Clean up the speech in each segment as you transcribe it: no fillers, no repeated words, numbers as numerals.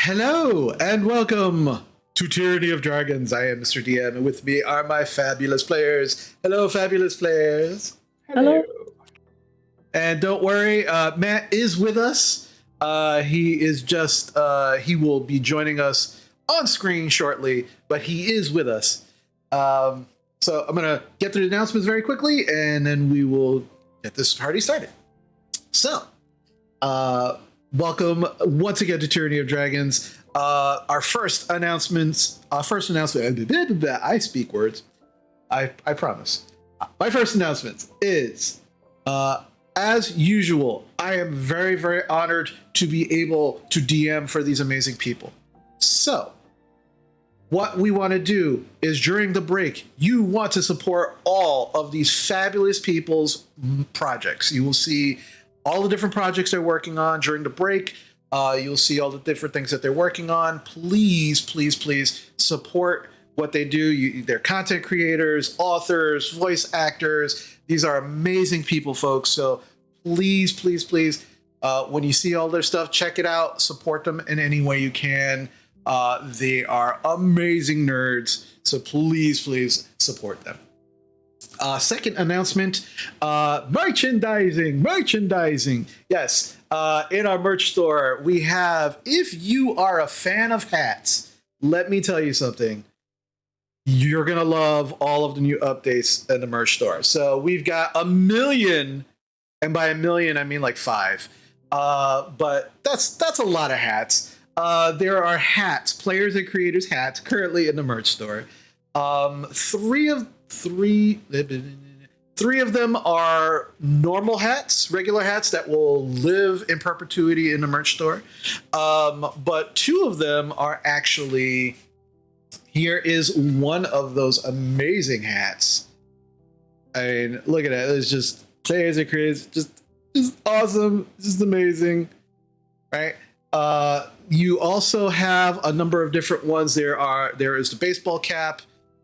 Hello and welcome to Tyranny of Dragons. I am Mr. DM, and with me are my fabulous players. Hello, fabulous players. Hello. And don't worry, Matt is with us. He will be joining us on screen shortly, but he is with us. So I'm going to get through the announcements very quickly, and then we will get this party started. So, welcome once again to Tyranny of Dragons. Our first announcement, I speak words. I promise. My first announcement is, as usual, I am very, very honored to be able to DM for these amazing people. So, what we want to do is during the break, you want to support all of these fabulous people's projects. You will see all the different projects they're working on during the break. You'll see all the different things that they're working on. Please, please, please support what they do. They're content creators, authors, voice actors. These are amazing people, folks. So please, please, please, when you see all their stuff, check it out. Support them in any way you can. They are amazing nerds. So please, please support them. Second announcement, merchandising. Yes, in our merch store, we have, if you are a fan of hats, let me tell you something. You're going to love all of the new updates in the merch store. So we've got 1 million, and by 1 million, I mean like 5. But that's a lot of hats. There are hats, players and creators hats, currently in the merch store. Three of them are normal hats, regular hats that will live in perpetuity in the merch store. But 2 of them are actually, here is one of those amazing hats. I mean, look at that. It's just players and creators, just awesome, just amazing, right? You also have a number of different ones. There is the baseball cap.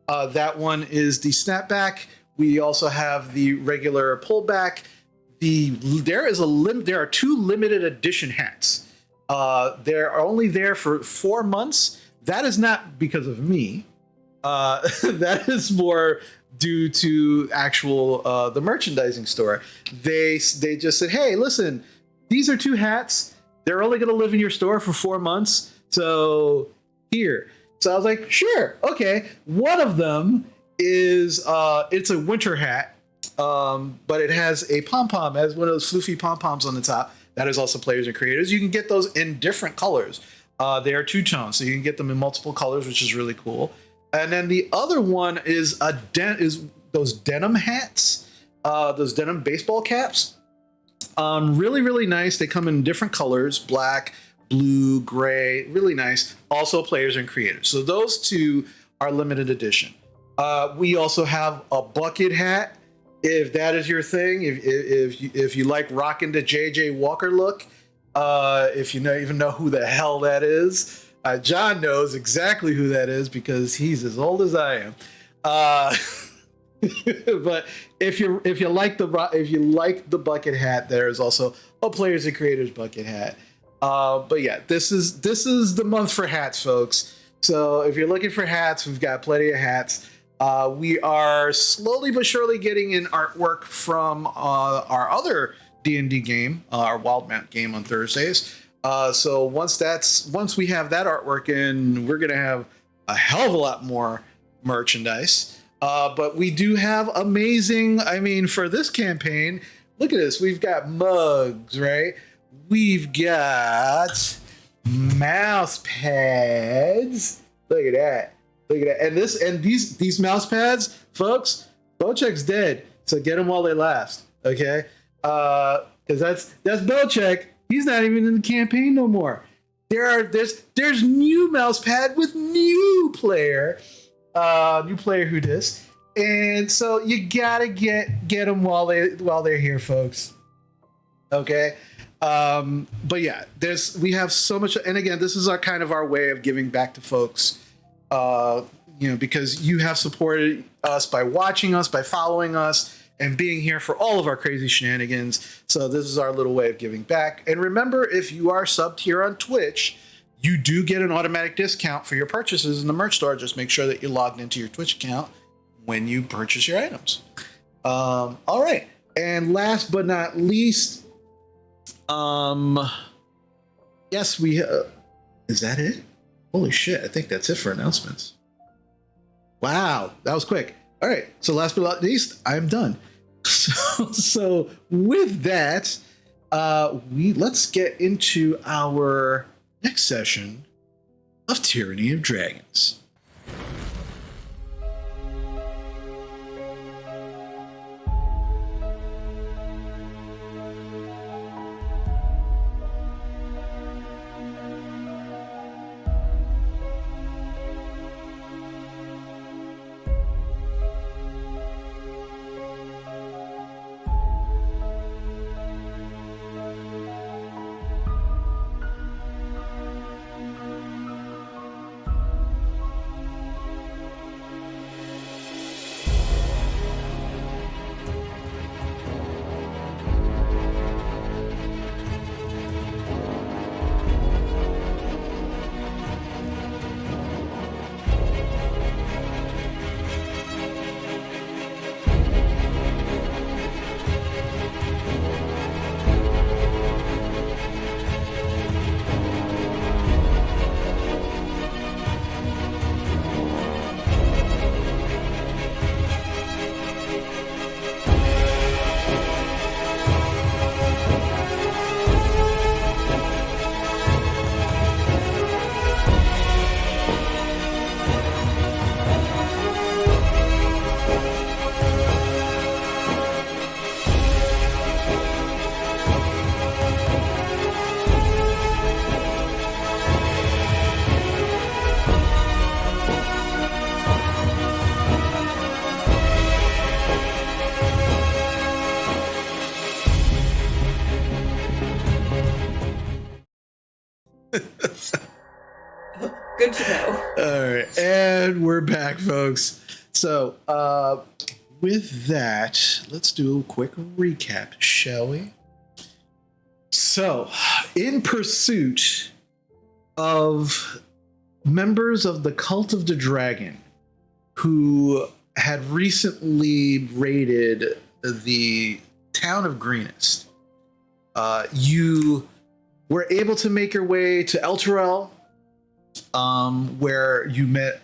That one is the snapback. We also have the regular pullback. There are 2 limited edition hats. They're only there for 4 months. That is not because of me. That is more due to actual the merchandising store. They just said, hey, listen, these are 2 hats. They're only going to live in your store for 4 months. So here. So I was like, sure, okay. One of them is it's a winter hat, but it has a pom-pom, has one of those floofy pom-poms on the top. That is also players and creators. You can get those in different colors. They are 2-tone, so you can get them in multiple colors, which is really cool. And then the other one is those denim hats, those denim baseball caps. Really, really nice. They come in different colors, black, blue, gray, really nice. Also players and creators. So those 2 are limited edition. We also have a bucket hat. If that is your thing, if you like rocking the JJ Walker look, if you even know who the hell that is, John knows exactly who that is because he's as old as I am. But if you like the bucket hat, there is also a players and creators bucket hat. But yeah, this is the month for hats, folks. So if you're looking for hats, we've got plenty of hats. We are slowly but surely getting in artwork from our other D&D game, our Wild Mount game on Thursdays. So once we have that artwork in, we're gonna have a hell of a lot more merchandise. But we do have amazing. I mean, for this campaign, look at this. We've got mugs, right? We've got mouse pads. Look at that. And these mouse pads, folks, Bocek's dead. So get them while they last. Okay? Because that's Bocek. He's not even in the campaign no more. There's new mouse pad with new player who dis. And so you gotta get them while they're here, folks. Okay? But yeah, we have so much, and again, this is our way of giving back to folks, because you have supported us by watching us, by following us, and being here for all of our crazy shenanigans. So this is our little way of giving back. And remember, if you are subbed here on Twitch, You do get an automatic discount for your purchases in the merch store. Just make sure that you're logged into your Twitch account when you purchase your items. All right. And last but not least, yes, we is that it? Holy shit, I think that's it for announcements. Wow, that was quick. All right, so last but not least, I'm done. So with that, let's get into our next session of Tyranny of Dragons. Good to know. All right, and we're back, folks. So, with that, let's do a quick recap, shall we? So, in pursuit of members of the Cult of the Dragon who had recently raided the town of Greenest, you were able to make your way to Elturel, where you met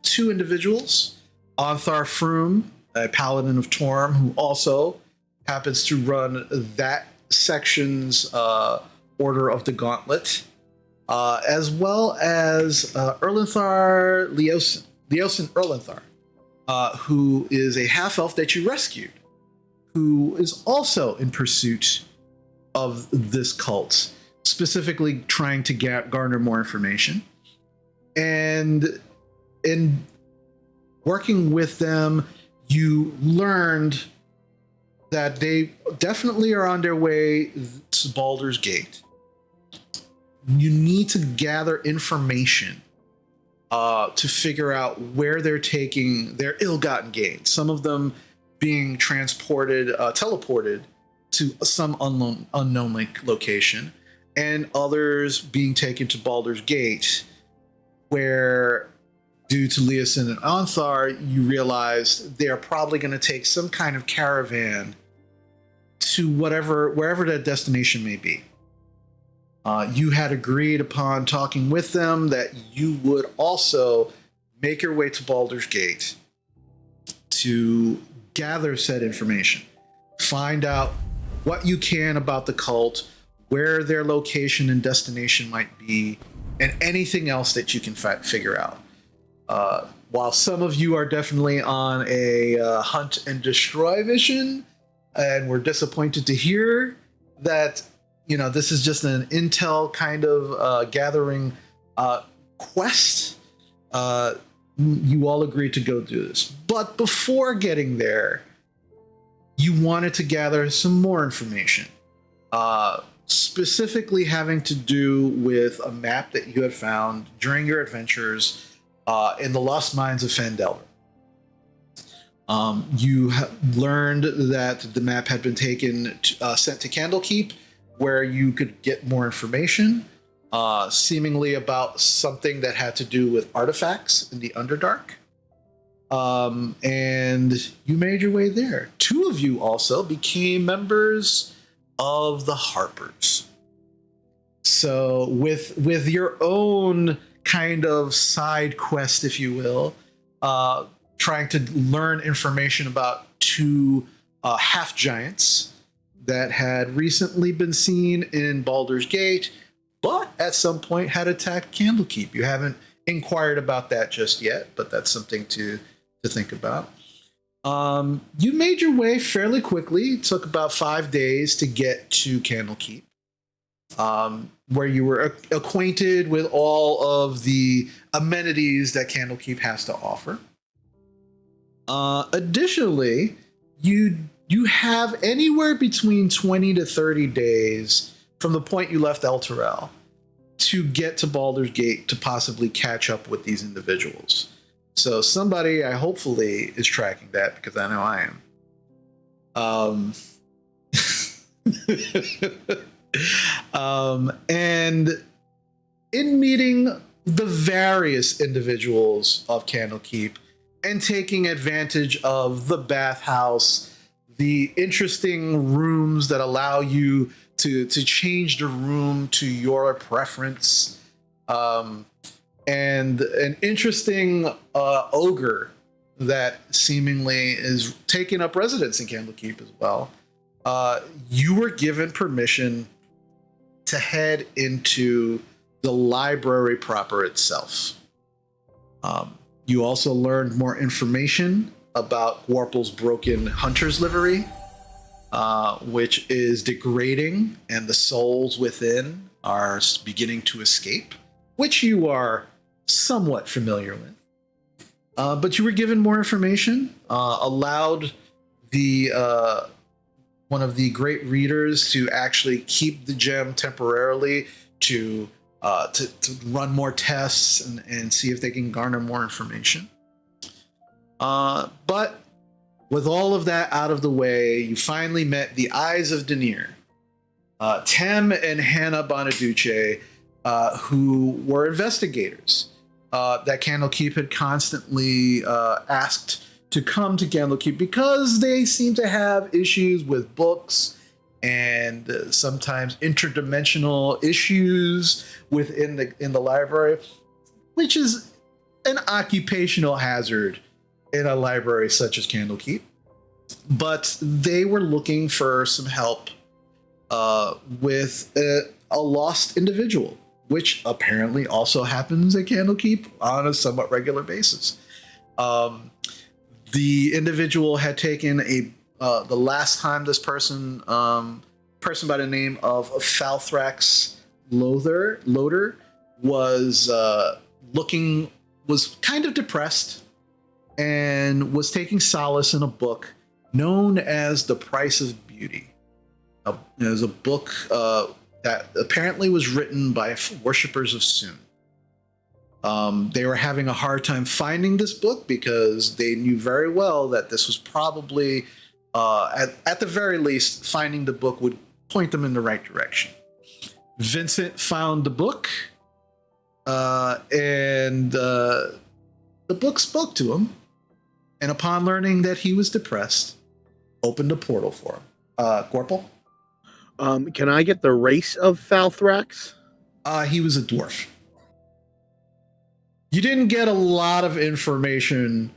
two individuals, Arthar Froome, a paladin of Torm, who also happens to run that section's Order of the Gauntlet, as well as Erlenthar Leosin Erlenthar, who is a half-elf that you rescued, who is also in pursuit of this cult, specifically trying to garner more information. And in working with them, you learned that they definitely are on their way to Baldur's Gate. You need to gather information to figure out where they're taking their ill-gotten gains. Some of them being teleported to some unknown location, and others being taken to Baldur's Gate, where, due to Leosin and Arthar, you realize they are probably going to take some kind of caravan to wherever that destination may be. You had agreed upon talking with them that you would also make your way to Baldur's Gate to gather said information, find out what you can about the cult, where their location and destination might be, and anything else that you can figure out. While some of you are definitely on a hunt and destroy mission, and we're disappointed to hear that, this is just an intel kind of gathering quest, you all agreed to go do this. But before getting there, you wanted to gather some more information, specifically having to do with a map that you had found during your adventures in the Lost Mines of Phandelver. You learned that the map had been sent to Candlekeep, where you could get more information, seemingly about something that had to do with artifacts in the Underdark. And you made your way there. Two of you also became members of the Harpers. So with your own kind of side quest, if you will, trying to learn information about two half giants that had recently been seen in Baldur's Gate, but at some point had attacked Candlekeep. You haven't inquired about that just yet, but that's something to think about. You made your way fairly quickly. It took about 5 days to get to Candlekeep, where you were acquainted with all of the amenities that Candlekeep has to offer. Additionally, you have anywhere between 20 to 30 days from the point you left Elturel to get to Baldur's Gate to possibly catch up with these individuals. So somebody, I hopefully, is tracking that, because I know I am. And in meeting the various individuals of Candlekeep and taking advantage of the bathhouse, the interesting rooms that allow you to change the room to your preference, and an interesting ogre that seemingly is taking up residence in Candlekeep as well, you were given permission to head into the library proper itself. You also learned more information about Warple's broken hunter's livery, which is degrading, and the souls within are beginning to escape, which you are somewhat familiar with. But you were given more information, allowed the one of the great readers to actually keep the gem temporarily to run more tests and see if they can garner more information. But with all of that out of the way, you finally met the Eyes of Deneir, Tem and Hannah Bonaduce, who were investigators that Candlekeep had constantly asked to come to Candlekeep because they seem to have issues with books and sometimes interdimensional issues within the library, which is an occupational hazard in a library such as Candlekeep. But they were looking for some help with a lost individual, which apparently also happens at Candlekeep on a somewhat regular basis. The individual had taken the last time this person by the name of Falthrax Loader was was kind of depressed and was taking solace in a book known as The Price of Beauty. It was a book that apparently was written by worshippers of Sune. They were having a hard time finding this book because they knew very well that this was probably, at the very least, finding the book would point them in the right direction. Vincent found the book, and the book spoke to him. And upon learning that he was depressed, opened a portal for him. Gorple? Can I get the race of Falthrax? He was a dwarf. You didn't get a lot of information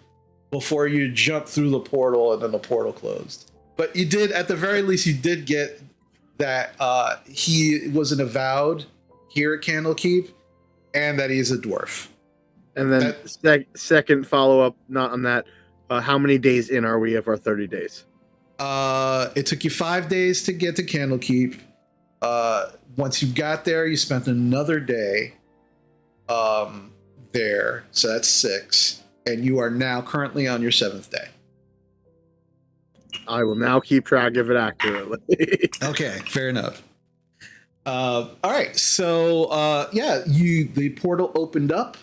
before you jumped through the portal and then the portal closed. But you did, at the very least, you did get that he was an avowed here at Candlekeep and that he's a dwarf. And then second follow-up, not on that, how many days in are we of our 30 days? It took you 5 days to get to Candlekeep. Once you got there, you spent another day there, so that's 6, and you are now currently on your 7th day. I will now keep track of it accurately. Okay, fair enough. All right, so the portal opened up.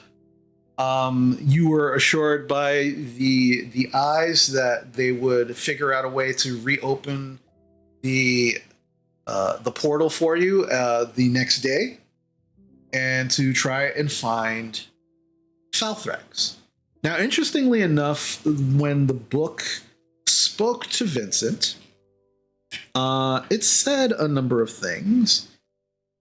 You were assured by the eyes that they would figure out a way to reopen the portal for you the next day. and to try and find Falthrax. Now, interestingly enough, when the book spoke to Vincent, it said a number of things.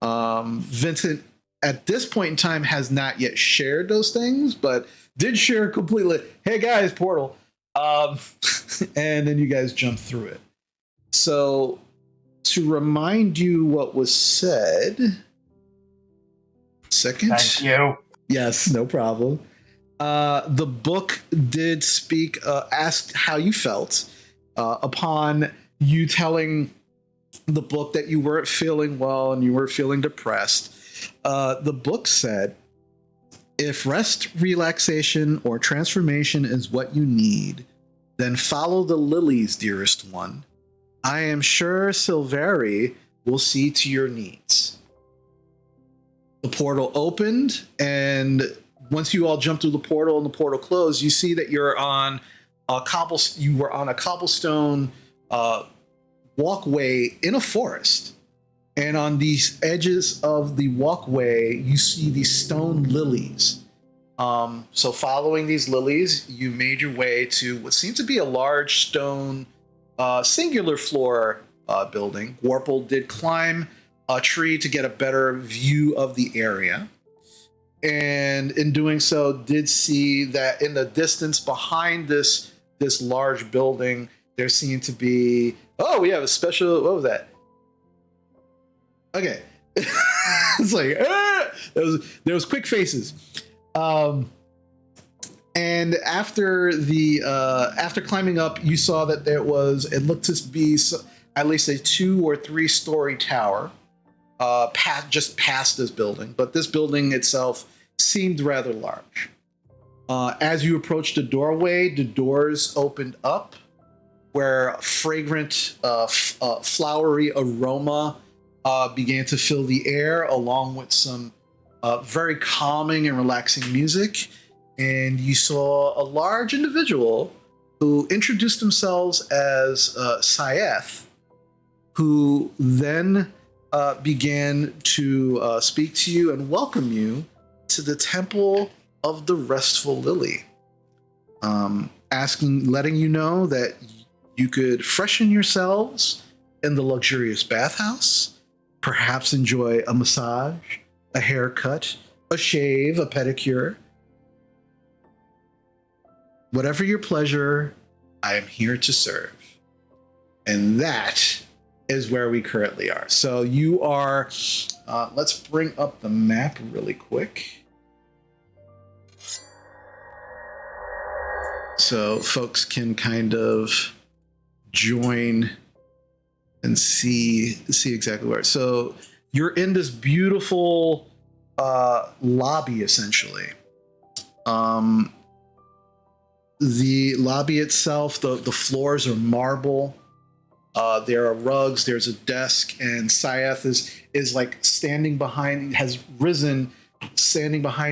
Vincent, at this point in time, has not yet shared those things, but did share completely. Hey guys, portal, and then you guys jump through it. So, to remind you what was said, second. Thank you. Yes, no problem. The book did speak, asked how you felt upon you telling the book that you weren't feeling well and you were feeling depressed. The book said, if rest, relaxation, or transformation is what you need, then follow the lilies, dearest one. I am sure Silveri will see to your needs. The portal opened, and once you all jump through the portal and the portal closed, you see that you're on a cobblestone walkway in a forest. And on these edges of the walkway, you see these stone lilies. So following these lilies, you made your way to what seems to be a large stone singular floor building. Warple did climb a tree to get a better view of the area. And in doing so, did see that in the distance behind this large building, there seemed to be, we have a special, what was that? Okay. It's like, there was quick faces. And after after climbing up, you saw that it looked to be at least a 2 or 3 story tower, just past this building. But this building itself seemed rather large. As you approached the doorway, the doors opened up, where fragrant, flowery aroma began to fill the air, along with some very calming and relaxing music. And you saw a large individual who introduced themselves as Syeth, who then began to speak to you and welcome you to the Temple of the Restful Lily, letting you know that you could freshen yourselves in the luxurious bathhouse, perhaps enjoy a massage, a haircut, a shave, a pedicure. Whatever your pleasure, I am here to serve. And that is where we currently are. So you are, let's bring up the map really quick. So folks can kind of join and see exactly where. So you're in this beautiful lobby, essentially. The lobby itself, the floors are marble. There are rugs. There's a desk, and Syeth is like standing behind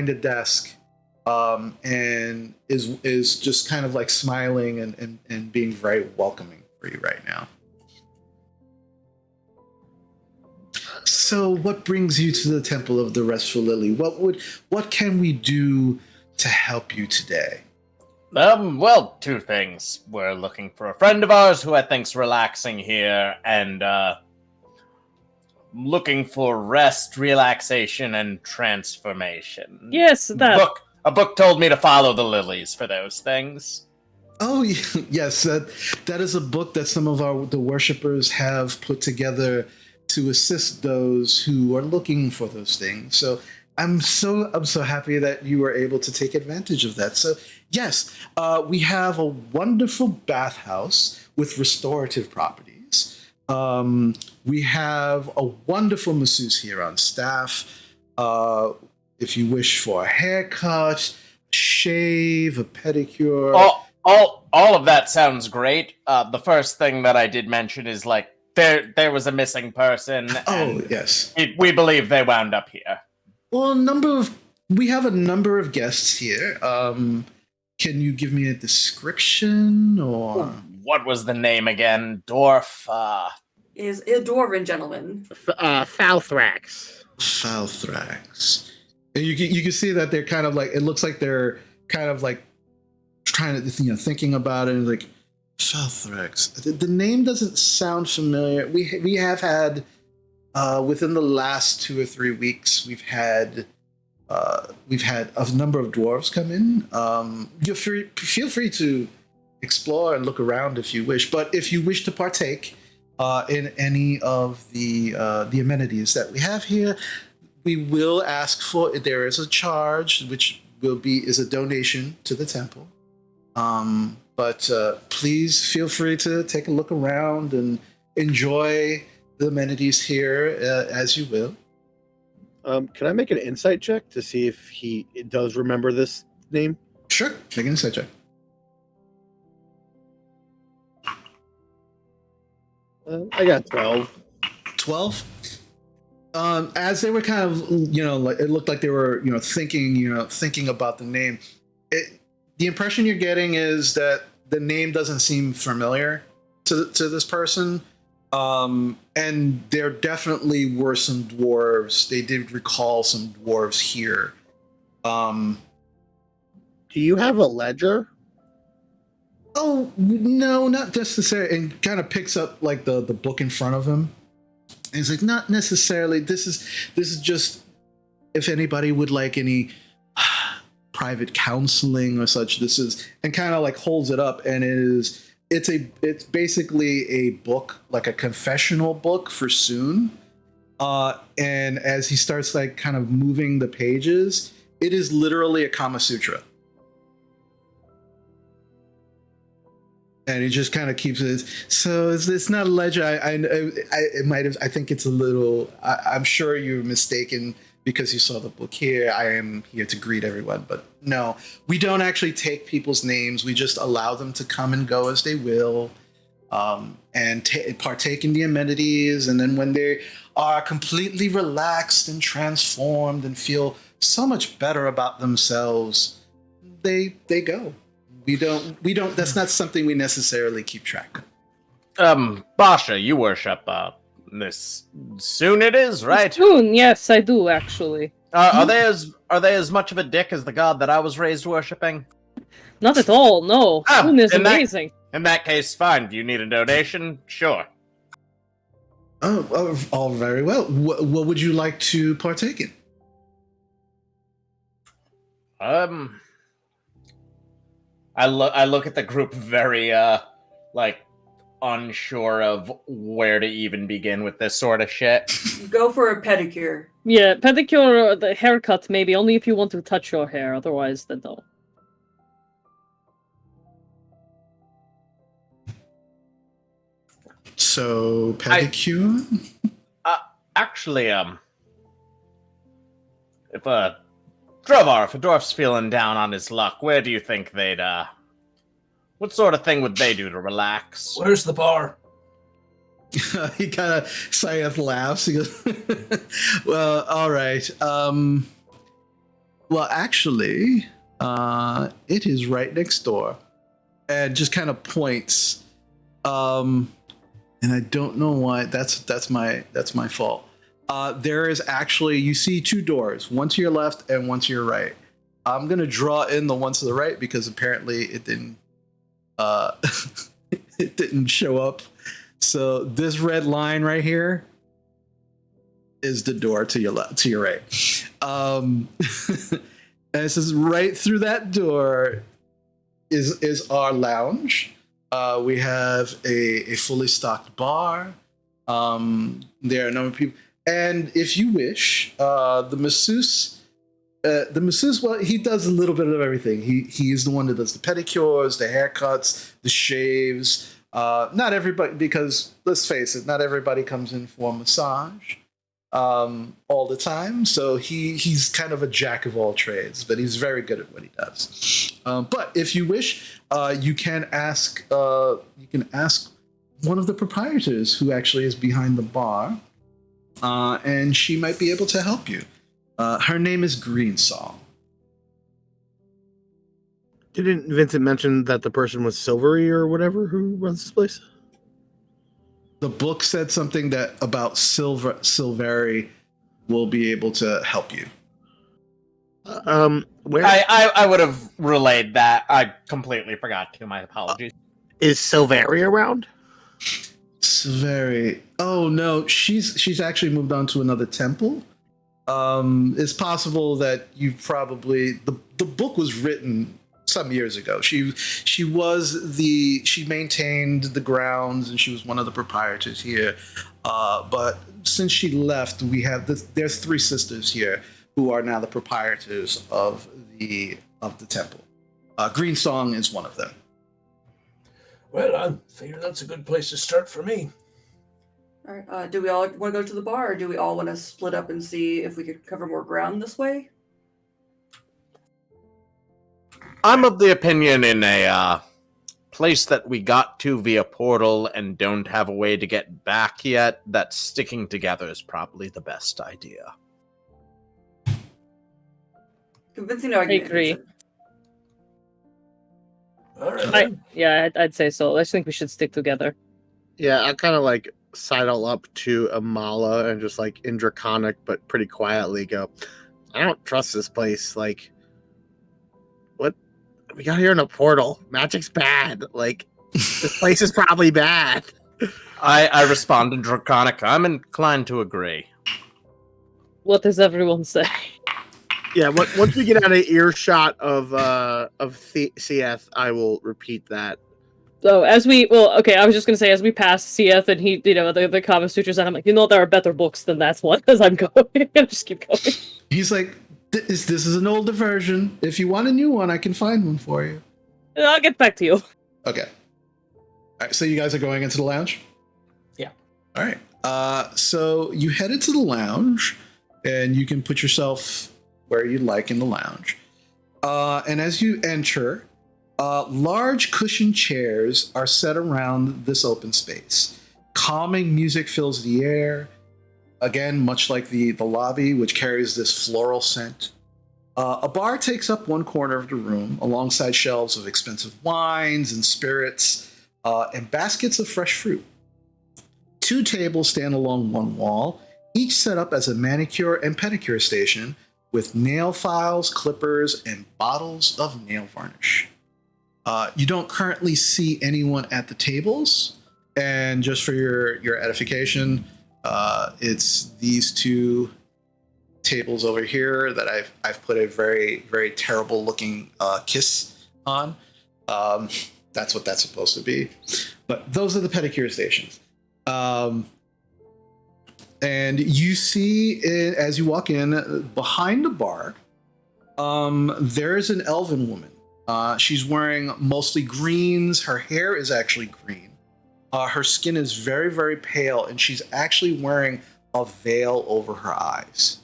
a desk, and is just kind of like smiling and being very welcoming for you right now. So, what brings you to the Temple of the Restful Lily? What can we do to help you today? Well, 2 things. We're looking for a friend of ours who I think's relaxing here, and looking for rest, relaxation, and transformation. Yes, that. A book told me to follow the lilies for those things. Oh, yes. That is a book that some of the worshippers have put together to assist those who are looking for those things. So I'm so happy that you were able to take advantage of that. So yes, we have a wonderful bathhouse with restorative properties. We have a wonderful masseuse here on staff. If you wish for a haircut, shave, a pedicure. All of that sounds great. The first thing that I did mention is like there was a missing person. Oh, yes. We believe they wound up here. Well, we have a number of guests here. Can you give me a description, or what was the name again? Dwarf. Is a dwarven gentleman. Falthrax. Falthrax. And you can see that they're kind of like, it looks like they're kind of like trying to, thinking about it, and like, Felthrex. The name doesn't sound familiar. We have had within the last 2 or 3 weeks, we've had a number of dwarves come in. Feel free to explore and look around if you wish, but if you wish to partake in any of the amenities that we have here, we will ask for. There is a charge, which is a donation to the temple. But please feel free to take a look around and enjoy the amenities here as you will. Can I make an insight check to see if he does remember this name? Sure, make an insight check. I got 12. 12. As they were kind of, like, it looked like they were, thinking about the name. The impression you're getting is that the name doesn't seem familiar to this person. And there definitely were some dwarves. They did recall some dwarves here. Do you have a ledger? Oh, no, not necessarily. And kind of picks up like the book in front of him. And he's like, not necessarily. This is just if anybody would like any private counseling or such. This is, and kind of like holds it up, and it's basically a book, like a confessional book for Sune. And as he starts like kind of moving the pages, it is literally a Kama Sutra. And he just kind of keeps it. So it's not a ledger. It might have. I think it's a little. I'm sure you're mistaken because you saw the book here. I am here to greet everyone, but no, we don't actually take people's names. We just allow them to come and go as they will, and partake in the amenities. And then when they are completely relaxed and transformed and feel so much better about themselves, they go. We don't. That's not something we necessarily keep track of. Basha, you worship this Sune, it is, right? Sune, yes, I do actually. Are they as much of a dick as the god that I was raised worshipping? Not at all. No, Sune is amazing. In that case, fine. Do you need a donation? Sure. Oh, all very well. What would you like to partake in? I look at the group very unsure of where to even begin with this sort of shit. Go for a pedicure. Yeah, pedicure or the haircut maybe, only if you want to touch your hair, otherwise then no. So pedicure? Actually, if a dwarf's feeling down on his luck, where do you think they'd what sort of thing would they do to relax? Where's the bar? He kind of Scythe laughs. He goes, well, all right. Well, actually, it is right next door. And just kind of points. And I don't know why. That's my fault. There is actually, you see 2 doors, one to your left and one to your right. I'm gonna draw in the one to the right because apparently it didn't it didn't show up. So this red line right here is the door to your left, to your right. And it says right through that door is our lounge. We have a fully stocked bar. There are a number of people. And if you wish, the masseuse, well, he does a little bit of everything. He is the one that does the pedicures, the haircuts, the shaves. Not everybody, because let's face it, not everybody comes in for a massage all the time. So he's kind of a jack of all trades, but he's very good at what he does. But if you wish, you can ask one of the proprietors who actually is behind the bar. And she might be able to help you. Her name is Greensong. Didn't Vincent mention that the person was Silvery or whatever who runs this place? The book said something about Silvery will be able to help you. Where I would have relayed that. I completely forgot to. My apologies. is Silveria around? Very. Oh no, she's actually moved on to another temple. It's possible that you probably the book was written some years ago. She maintained the grounds and she was one of the proprietors here. But since she left, there's 3 sisters here who are now the proprietors of the temple. Green Song is one of them. Well, I figure that's a good place to start for me. All right. Do we all want to go to the bar, or do we all want to split up and see if we could cover more ground this way? I'm of the opinion in a place that we got to via portal and don't have a way to get back yet, that sticking together is probably the best idea. Convincing argument. agree. All right. I'd say so. I just think we should stick together. Yeah, I kind of like sidle up to Amala and just like in Draconic, but pretty quietly go, I don't trust this place. Like, what? We got here in a portal. Magic's bad. Like, this place is probably bad. I respond in Draconic. I'm inclined to agree. What does everyone say? Yeah, once we get out of earshot of CF, I will repeat that. So I was just gonna say as we pass CF and he, the Kama Sutras, and I'm like, there are better books than that one as I'm going. I just keep going. He's like, this is an older version. If you want a new one, I can find one for you. I'll get back to you. Okay. All right, so you guys are going into the lounge? Yeah. All right. So you head into the lounge, and you can put yourself where you'd like in the lounge. And as you enter, large cushioned chairs are set around this open space. Calming music fills the air. Again, much like the lobby, which carries this floral scent. A bar takes up one corner of the room, alongside shelves of expensive wines and spirits, and baskets of fresh fruit. 2 tables stand along one wall, each set up as a manicure and pedicure station, with nail files, clippers, and bottles of nail varnish. You don't currently see anyone at the tables, and just for your edification, it's these 2 tables over here that I've put a very, very terrible looking kiss on. That's what that's supposed to be. But those are the pedicure stations. And you see, as you walk in, behind the bar, there's an elven woman. She's wearing mostly greens. Her hair is actually green. Her skin is very, very pale, and she's actually wearing a veil over her eyes.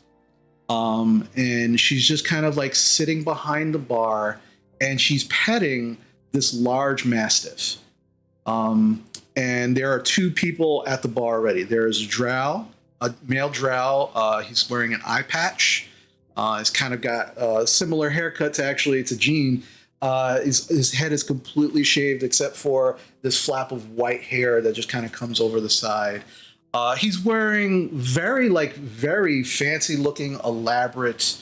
And she's just kind of like sitting behind the bar, and she's petting this large mastiff. And there are 2 people at the bar already. There's a drow, a male drow. He's wearing an eye patch. He's kind of got a similar haircut to Gene. His head is completely shaved except for this flap of white hair that just kind of comes over the side. He's wearing very fancy looking, elaborate,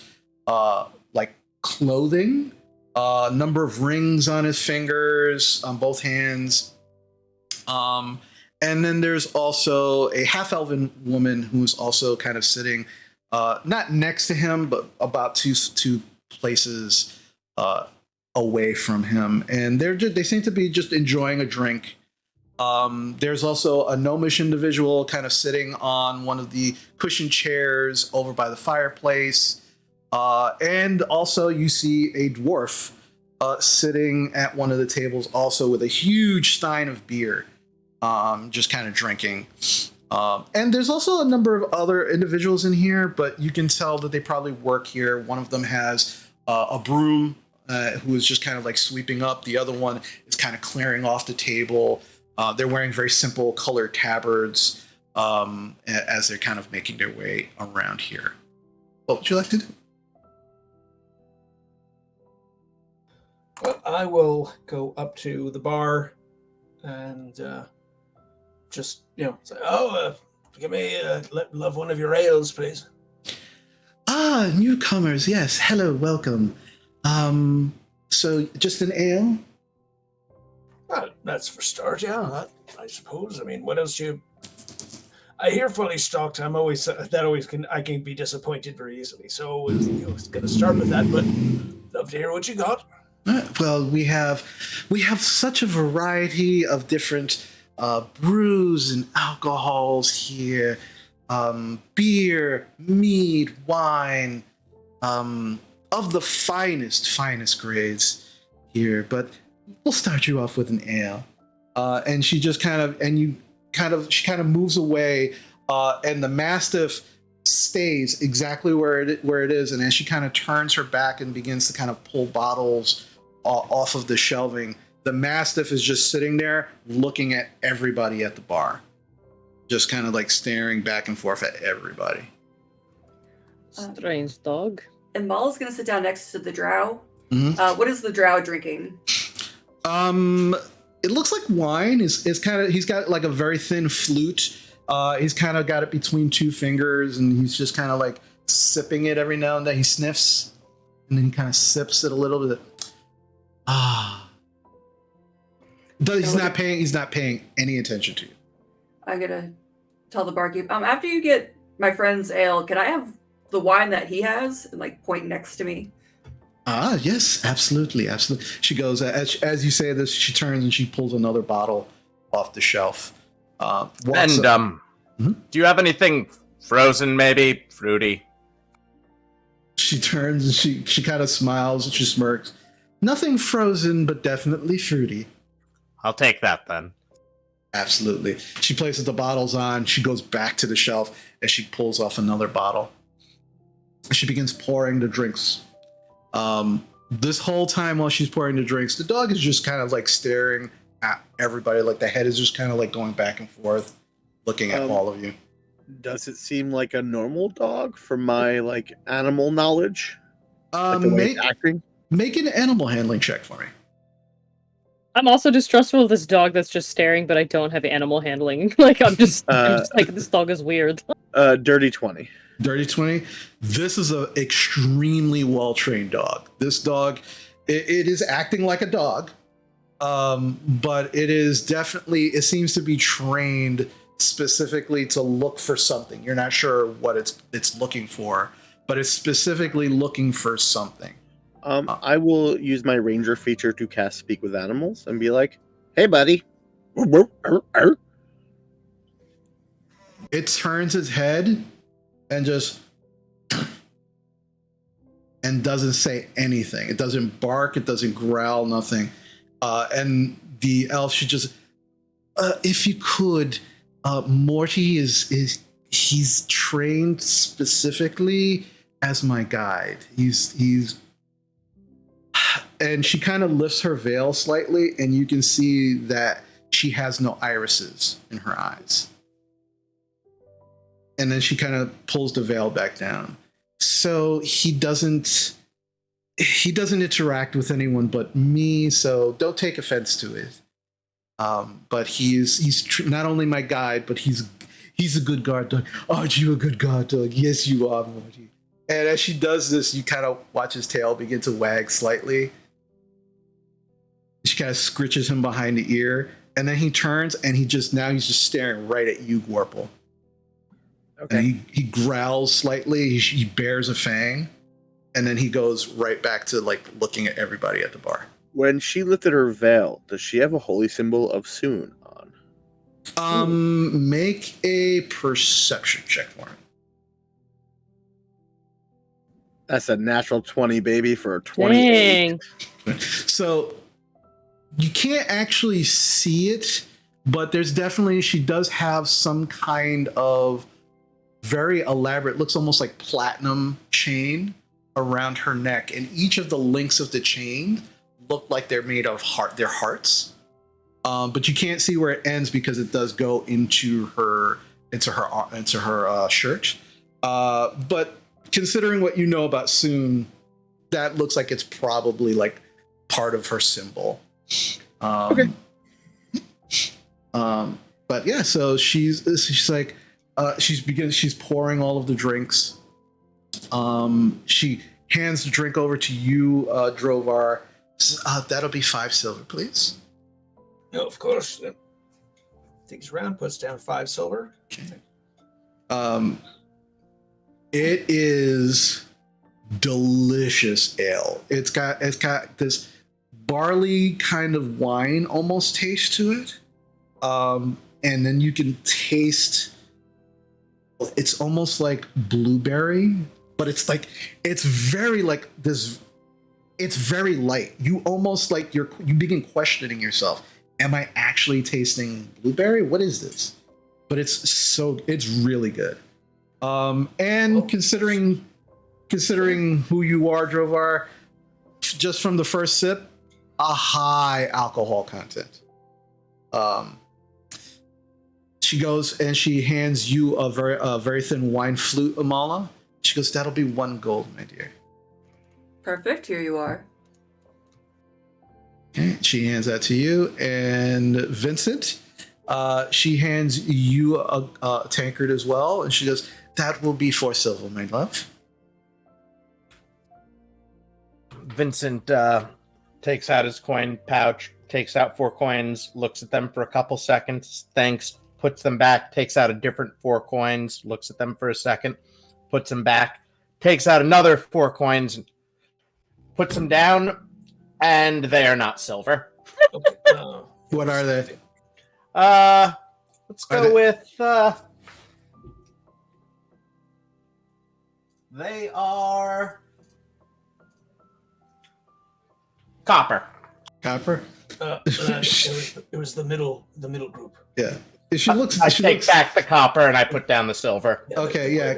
clothing. Number of rings on his fingers, on both hands. And then there's also a half-elven woman who's also kind of sitting, not next to him, but about two places away from him. And they seem to be just enjoying a drink. There's also a gnomish individual kind of sitting on one of the cushioned chairs over by the fireplace. And also you see a dwarf sitting at one of the tables also with a huge stein of beer, just kind of drinking. And there's also a number of other individuals in here, but you can tell that they probably work here. One of them has a broom who is just kind of like sweeping up. The other one is kind of clearing off the table. They're wearing very simple colored tabards as they're kind of making their way around here. What would you like to do? Well, I will go up to the bar and just, say, give me love one of your ales, please. Ah, newcomers. Yes. Hello. Welcome. So just an ale? That's for start, yeah. I suppose. I mean, what else do you? I hear fully stocked. I'm always I can be disappointed very easily. So it's gonna start with that, but love to hear what you got. Well, we have such a variety of different brews and alcohols here. Beer, mead, wine, of the finest grades here. But we'll start you off with an ale. And she just she kind of moves away, and the Mastiff stays exactly where it is. And as she kind of turns her back and begins to kind of pull bottles off of the shelving, the Mastiff is just sitting there looking at everybody at the bar, just kind of like staring back and forth at everybody. Strange dog. And Mala's gonna sit down next to the drow. Mm-hmm. What is the drow drinking? It looks like wine. Is kind of, he's got like a very thin flute. He's kind of got it between two fingers, and he's just kind of like sipping it every now and then. He sniffs, and then he kind of sips it a little bit. He's not paying any attention to you. I'm gonna tell the barkeep. After you get my friend's ale, can I have the wine that he has? And like point next to me. Yes, absolutely. She goes, as you say this, she turns and she pulls another bottle off the shelf. Do you have anything frozen, maybe fruity? She turns and she kind of smiles and she smirks. Nothing frozen, but definitely fruity. I'll take that then. Absolutely. She places the bottles on. She goes back to the shelf and she pulls off another bottle. She begins pouring the drinks. This whole time while she's pouring the drinks, the dog is just kind of like staring at everybody. Like the head is just kind of like going back and forth, looking at all of you. Does it seem like a normal dog from my like animal knowledge? Like the way it's acting? Make an animal handling check for me. I'm also distrustful of this dog that's just staring, but I don't have animal handling. Like I'm just like, this dog is weird. Dirty 20. Dirty 20. This is an extremely well-trained dog. This dog, it is acting like a dog, but it seems to be trained specifically to look for something. You're not sure what it's looking for, but it's specifically looking for something. I will use my ranger feature to cast Speak with Animals and be like, "Hey, buddy." It turns its head and just and doesn't say anything. It doesn't bark. It doesn't growl. Nothing. And the elf should just, if you could, Morty he's trained specifically as my guide. He's and she kind of lifts her veil slightly, and you can see that she has no irises in her eyes. And then she kind of pulls the veil back down. So he doesn't interact with anyone but me, so don't take offense to it. But he's not only my guide, but he's a good guard dog. Aren't you a good guard dog? Yes, you are, Morty. And as she does this, you kind of watch his tail begin to wag slightly. She kind of scritches him behind the ear, and then he turns and he's just staring right at you, Gorple. Okay. And he growls slightly. He bares a fang, and then he goes right back to like looking at everybody at the bar. When she lifted her veil, does she have a holy symbol of Sune on? Make a perception check for him. That's a natural 20, baby, for a 28. Dang. So you can't actually see it, but she does have some kind of very elaborate, looks almost like platinum chain around her neck, and each of the links of the chain look like they're made of they're hearts. But you can't see where it ends because it does go into her shirt. But considering what you know about Sune, that looks like it's probably like part of her symbol. Okay. But yeah, so she's like she's pouring all of the drinks. She hands the drink over to you, Drovar. That'll be 5 silver, please. No, of course. Takes around, puts down 5 silver. Okay. It is delicious ale. It's got this barley kind of wine almost taste to it. And then you can taste, it's almost like blueberry, but it's very like this, it's very light. You almost like you begin questioning yourself. Am I actually tasting blueberry? What is this? But it's really good. And considering who you are, Drovar, just from the first sip, a high alcohol content. She goes and she hands you a very thin wine flute, Amala. She goes, "That'll be 1 gold, my dear." Perfect. Here you are. Okay, she hands that to you, and Vincent, she hands you a tankard as well, and she goes, "That will be 4 silver, my love." Vincent takes out his coin pouch, takes out 4 coins, looks at them for a couple seconds, thanks, puts them back, takes out a different 4 coins, looks at them for a second, puts them back, takes out another 4 coins, puts them down, and they are not silver. Okay. What are they? Let's go with they are copper. Copper? It was the middle group. Yeah. She looks. I take back the copper and I put down the silver. Okay, yeah,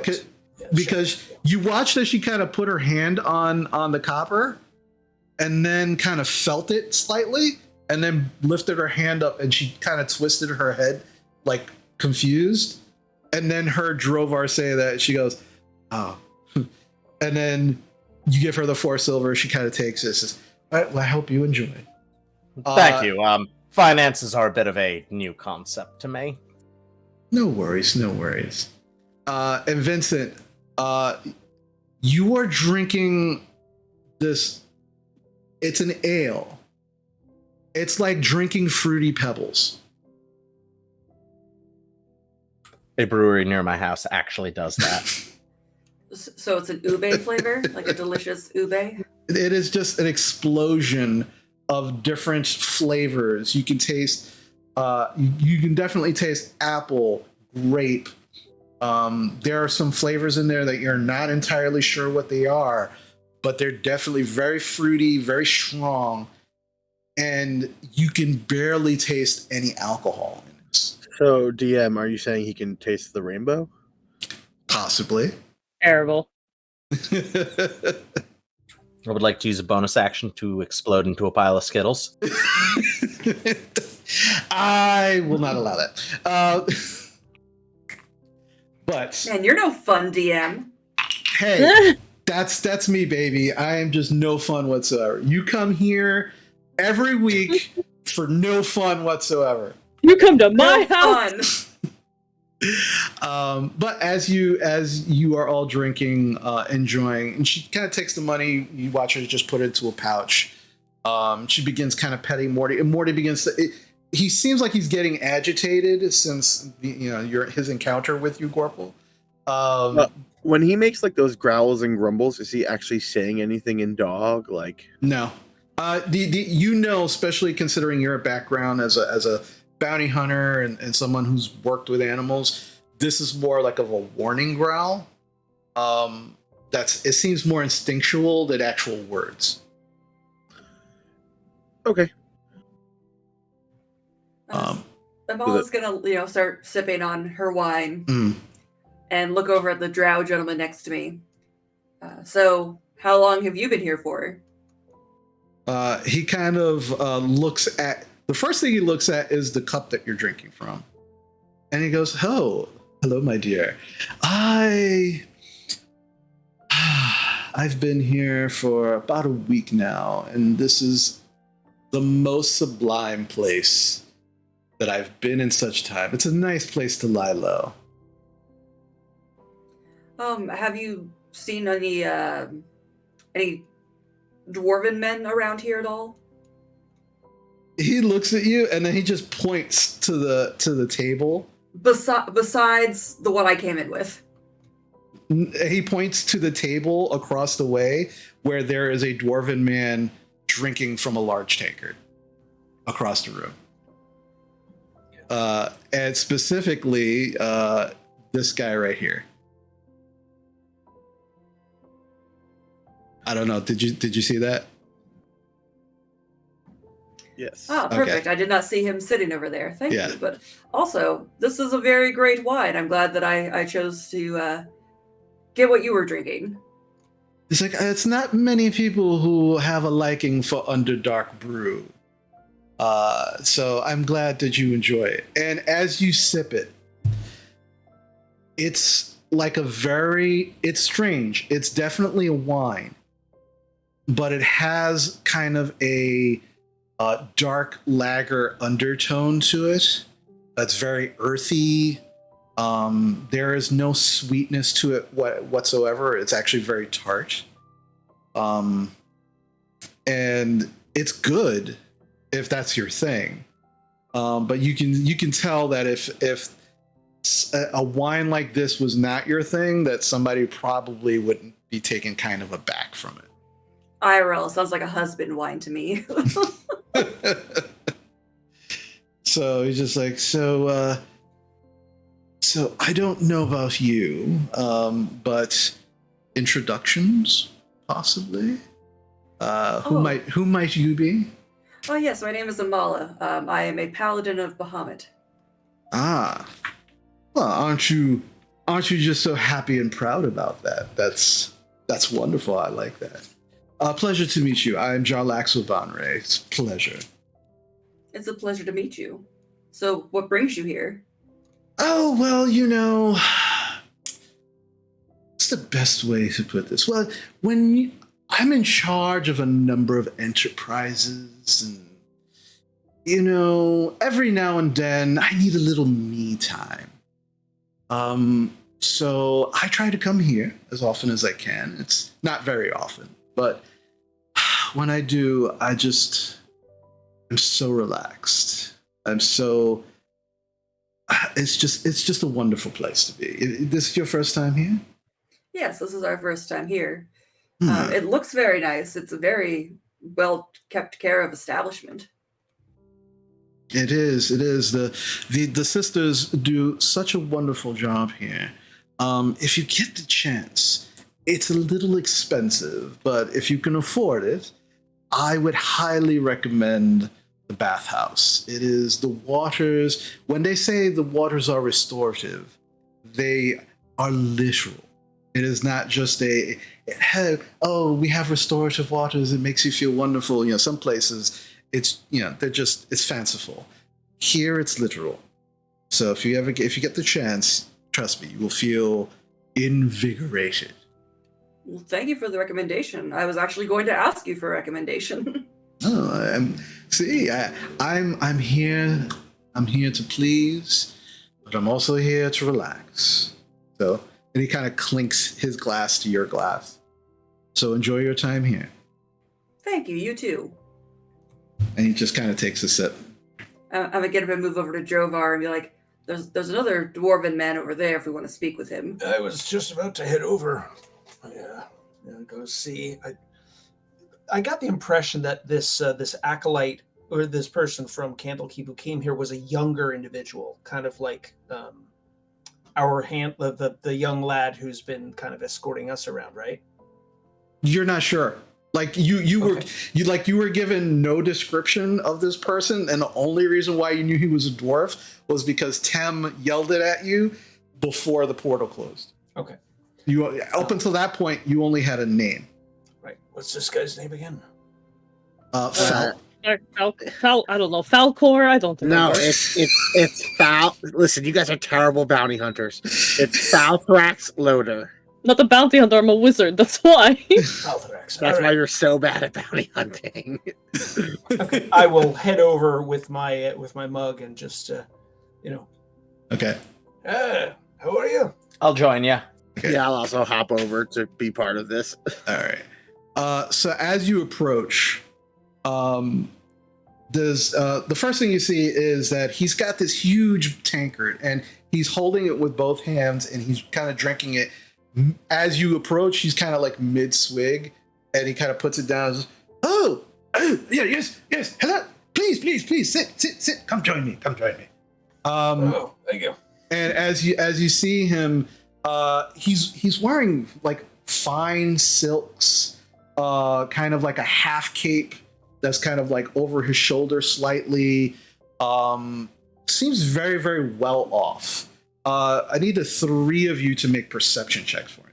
because you watched as she kind of put her hand on the copper, and then kind of felt it slightly, and then lifted her hand up, and she kind of twisted her head, like confused, and then heard Drovar say that. She goes, "Oh," and then you give her the 4 silver. She kind of takes it. Says, "All right, well, I hope you enjoy." Thank you. Finances are a bit of a new concept to me. No worries, no worries. And Vincent, you are drinking this. It's an ale. It's like drinking Fruity Pebbles. A brewery near my house actually does that. So it's an ube flavor, like a delicious ube. It is just an explosion of different flavors. You can taste. You can definitely taste apple, grape. There are some flavors in there that you're not entirely sure what they are, but they're definitely very fruity, very strong, and you can barely taste any alcohol in this. So, DM, are you saying he can taste the rainbow? Possibly. Terrible. I would like to use a bonus action to explode into a pile of Skittles. I will not allow that. But Man, you're no fun DM. hey, that's me, baby. I am just no fun whatsoever. You come here every week for no fun whatsoever. You come to my No house. fun. But as you are all drinking, enjoying, and she kind of takes the money. You watch her just put it into a pouch. She begins kind of petting Morty, and Morty begins to. He seems like he's getting agitated since his encounter with you, Gorple. When he makes like those growls and grumbles, is he actually saying anything in dog? Like No, especially considering your background as a bounty hunter and someone who's worked with animals, this is more like of a warning growl. It seems more instinctual than actual words. okay. Amala's gonna, start sipping on her wine Mm. and look over at the drow gentleman next to me. So, how long have you been here for? He kind of looks at the first thing he looks at is the cup that you're drinking from, and he goes, "Oh, hello, my dear. I've been here for about a week now, and this is the most sublime place that I've been in such time. It's a nice place to lie low." Have you seen any dwarven men around here at all? He looks at you and then he just points to the table. Besides the one I came in with. He points to the table across the way where there is a dwarven man drinking from a large tankard across the room. And specifically, this guy right here. I don't know. Did you see that? Yes. Ah, perfect. Okay. I did not see him sitting over there. Thank Yeah. you. But also, this is a very great wine. I'm glad that I chose to get what you were drinking. It's like it's not many people who have a liking for Underdark brew. So I'm glad that you enjoy it. And as you sip it, it's like it's strange. It's definitely a wine, but it has kind of a dark lager undertone to it. That's very earthy. There is no sweetness to it whatsoever. It's actually very tart. And it's good if that's your thing. But you can tell that if a wine like this was not your thing, that somebody probably wouldn't be taken kind of aback from it. IRL sounds like a husband wine to me. So he's just like, so I don't know about you, but introductions possibly. Who might you be? Oh yes, my name is Amala. I am a paladin of Bahamut. Ah, well, aren't you just so happy and proud about that? That's wonderful. I like that. Pleasure to meet you. I'm Jarlaxo Vanre. It's a pleasure. It's a pleasure to meet you. So, what brings you here? Oh, well, what's the best way to put this? Well, I'm in charge of a number of enterprises, and, every now and then I need a little me time. So I try to come here as often as I can. It's not very often, but when I do, I'm so relaxed. It's just a wonderful place to be. This is your first time here? Yes, this is our first time here. It looks very nice. It's a very well kept care of establishment. It is. The sisters do such a wonderful job here. If you get the chance, it's a little expensive, but if you can afford it, I would highly recommend the bathhouse. It is the waters. When they say the waters are restorative, they are literal. It is not just we have restorative waters. It makes you feel wonderful. Some places it's it's fanciful. Here it's literal. So if you get the chance, trust me, you will feel invigorated. Well, thank you for the recommendation. I was actually going to ask you for a recommendation. Oh, I'm here. I'm here to please, but I'm also here to relax. So, and he kind of clinks his glass to your glass. So enjoy your time here. Thank you. You too. And he just kind of takes a sip. I'm gonna get up and move over to Drovar and be like, "There's another dwarven man over there if we want to speak with him." I was just about to head over. Go see. I got the impression that this acolyte or this person from Candlekeep who came here was a younger individual, kind of like the young lad who's been kind of escorting us around, right? You're not sure. Like you were given no description of this person, and the only reason why you knew he was a dwarf was because Tem yelled it at you before the portal closed. Okay. You up until that point, you only had a name. Right. What's this guy's name again? Fal. I don't know. Falcor? I don't know. No, it's Fal. Listen, you guys are terrible bounty hunters. It's Falthrax Loader. Not a bounty hunter, I'm a wizard, that's why. Falthrax. That's why you're so bad at bounty hunting. Okay. I will head over with my mug and just Okay. how are you? I'll join you. Okay. Yeah, I'll also hop over to be part of this. All right. So as you approach, the first thing you see is that he's got this huge tankard and he's holding it with both hands and he's kind of drinking it. As you approach, he's kind of like mid swig and he kind of puts it down. And says, oh, yeah, yes, hello, please, sit, come join me. Oh, thank you. And as you see him, he's wearing like fine silks, kind of like a half cape that's kind of like over his shoulder slightly. Seems very, very well off. I need the three of you to make perception checks for him.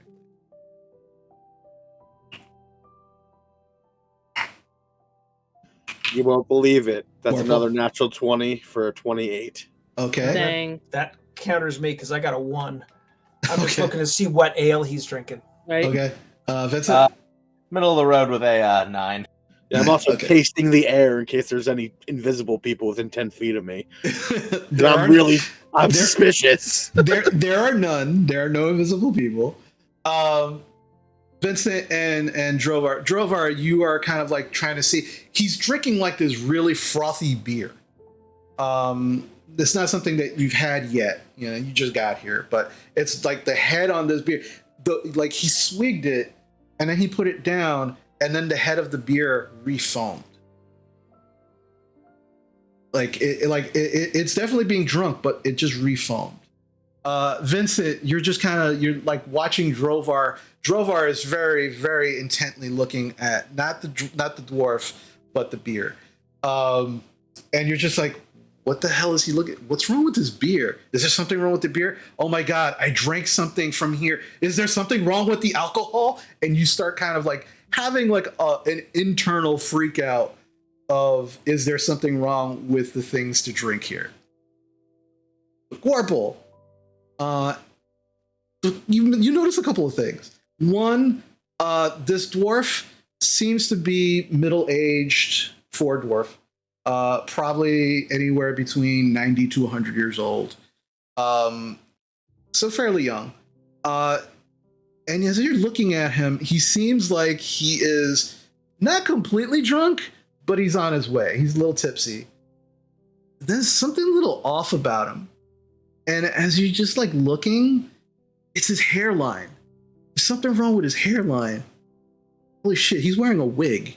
You won't believe it. That's Warple. another natural 20 for a 28. Okay. Dang. That counters me because I got a 1. I'm just Okay. looking to see what ale he's drinking. Right? Okay. Vincent? Middle of the road with a 9. Yeah, I'm also Okay. tasting the air in case there's any invisible people within 10 feet of me. There I'm there- suspicious. there are none. There are no invisible people. Vincent and Drovar, you are kind of like trying to see. He's drinking like this really frothy beer. It's not something that you've had yet. You know, you just got here, but it's like the head on this beer. Like he swigged it, and then he put it down, and then the head of the beer refoamed. It's definitely being drunk, but it just refoamed. Vincent, you're like watching Drovar. Drovar is very, very intently looking at not the dwarf, but the beer. And you're just like, what the hell is he looking? What's wrong with this beer? Is there something wrong with the beer? Oh my God, I drank something from here. Is there something wrong with the alcohol? And you start kind of like having like an internal freak out of, is there something wrong with the things to drink here? Warple, you notice a couple of things. One, this dwarf seems to be middle-aged for a dwarf, probably anywhere between 90 to 100 years old. So fairly young. And as you're looking at him, he seems like he is not completely drunk, but he's on his way. He's a little tipsy. There's something a little off about him. And as you're just like looking, it's his hairline. There's something wrong with his hairline. Holy shit, he's wearing a wig.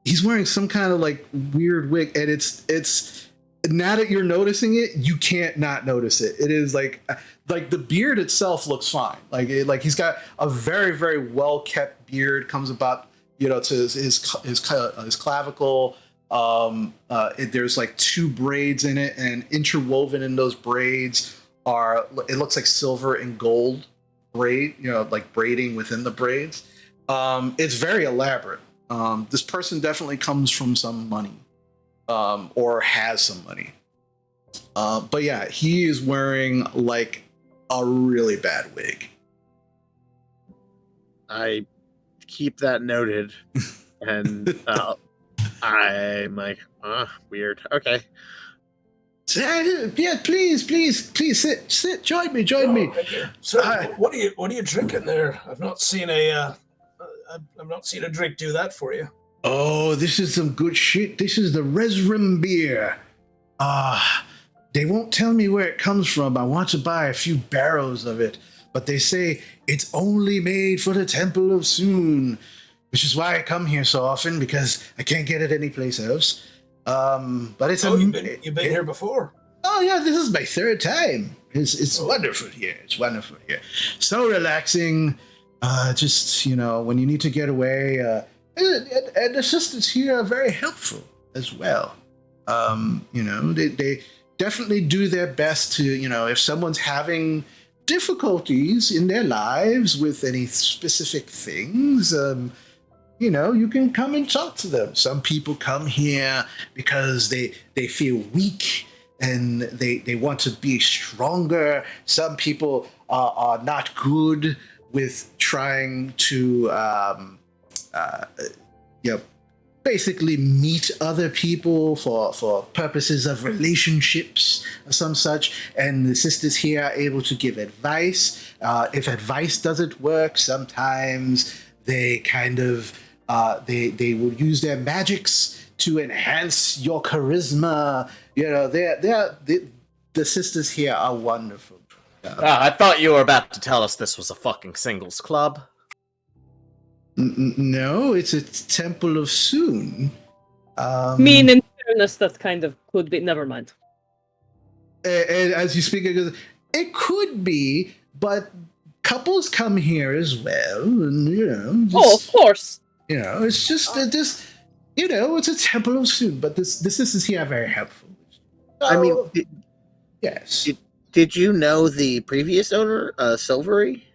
He's wearing some kind of like weird wig, and it's now that you're noticing it, you can't not notice it. It is like the beard itself looks fine. Like he's got a very, very well kept beard, comes about, you know, to his clavicle. There's like 2 braids in it, and interwoven in those braids are, it looks like silver and gold braid, you know, like braiding within the braids. It's very elaborate. This person definitely comes from some money, or has some money. But yeah, he is wearing like a really bad wig. I keep that noted, and I'm like, weird. Okay. Yeah, please sit. Join me. Thank you. So, what are you drinking there? I've not seen a drink do that for you. Oh, this is some good shit. This is the Resrim beer. They won't tell me where it comes from. I want to buy a few barrels of it, but they say it's only made for the Temple of Sune, which is why I come here so often, because I can't get it anyplace else. But it's you've been here before. Oh yeah, this is my 3rd time. It's wonderful here. It's wonderful here. So relaxing. Just, you know, when you need to get away, and assistants here are very helpful as well. You know, they definitely do their best to, you know, if someone's having difficulties in their lives with any specific things, you know, you can come and talk to them. Some people come here because they feel weak and they want to be stronger. Some people are not good with trying to basically meet other people for purposes of relationships or some such, and the sisters here are able to give advice. If advice doesn't work, sometimes they kind of they will use their magics to enhance your charisma. You know, the sisters here are wonderful. I thought you were about to tell us this was a fucking singles club. No, it's a Temple of Sune. mean, in fairness, that kind of could be. Never mind. And as you speak, it could be, but couples come here as well, and Of course. It's just it's a Temple of Sune, but the sisters here are very helpful. I mean, Yes. did you know the previous owner, Silvery?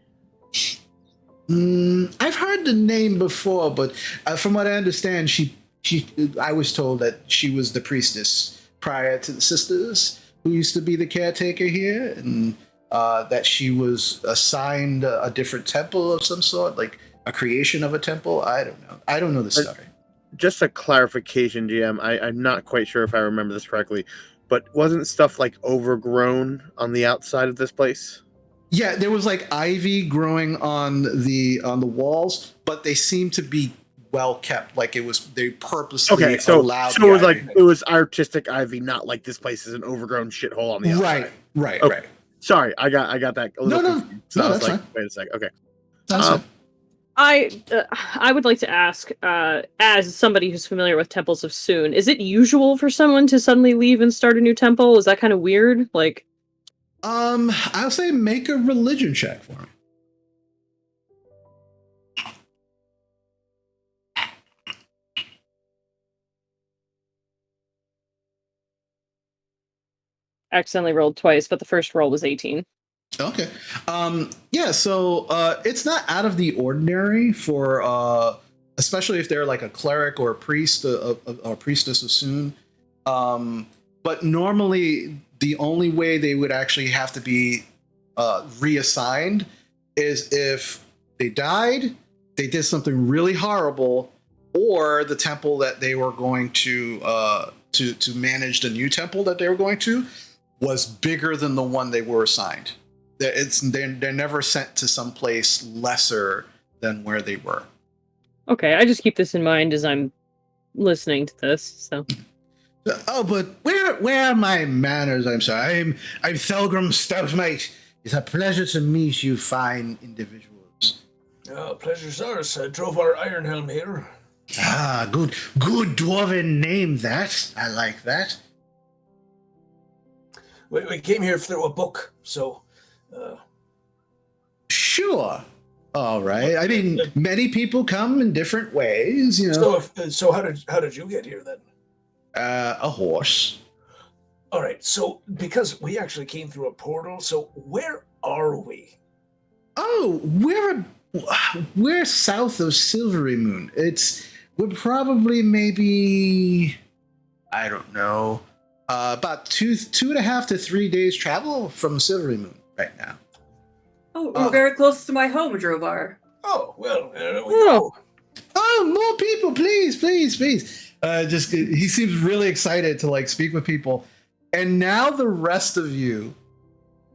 I've heard the name before, but from what I understand, I was told that she was the priestess prior to the sisters, who used to be the caretaker here, and that she was assigned a different temple of some sort, like a creation of a temple. I don't know. I don't know the story. Just a clarification, GM. I'm not quite sure if I remember this correctly, but wasn't stuff like overgrown on the outside of this place? Yeah, there was like ivy growing on the walls, but they seemed to be well kept. Like they purposely allowed. So it was like it was artistic ivy, not like this place is an overgrown shithole on the outside. Right. Okay. Sorry, I got that. No, that's fine. Wait a second. Okay. That's fine. I would like to ask, as somebody who's familiar with temples of Sune, is it usual for someone to suddenly leave and start a new temple? Is that kind of weird? Like, I'll say make a religion check for me. accidentally rolled twice, but the first roll was 18. Okay. Yeah, so it's not out of the ordinary for especially if they're like a cleric or a priest, a priestess of Sune. But normally the only way they would actually have to be reassigned is if they died, they did something really horrible, or the temple that they were going to manage, the new temple that they were going to, was bigger than the one they were assigned. They're never sent to some place lesser than where they were. Okay, I just keep this in mind as I'm listening to this. So. Oh, but where are my manners? I'm sorry. I'm Thelgrim Stoutmate. It's a pleasure to meet you, fine individuals. Pleasure's ours. Drovar Ironhelm here. Ah, good dwarven name. That I like that. We came here through a book, so. Sure. All right. I mean, many people come in different ways, you know. So how did you get here then? A horse. All right. So because we actually came through a portal, so where are we? Oh, we're south of Silvery Moon. We're probably maybe, I don't know, about 2.5 to 3 days travel from Silvery Moon right now. Oh, we're very close to my home, Drovar. Oh, well, there we go. Oh, more people, please. He seems really excited to like speak with people. And now the rest of you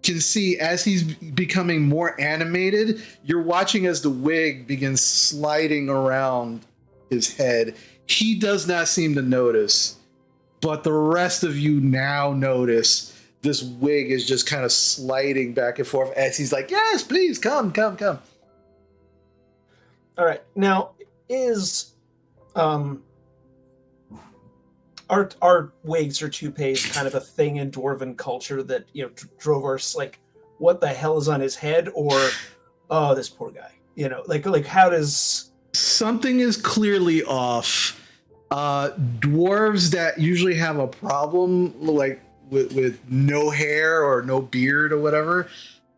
can see as he's becoming more animated, you're watching as the wig begins sliding around his head. He does not seem to notice, but the rest of you now notice this wig is just kind of sliding back and forth as he's like, yes, please, come. All right. Now, is are wigs or toupees kind of a thing in dwarven culture that, you know, Drovar's like, what the hell is on his head? Or, oh, this poor guy. You know, like how does... Something is clearly off. Dwarves that usually have a problem, like, with no hair or no beard or whatever,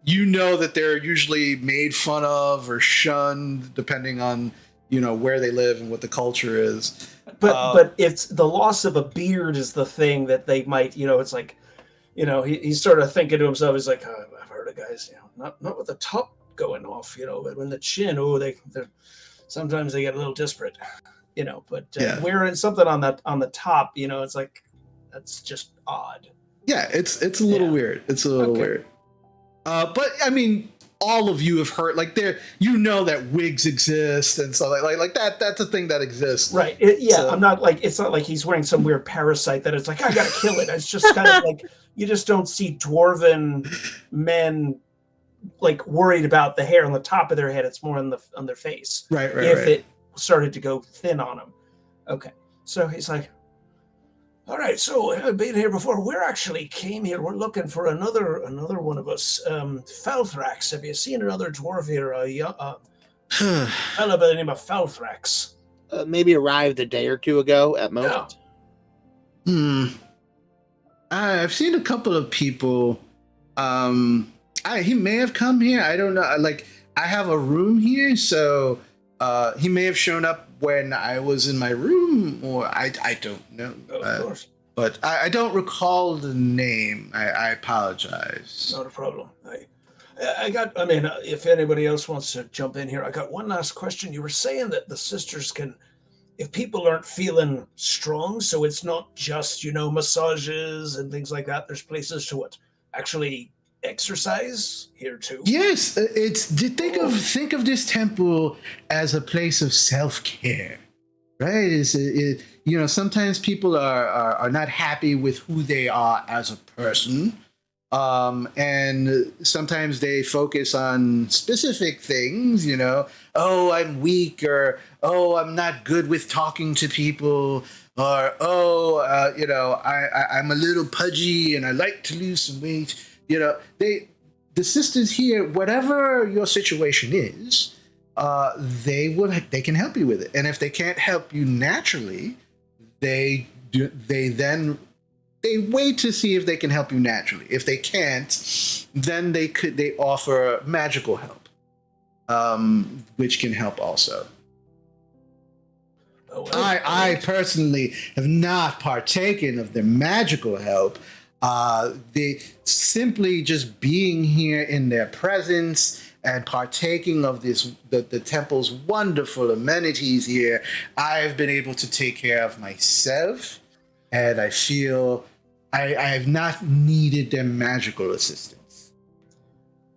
you know that they're usually made fun of or shunned depending on, you know, where they live and what the culture is. But it's the loss of a beard is the thing that they might, you know, it's like, you know, he's sort of thinking to himself, he's like, oh, I've heard of guys, you know, not with the top going off, you know, but when the chin, they're sometimes they get a little disparate. But Yeah. wearing something on the top, it's like that's just odd. Yeah, it's a little Yeah. weird. It's a little Okay. weird. But I mean, all of you have heard that wigs exist and so like that. That's a thing that exists. Right. I'm not like, it's not like he's wearing some weird parasite that it's like, I gotta kill it. It's just kind of like, you just don't see dwarven men like worried about the hair on the top of their head. It's more on their face. Right. If it started to go thin on them. Okay. So he's like, all right, so I've been here before. We actually came here. We're looking for another one of us. Falthrax. Have you seen another dwarf here? A fellow by the name of Falthrax. Maybe arrived a day or two ago at most. Yeah. I've seen a couple of people. He may have come here. I don't know. Like, I have a room here, so he may have shown up when I was in my room, or I don't know. Of course. But I don't recall the name. I apologize. Not a problem. If anybody else wants to jump in here, I got one last question. You were saying that the sisters can, if people aren't feeling strong, so it's not just, massages and things like that. There's places to actually exercise here too. Yes, think of this temple as a place of self-care, right? Sometimes people are not happy with who they are as a person, and sometimes they focus on specific things. Oh, I'm weak, or oh, I'm not good with talking to people, or I'm a little pudgy and I like to lose some weight. The sisters here, whatever your situation is, they can help you with it. And if they can't help you naturally, they wait to see if they can help you naturally. If they can't, then they offer magical help, which can help also. I personally have not partaken of their magical help. They simply just being here in their presence and partaking of the temple's wonderful amenities here, I've been able to take care of myself, and I feel I have not needed their magical assistance.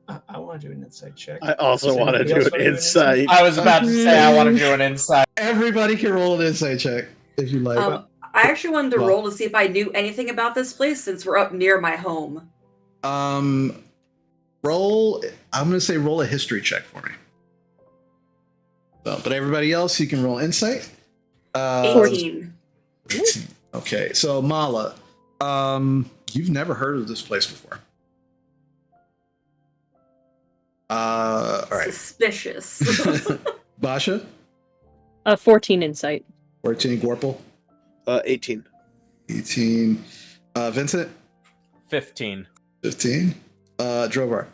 I want to do an insight check. I also want to do an insight. I was about to say I want to do an insight. Everybody can roll an insight check if you like. I actually wanted to roll to see if I knew anything about this place since we're up near my home. Roll a history check for me. So, but everybody else, you can roll insight. 18. Okay, so Mala, you've never heard of this place before. All right. Suspicious. Basha? 14 insight. 14, Gorple? 18. 18. Vincent? 15. 15. Drovar?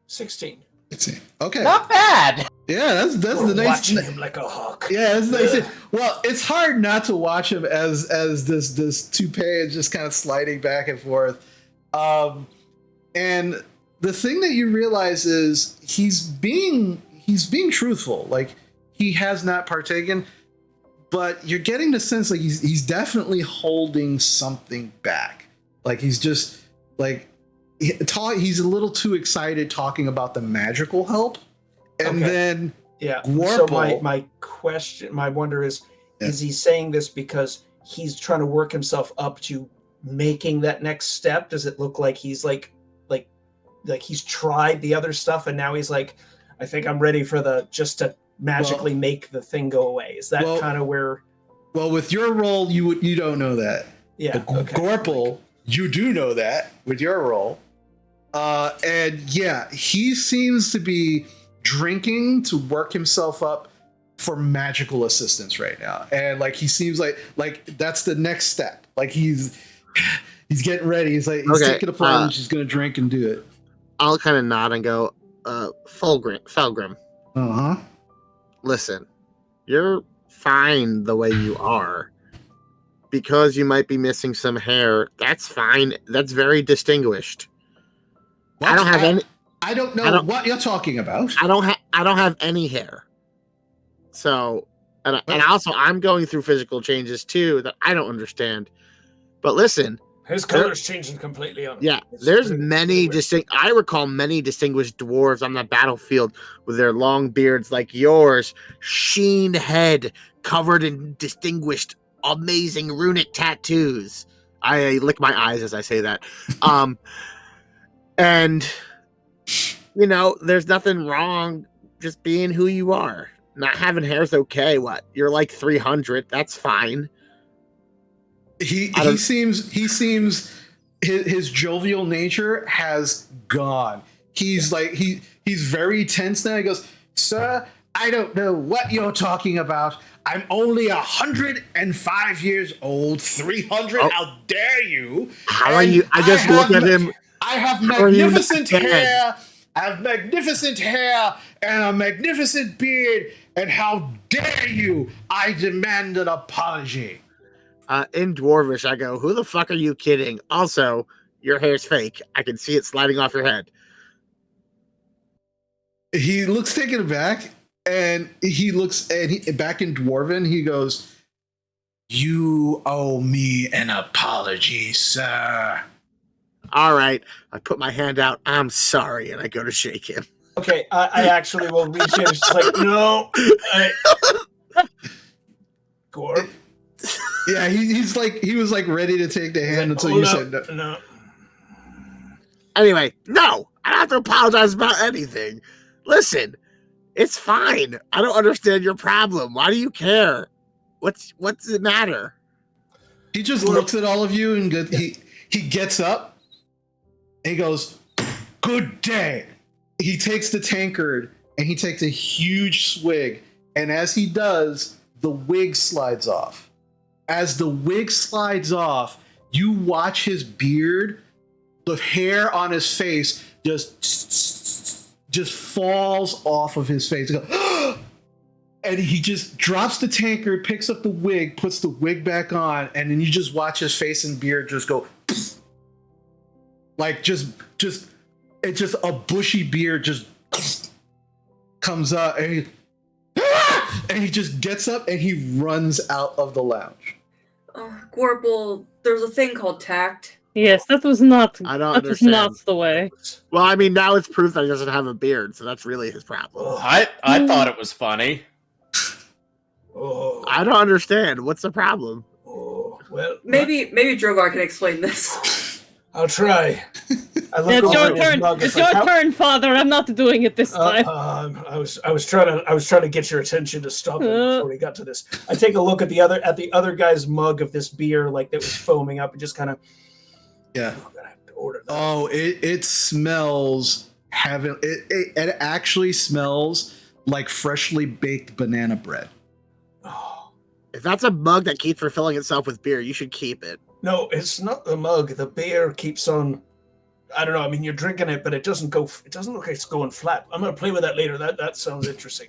16. 16. Okay. Not bad. Yeah, that's the nice. Watching him like a hawk. Yeah, that's nice. Well, it's hard not to watch him as this toupee is just kind of sliding back and forth. And the thing that you realize is he's being truthful. Like, he has not partaken, but you're getting the sense like he's definitely holding something back. Like, he's just like he's a little too excited talking about the magical help, and then Warple, so my wonder is he saying this because he's trying to work himself up to making that next step? Does it look like he's like he's tried the other stuff and now he's like, I think I'm ready for just to magically make the thing go away? Is that kind of where? Well, with your role, you don't know that. Yeah. Gorple, you do know that with your role. And he seems to be drinking to work himself up for magical assistance right now. And like he seems like that's the next step. Like he's getting ready. He's taking a plunge, he's gonna drink and do it. I'll kind of nod and go, Felgrim. Uh-huh. Listen, you're fine the way you are. Because you might be missing some hair, that's fine. That's very distinguished. What? I don't have any. I don't know what you're talking about. I don't have any hair. So And also, I'm going through physical changes too that I don't understand. But listen, His color's changing completely on him. yeah, It's there's really- many really weird. I recall many distinguished dwarves on the battlefield with their long beards like yours, sheen head, covered in distinguished, amazing runic tattoos. I lick my eyes as I say that. And you know, there's nothing wrong just being who you are. Not having hair's okay. What? You're like 300. That's fine. He I don't- seems his jovial nature has gone. He's like he's very tense now. He goes, "Sir, I don't know what you're talking about. I'm only 105 years old. 300? Oh. How dare you? How are And you? I just look at him. I have How are you not magnificent dead? hair. I have magnificent hair and a magnificent beard. And how dare you? I demand an apology." In Dwarvish, I go, "Who the fuck are you kidding? Also, your hair's fake. I can see it sliding off your head." He looks taken aback, and back in Dwarven, he goes, "You owe me an apology, sir." All right. I put my hand out. "I'm sorry," and I go to shake him. Okay, I actually will reach in. It's just like, no. Gorb. Yeah, he was like ready to take the hand until Hold you up. said no. No. Anyway, no, I don't have to apologize about anything. Listen, it's fine. I don't understand your problem. Why do you care? What's it matter? He just looks at all of you and he gets up and he goes, "Good day." He takes the tankard and he takes a huge swig, and as he does, the wig slides off. As the wig slides off, you watch his beard, the hair on his face just falls off of his face. And he just drops the tankard, picks up the wig, puts the wig back on, and then you just watch his face and beard just go like just it's just a bushy beard just comes out, and he just gets up and he runs out of the lounge. Gorble, there's a thing called tact. Yes, that was not. I don't that was not understand. the way. Well, I mean, now it's proof that he doesn't have a beard, so that's really his problem. I thought it was funny. Oh, I don't understand. What's the problem? well, Maybe Drogar can explain this. I'll try. It's your turn. It's your turn, father. I'm not doing it this time. I was trying to get your attention to stop him before we got to this. I take a look at the other guy's mug of this beer, like that was foaming up, and just kind of. Yeah. I'm gonna have to order that. Oh, it smells heaven. It actually smells like freshly baked banana bread. Oh. If that's a mug that keeps refilling itself with beer, you should keep it. No, it's not the mug. The beer keeps on. I don't know. I mean, you're drinking it, but it doesn't go. It doesn't look like it's going flat. I'm gonna play with that later. That sounds interesting.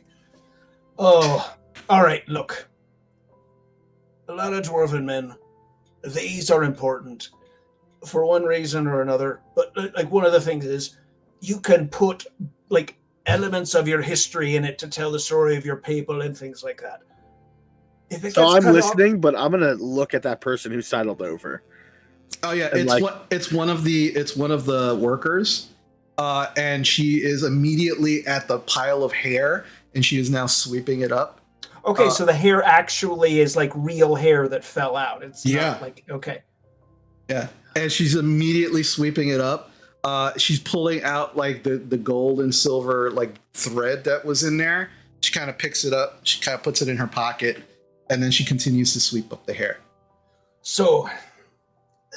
Oh, all right. Look, a lot of dwarven men. These are important for one reason or another. But like one of the things is, you can put like elements of your history in it to tell the story of your people and things like that. If it So gets I'm cut off- listening, but I'm gonna look at that person who sidled over. Oh yeah, And it's one of the workers, and she is immediately at the pile of hair, and she is now sweeping it up. Okay, so the hair actually is like real hair that fell out. It's Yeah. not like okay. Yeah, and she's immediately sweeping it up. She's pulling out like the gold and silver like thread that was in there. She kind of picks it up. She kind of puts it in her pocket, and then she continues to sweep up the hair. So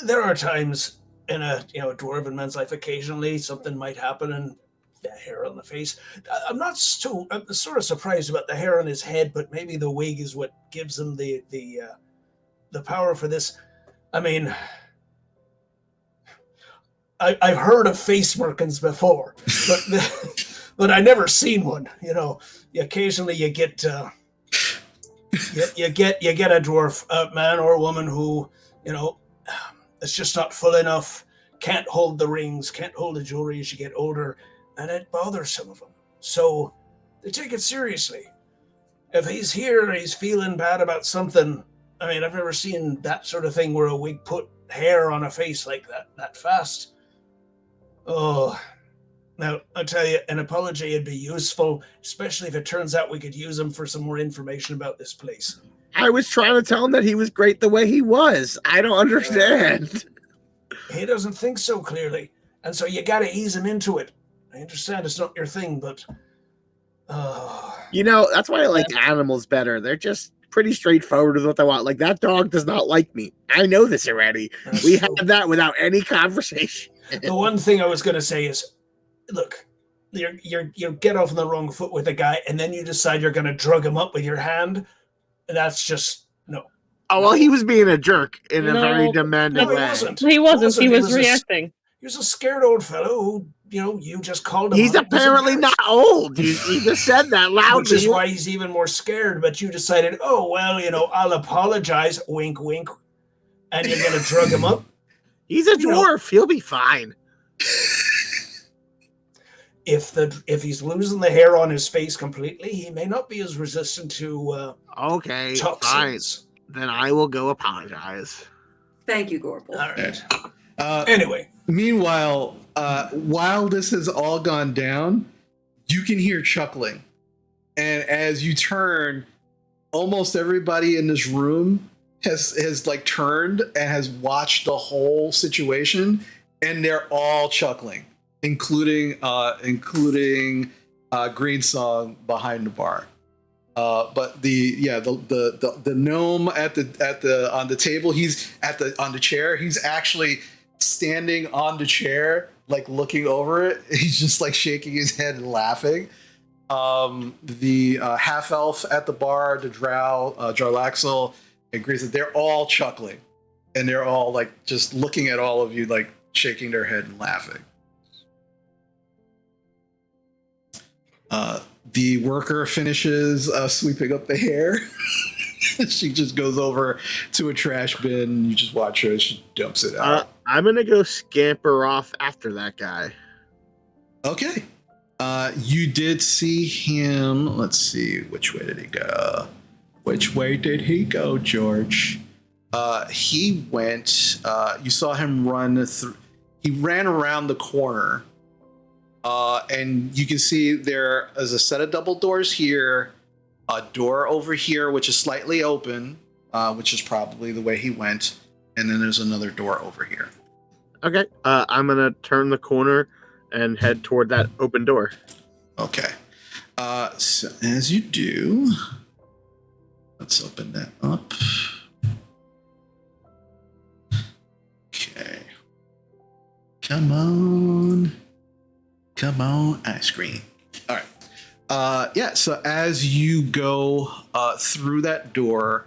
there are times in a dwarven man's life, occasionally something might happen and the hair on the face. I'm sort of surprised about the hair on his head, but maybe the wig is what gives him the power for this. I mean, I've heard of face merkins before, but I never seen one. Occasionally you get you get a dwarf man or woman who it's just not full enough, can't hold the rings, can't hold the jewelry as you get older, and it bothers some of them. So they take it seriously. if he's here and he's feeling bad about something, I mean, I've never seen that sort of thing where a wig put hair on a face like that fast. Oh, now I tell you, an apology would be useful, especially if it turns out we could use him for some more information about this place. I was trying to tell him that he was great the way he was. I don't understand. He doesn't think so clearly, and so you got to ease him into it. I understand it's not your thing, but You know, that's why I like animals better. They're just pretty straightforward with what they want. Like, that dog does not like me. I know this already. We had that without any conversation. The one thing I was going to say is, look, you get off on the wrong foot with a guy, and then you decide you're going to drug him up with your hand. That's just no. Oh, well, he was being a jerk in a No. very demanding No, he way. wasn't. He wasn't. He was a- reacting. He was a scared old fellow who, you just called him. He's on it. He was apparently not embarrassed. old. He just said that loudly. Which is why he's even more scared. But you decided, oh, well, I'll apologize, wink, wink, and you're going to drug him up. He's a dwarf. He'll be fine. If he's losing the hair on his face completely, he may not be as resistant to Okay, fine. toxins. Then I will go apologize. Thank you, Gorple. All right. Anyway. Meanwhile, while this has all gone down, you can hear chuckling. And as you turn, almost everybody in this room has like turned and has watched the whole situation, and they're all chuckling, including Green Song behind the bar. But the gnome on the table, he's on the chair. He's actually standing on the chair, like looking over it. He's just like shaking his head and laughing. The half elf at the bar, the drow, Jarlaxle, and Greason, they're all chuckling, and they're all like just looking at all of you, like shaking their head and laughing. The worker finishes sweeping up the hair. She just goes over to a trash bin. You just watch her as she dumps it out. I'm going to go scamper off after that guy. Okay. You did see him. Let's see. Which way did he go? Which way did he go, George? He went. You saw him run through. He ran around the corner. And you can see there is a set of double doors here, a door over here, which is slightly open, which is probably the way he went. And then there's another door over here. Okay. I'm going to turn the corner and head toward that open door. Okay. So as you do, let's open that up. Okay. Come on, ice cream. All right. So as you go through that door,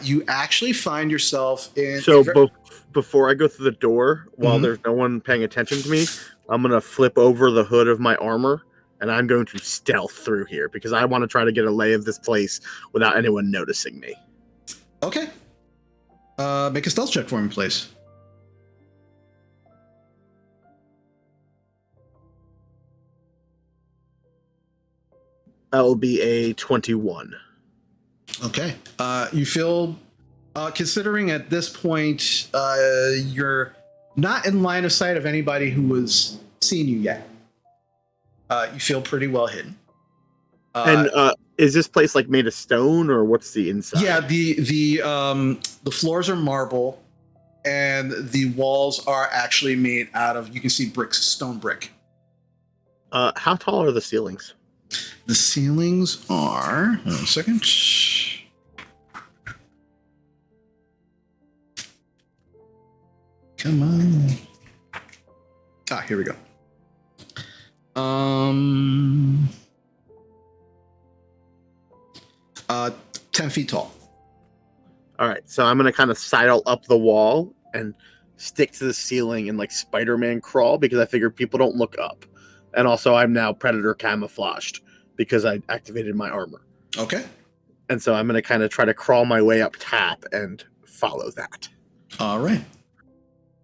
you actually find yourself in. So before I go through the door, while there's no one paying attention to me, I'm going to flip over the hood of my armor, and I'm going to stealth through here because I want to try to get a lay of this place without anyone noticing me. Okay. Make a stealth check for me, please. That will be a 21. Okay. You feel, considering at this point, you're not in line of sight of anybody who has seen you yet. You feel pretty well hidden. And is this place like made of stone, or what's the inside? Yeah, the floors are marble, and the walls are actually made out of, you can see bricks, stone brick. How tall are the ceilings? The ceilings are, hold on a second. Come on. Here we go. 10 feet tall. All right, so I'm going to kind of sidle up the wall and stick to the ceiling and like Spider-Man crawl because I figure people don't look up. And also I'm now Predator camouflaged because I activated my armor. Okay. And so I'm going to kind of try to crawl my way up top and follow that. All right.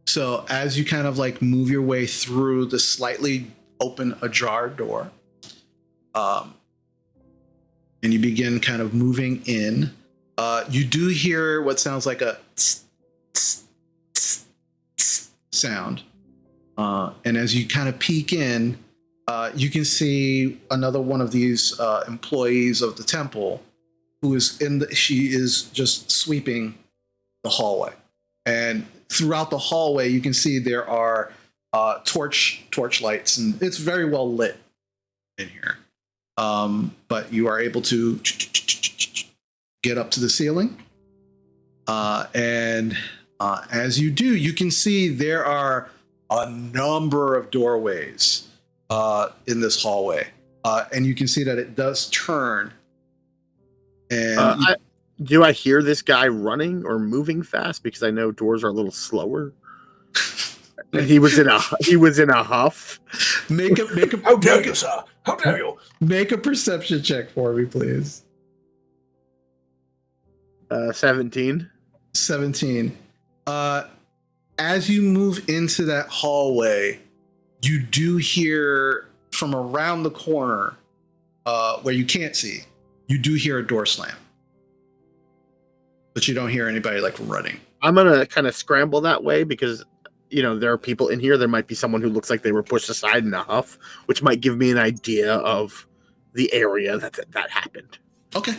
So as you kind of like move your way through the slightly open ajar door, and you begin kind of moving in. You do hear what sounds like a tss, tss, tss, tss sound. And as you kind of peek in, you can see another one of these employees of the temple who is she is just sweeping the hallway. And throughout the hallway, you can see there are torch lights, and it's very well lit in here. But you are able to get up to the ceiling. And as you do, you can see there are a number of doorways in this hallway. And you can see that it does turn. And do I hear this guy running or moving fast? Because I know doors are a little slower. He was in a huff. Make a How dare you, sir? How dare you? Make a perception check for me, please. 17. 17. As you move into that hallway, you do hear from around the corner, where you can't see, you do hear a door slam. But you don't hear anybody like running. I'm gonna kind of scramble that way because there are people in here. There might be someone who looks like they were pushed aside in a huff, which might give me an idea of the area that happened. Okay.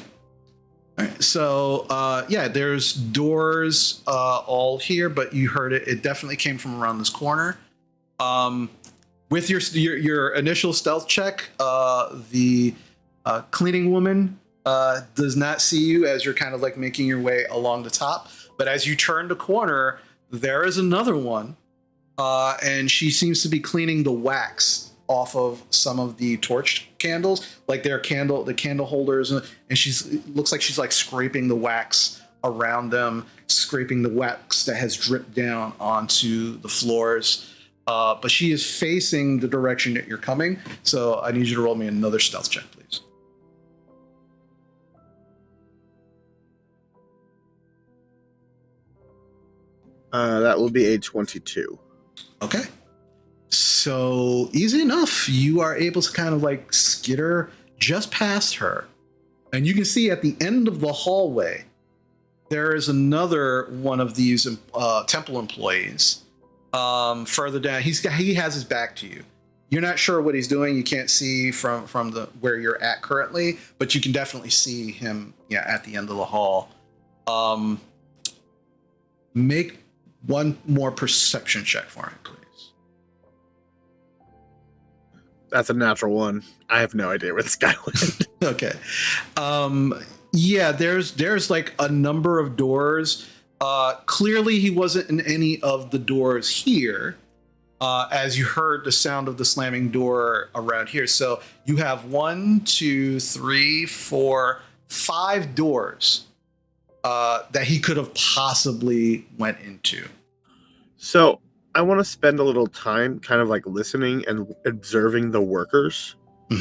All right. So yeah, there's doors all here, but you heard it. It definitely came from around this corner. With your initial stealth check, the cleaning woman does not see you as you're kind of like making your way along the top. But as you turn the corner, there is another one, and she seems to be cleaning the wax off of some of the torch candles, like the candle holders, and looks like she's like scraping the wax around them, scraping the wax that has dripped down onto the floors. But she is facing the direction that you're coming, so I need you to roll me another stealth check, please. That will be a 22. Okay. So easy enough. You are able to kind of like skitter just past her. And you can see at the end of the hallway, there is another one of these temple employees. Further down, he has his back to you. You're not sure what he's doing. You can't see from the where you're at currently, but you can definitely see him at the end of the hall. Make one more perception check for me, please. That's a natural one. I have no idea where this guy went. Okay. Yeah, there's like a number of doors. Clearly he wasn't in any of the doors here, as you heard the sound of the slamming door around here. So you have 1, 2, 3, 4, 5 doors that he could have possibly went into. So I want to spend a little time kind of like listening and observing the workers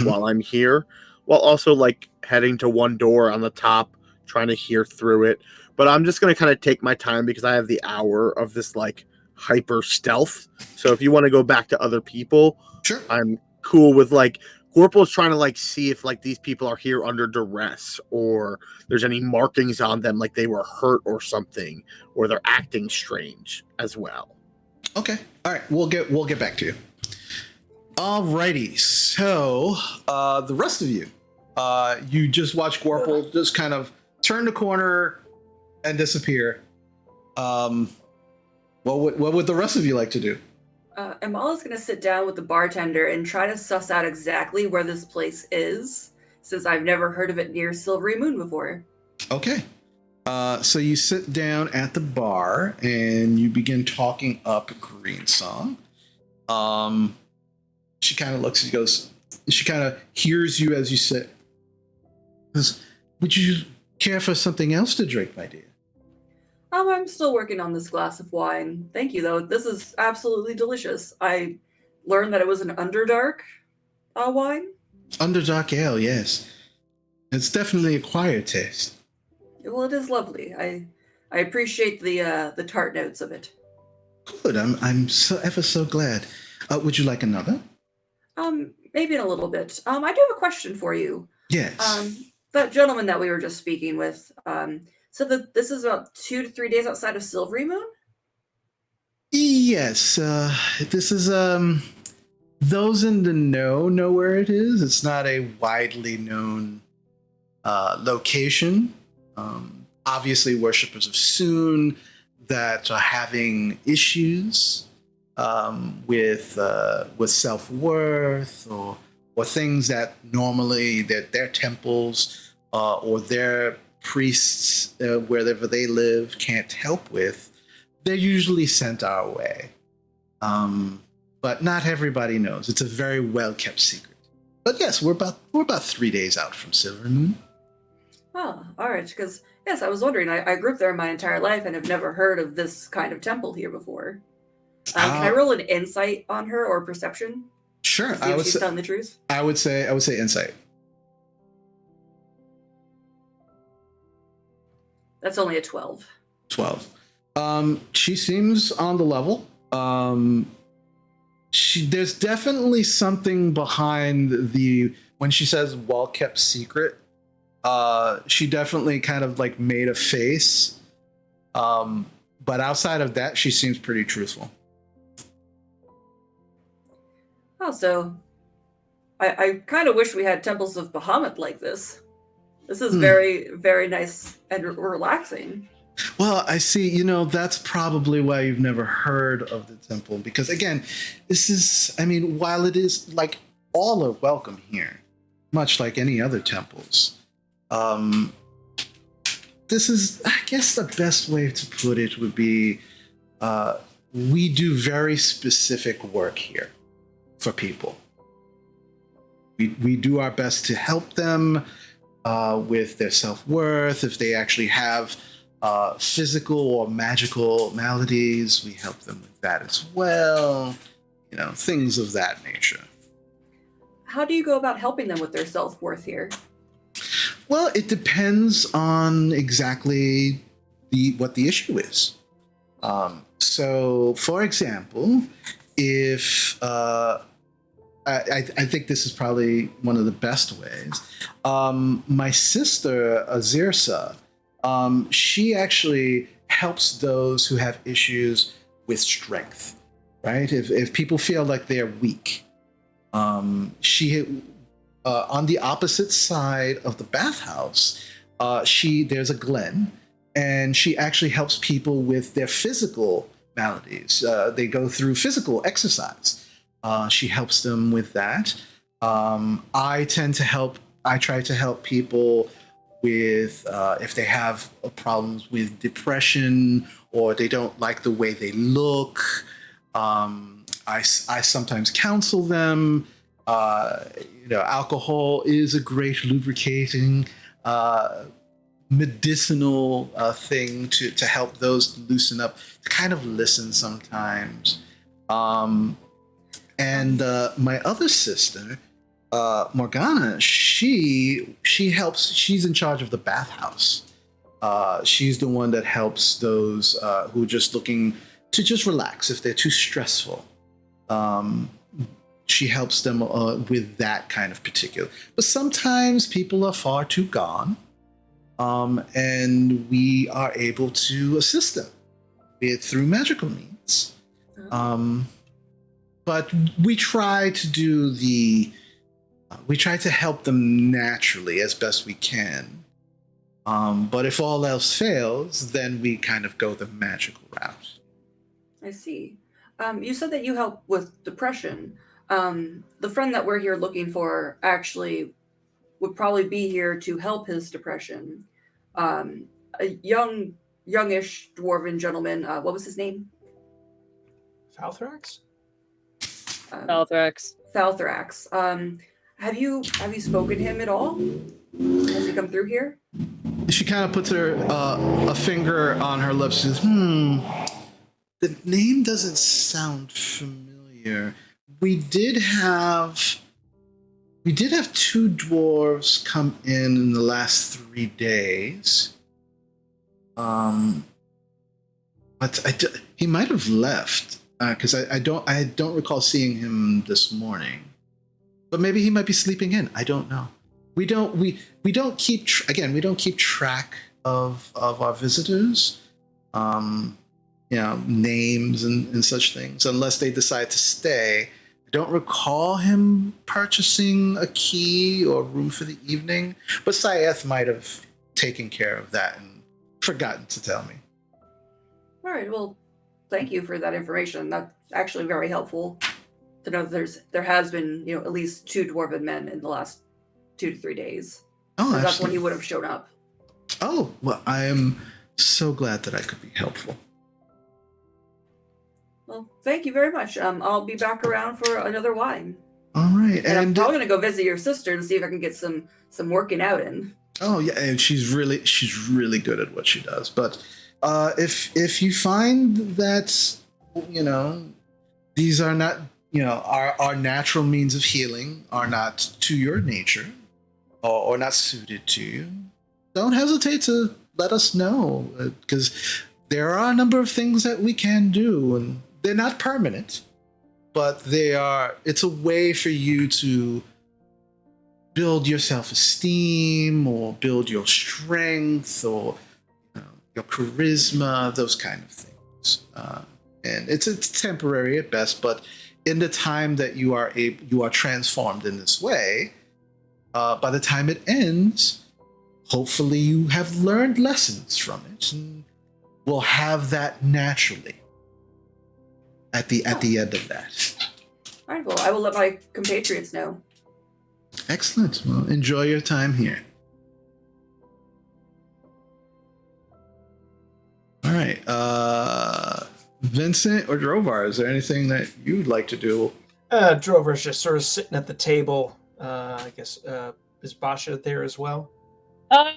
while I'm here, while also like heading to one door on the top, trying to hear through it. But I'm just going to kind of take my time because I have the hour of this like hyper stealth. So if you want to go back to other people, sure, I'm cool with like Corporal's trying to like see if like these people are here under duress or there's any markings on them like they were hurt or something, or they're acting strange as well. Okay. All right. We'll get back to you. Alrighty. So the rest of you, you just watch Corporal just kind of turn the corner and disappear. What would the rest of you like to do? Amala's going to sit down with the bartender and try to suss out exactly where this place is, since I've never heard of it near Silvery Moon before. Okay. So you sit down at the bar and you begin talking up Greensong. She kind of looks, she kind of hears you as you sit. Would you care for something else to drink, my dear? I'm still working on this glass of wine. Thank you, though. This is absolutely delicious. I learned that it was an Underdark wine. Underdark ale, yes. It's definitely acquired taste. Well, it is lovely. I appreciate the tart notes of it. Good. I'm so ever so glad. Would you like another? Maybe in a little bit. I do have a question for you. Yes. that gentleman that we were just speaking with said that this is about 2 to 3 days outside of Silvery Moon. Yes, this is those in the know where it is. It's not a widely known location. Obviously, worshippers of Sune that are having issues with self-worth or things that normally their temples or their priests wherever they live can't help with. They're usually sent our way. But not everybody knows. It's a very well-kept secret. But yes, we're about 3 days out from Silver Moon. Oh, all right. Because yes, I was wondering. I grew up there my entire life and have never heard of this kind of temple here before. Can I roll an insight on her or perception? Sure. To see if she's telling the truth. I would say insight. That's only a 12. 12. She seems on the level. There's definitely something behind when she says well-kept secret. She definitely kind of like made a face. But outside of that, she seems pretty truthful. Oh, so I kind of wish we had temples of Bahamut like this. This is very, very nice and relaxing. Well, I see, that's probably why you've never heard of the temple. Because again, while it is like all are welcome here, much like any other temples, this is, I guess the best way to put it would be, we do very specific work here for people. We do our best to help them with their self-worth. If they actually have physical or magical maladies, we help them with that as well. Things of that nature. How do you go about helping them with their self-worth here? Well, it depends on exactly what the issue is. So, for example, if I think this is probably one of the best ways. My sister Azirsa, she actually helps those who have issues with strength. Right? If people feel like they're weak, she on the opposite side of the bathhouse, there's a glen, and she actually helps people with their physical maladies. They go through physical exercise. She helps them with that. I try to help people with if they have problems with depression or they don't like the way they look. I sometimes counsel them. Alcohol is a great lubricating, medicinal thing to help those loosen up, to kind of listen sometimes. And my other sister, Morgana, she helps. She's in charge of the bathhouse. She's the one that helps those who are just looking to just relax if they're too stressful. She helps them with that kind of particular. But sometimes people are far too gone, and we are able to assist them through magical means. But we try to help them naturally as best we can. But if all else fails, then we kind of go the magical route. I see. You said that you help with depression. The friend that we're here looking for actually would probably be here to help his depression. A youngish dwarven gentleman. What was his name? Falthrax? Falthrax. Have you spoken to him at all? Has he come through here? She kind of puts a finger on her lips and says, the name doesn't sound familiar. We did have 2 dwarves come in the last 3 days. But he might have left because I don't recall seeing him this morning. But maybe he might be sleeping in. I don't know. we don't keep again, we don't keep track of our visitors, names and such things unless they decide to stay. I don't recall him purchasing a key or room for the evening, but Syeth might have taken care of that and forgotten to tell me. All right. Well, thank you for that information. That's actually very helpful to know that there has been, at least 2 dwarven men in the last 2 to 3 days. Oh, that's when he absolutely. would have shown up. Oh, well, I am so glad that I could be helpful. Well, thank you very much. I'll be back around for another wine. All right, And I'm probably gonna go visit your sister and see if I can get some working out in. Oh yeah, and she's really good at what she does. But if you find that these are not our natural means of healing are not to your nature or not suited to you, don't hesitate to let us know, because there are a number of things that we can do, and they're not permanent, but it's a way for you to build your self-esteem or build your strength or your charisma, those kind of things. And it's temporary at best, but in the time that you are transformed in this way, by the time it ends, hopefully you have learned lessons from it and will have that naturally at the end of that. All right, well, I will let my compatriots know. Excellent. Well, enjoy your time here. All right. Vincent or Drovar, is there anything that you'd like to do? Drover's just sort of sitting at the table. I guess, is Basha there as well? I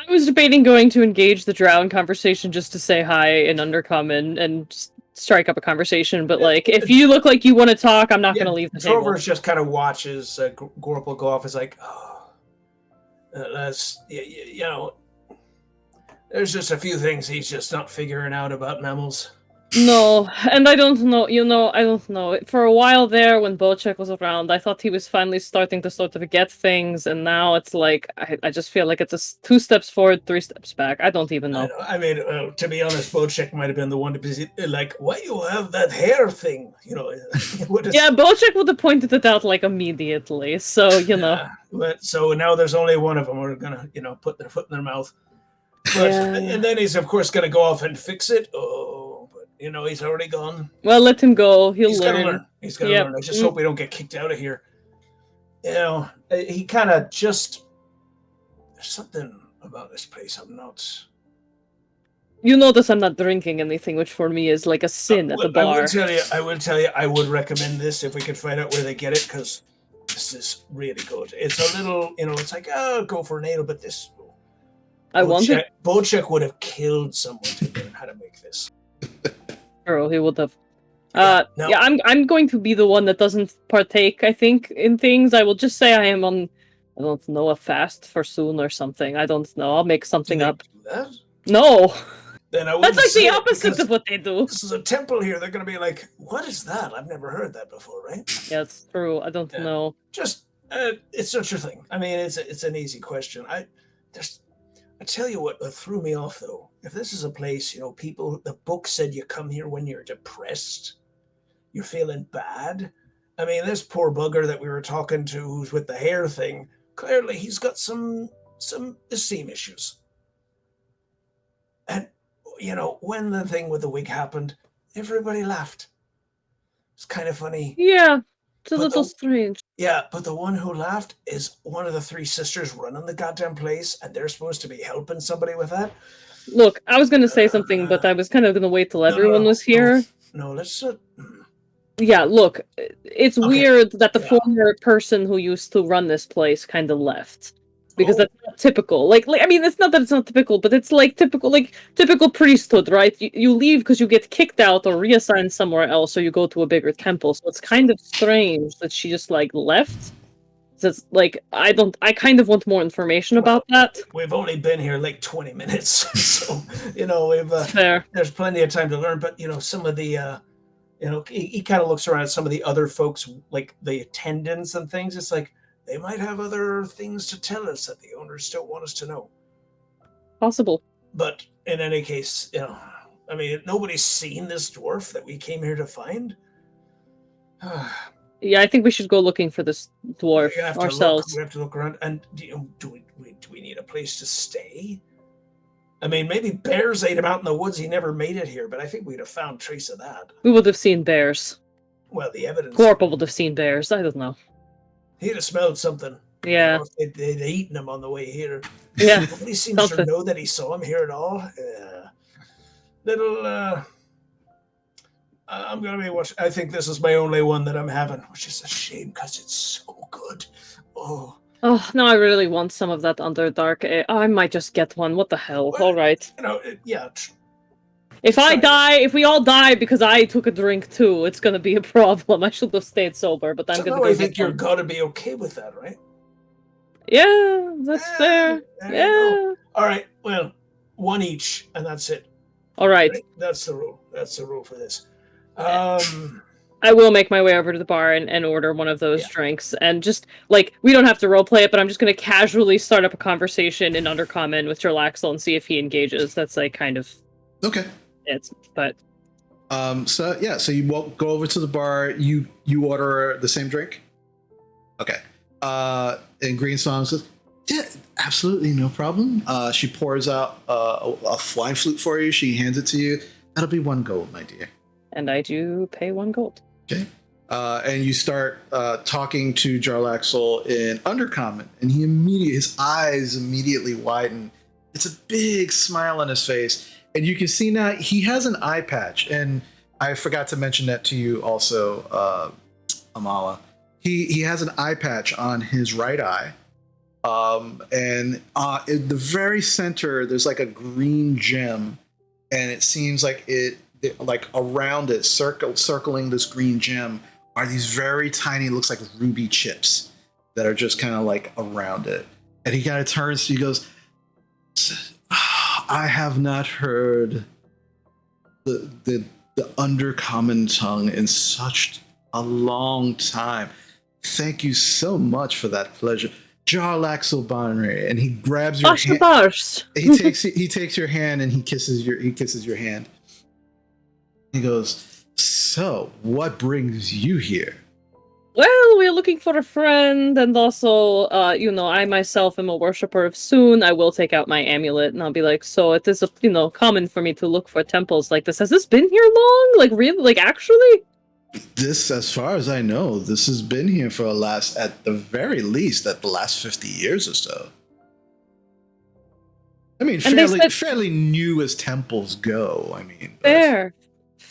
was debating going to engage the drow conversation just to say hi and undercome and strike up a conversation, but if you look like you want to talk, I'm not going to leave the table. Drover's just kind of watches Gorple go off. Is like, that's there's just a few things he's just not figuring out about mammals. No, and I don't know, I don't know. For a while there, when Bocek was around, I thought he was finally starting to sort of get things, and now it's like, I just feel like it's 2 steps forward, 3 steps back. I don't even know. I mean, to be honest, Bocek might have been the one to be like, why you have that hair thing? Yeah, Bocek would have pointed it out, immediately, so, But, so now there's only one of them who are going to, put their foot in their mouth. But, and then he's, of course, going to go off and fix it. He's already gone. Well, let him go. He's learn. He's going to learn. I just hope we don't get kicked out of here. He kind of just... There's something about this place I'm not... You notice I'm not drinking anything, which for me is like a sin at the bar. I will tell you, I would recommend this if we could find out where they get it, because this is really good. It's a little, it's like, go for an ale, but this... Bocek would have killed someone to learn how to make this. Sure, he would have. I'm going to be the one that doesn't partake, I think, in things. I will just say I am on, I don't know, a fast for Sune or something. I don't know. I'll make something up. Do that? No! Then that's like the opposite of what they do. This is a temple here. They're going to be like, what is that? I've never heard that before, right? Yeah, it's true. I don't know. Just, it's not your thing. I mean, it's an easy question. I tell you what threw me off, though. If this is a place, people, the book said you come here when you're depressed, you're feeling bad. I mean, this poor bugger that we were talking to who's with the hair thing, clearly he's got some esteem issues. And, when the thing with the wig happened, everybody laughed. It's kind of funny. Yeah, it's a little strange. Yeah, but the one who laughed is one of the 3 sisters running the goddamn place, and they're supposed to be helping somebody with that. Look, I was going to say something, but I was kind of going to wait till everyone was here. No, let's... Yeah, look, it's weird that the former person who used to run this place kind of left. Because that's not typical. I mean, it's not that it's not typical, but it's typical priesthood, right? You leave because you get kicked out or reassigned somewhere else, or you go to a bigger temple. So it's kind of strange that she just left. So it's I kind of want more information about that. We've only been here 20 minutes, so we've fair. There's plenty of time to learn. But some of the he kind of looks around at some of the other folks, like the attendants and things. It's like, they might have other things to tell us that the owners don't want us to know. Possible. But in any case, I mean, nobody's seen this dwarf that we came here to find. Yeah, I think we should go looking for this dwarf We have to ourselves. We have to look around. And do we need a place to stay? I mean, maybe bears ate him out in the woods. He never made it here, but I think we'd have found trace of that. We would have seen bears. Well, the evidence. Corporal would have seen bears. I don't know. He'd have smelled something. Yeah. They'd eaten him on the way here. Yeah. Nobody seems to know that he saw him here at all. I'm going to be watching. I think this is my only one that I'm having, which is a shame because it's so good. Oh, now I really want some of that Underdark. I might just get one. What the hell? Well, All right. Yeah. If we all die because I took a drink too, it's gonna be a problem. I should have stayed sober, but I'm gonna go I think get you're one. gonna be okay with that, right? Yeah, that's fair. Yeah. All right. Well, one each, and that's it. All right. That's the rule. That's the rule for this. I will make my way over to the bar and order one of those drinks. And just, like, we don't have to roleplay it, but I'm just going to casually start up a conversation in Undercommon with Jarlaxle and see if he engages. That's, like, kind of... Okay. But... So you go over to the bar, you order the same drink? Okay. And Greensong says, yeah, absolutely, no problem. She pours out a flying flute for you. She hands it to you. That'll be 1 gold, my dear. And I do pay 1 gold. Okay. And you start talking to Jarlaxle in Undercommon, and his eyes immediately widen. It's a big smile on his face, and you can see now he has an eye patch. And I forgot to mention that to you also, Amala. He has an eye patch on his right eye, and in the very center there's like a green gem, and it seems like like around it, circling this green gem, are these very tiny, looks like ruby chips that are just kind of like around it. And he kind of turns to you, goes, I have not heard the Undercommon tongue in such a long time. Thank you so much for that pleasure. Jarlaxle Bonnery. And he grabs your hand. He takes your hand and he kisses your hand. He goes, so what brings you here? Well, we're looking for a friend, and also, I myself am a worshiper of Sune. I will take out my amulet, and I'll be like, so it is, common for me to look for temples like this. Has this been here long? Like, really? Like, actually? This, as far as I know, this has been here for at the very least, the last 50 years or so. I mean, fairly new as temples go. I mean, fair.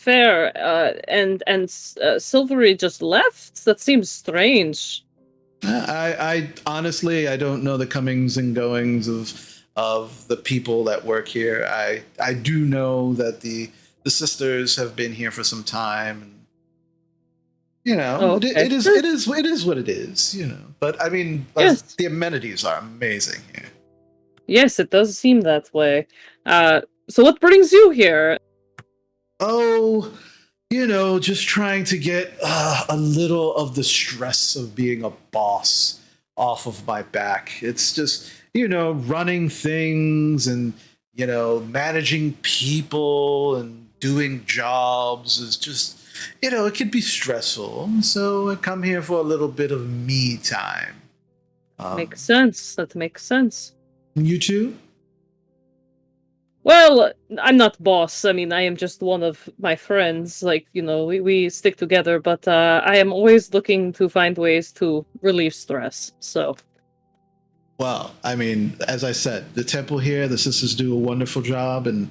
And Silvery just left. That seems strange. I honestly, I don't know the comings and goings of the people that work here. I do know that the sisters have been here for some time, and it is what it is. But I mean, yes. The amenities are amazing here. Yes, it does seem that way. So what brings you here? Oh, just trying to get a little of the stress of being a boss off of my back. It's just, running things and, managing people and doing jobs is just, it can be stressful. So I come here for a little bit of me time. Makes sense. That makes sense. You too? Well, I'm not boss. I mean, I am just one of my friends. Like, we stick together, but I am always looking to find ways to relieve stress, so. Well, I mean, as I said, the temple here, the sisters do a wonderful job, and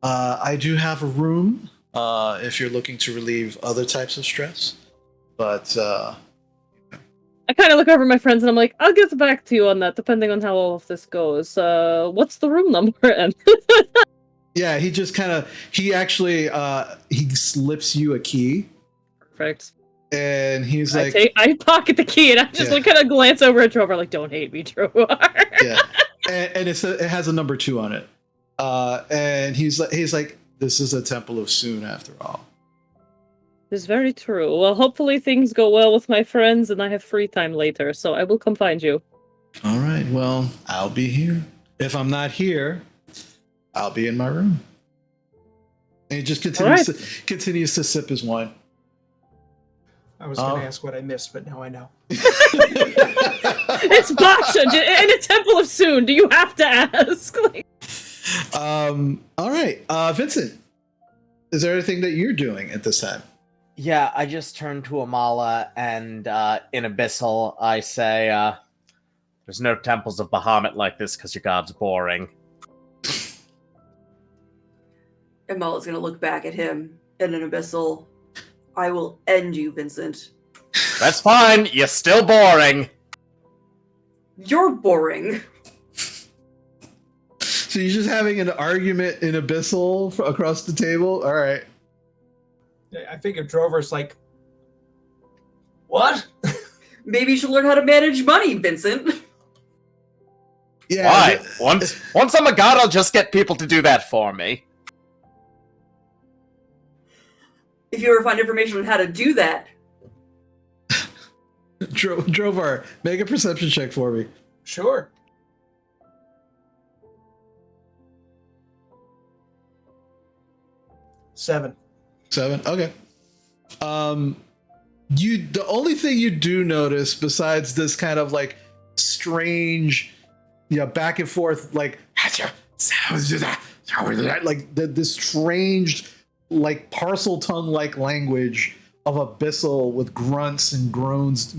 I do have a room if you're looking to relieve other types of stress. But I kind of look over at my friends and I'm like, I'll get back to you on that, depending on how all of this goes. What's the room number? And yeah, he just he slips you a key. Perfect. And he's like, I pocket the key and I just kind of glance over at Trovar, like, don't hate me, Trovar. Yeah, and it has a number 2 on it. And he's like, this is a Temple of Sune after all. It's very true. Well, hopefully things go well with my friends and I have free time later, so I will come find you. All right. Well, I'll be here. If I'm not here, I'll be in my room. And he just continues to sip his wine. I was going to ask what I missed, but now I know. It's Basha in a Temple of Sune. Do you have to ask? All right. Vincent, is there anything that you're doing at this time? Yeah, I just turned to Amala and in Abyssal, I say, there's no temples of Bahamut like this because your god's boring. And Mala's going to look back at him in an abyssal. I will end you, Vincent. That's fine. You're still boring. You're boring. So you're just having an argument in Abyssal across the table? All right. I think if Drover's like, what? Maybe you should learn how to manage money, Vincent. Yeah. Why? Once I'm a god, I'll just get people to do that for me. If you ever find information on how to do that. Drovar, make a perception check for me. Sure. Seven. Okay. The only thing you do notice besides this kind of like strange, back and forth, like this strange, like parcel tongue like language of Abyssal with grunts and groans,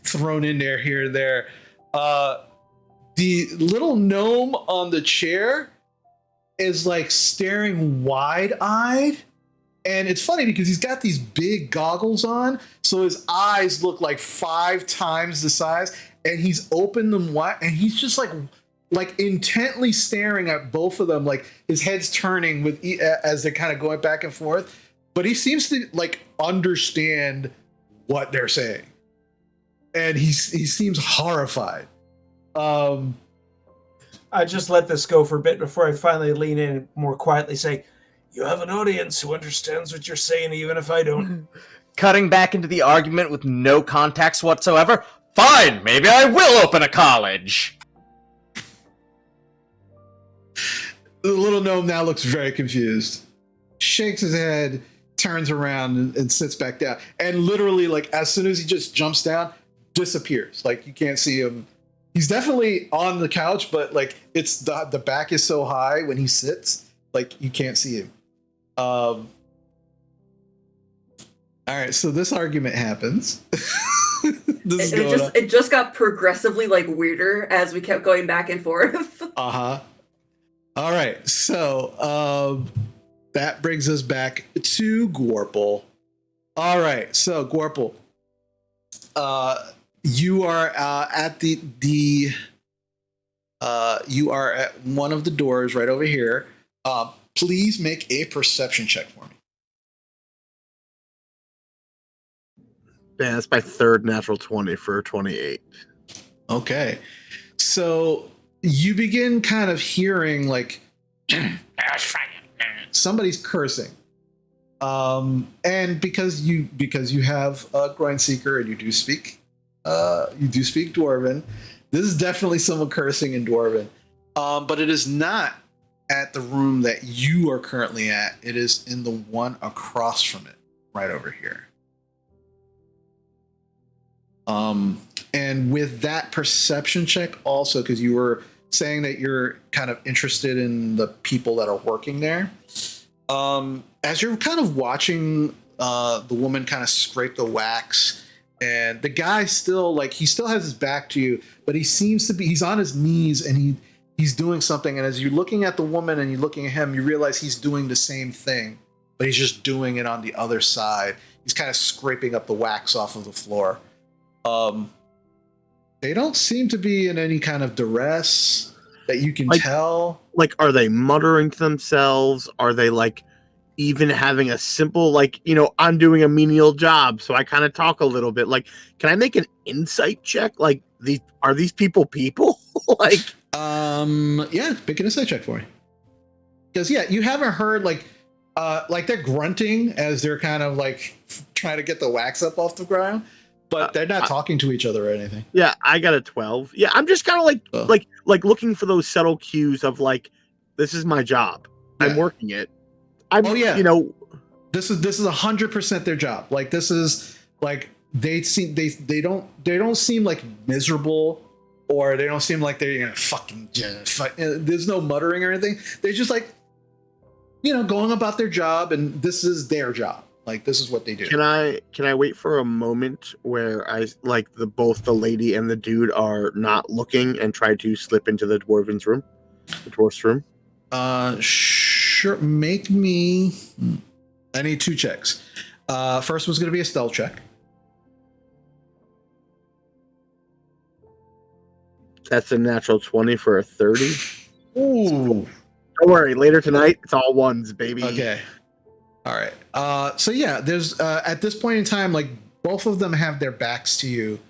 thrown in there here and there. The little gnome on the chair is like staring wide-eyed. And it's funny because he's got these big goggles on, so his eyes look like 5 times the size, and he's opened them wide, and he's just like intently staring at both of them, like his head's turning as they're kind of going back and forth. But he seems to like understand what they're saying, and he seems horrified. I just let this go for a bit before I finally lean in and more quietly say, "You have an audience who understands what you're saying, even if I don't." Cutting back into the argument with no context whatsoever? Fine, maybe I will open a college! The little gnome now looks very confused, shakes his head, turns around and sits back down. And literally, like, as soon as he just jumps down, disappears. Like, you can't see him. He's definitely on the couch, but, like, it's the back is so high when he sits, like, you can't see him. All right, so this argument happens. It just got progressively, like, weirder as we kept going back and forth. Uh-huh. All right, so that brings us back to Gorple. All right, so Gorple, you are at you are at one of the doors right over here. Please make a perception check for me. Yeah, that's my third natural 20 for 28. Okay, so you begin kind of hearing like somebody's cursing, and because you have a grind seeker and you do speak Dwarven, this is definitely someone cursing in Dwarven, but it is not at the room that you are currently at. It is in the one across from it, right over here. And with that perception check also, because you were saying that you're kind of interested in the people that are working there, as you're kind of watching the woman kind of scrape the wax, and the guy still, like, he still has his back to you, but he seems to be, he's on his knees and he's doing something. And as you're looking at the woman and you're looking at him, you realize he's doing the same thing, but he's just doing it on the other side. He's kind of scraping up the wax off of the floor. They don't seem to be in any kind of duress that you can tell. Like, are they muttering to themselves? Are they like even having a simple, like, I'm doing a menial job, so I kind of talk a little bit. Like, can I make an insight check? Like, are these people? Like, yeah, make an insight check for me. Because you haven't heard like Like they're grunting as they're kind of like trying to get the wax up off the ground, but they're not talking to each other or anything. Yeah, I got a 12. Yeah, I'm just kind of like Oh. like looking for those subtle cues of like, this is my job. I'm Yeah. working it. I'm, Oh, yeah. you know, This is 100% their job. Like this is like they don't seem like miserable, or they don't seem like they're gonna fucking fight. There's no muttering or anything. They're just like, going about their job, and this is their job. Like this is what they do. can I wait for a moment where I like both the lady and the dude are not looking and try to slip into the dwarf's room? Sure. Make me. I need 2 checks. First one's gonna be a stealth check. That's a natural 20 for a 30. Ooh. Don't worry, later tonight it's all ones, baby. Okay. All right. So yeah, there's at this point in time, like both of them have their backs to you,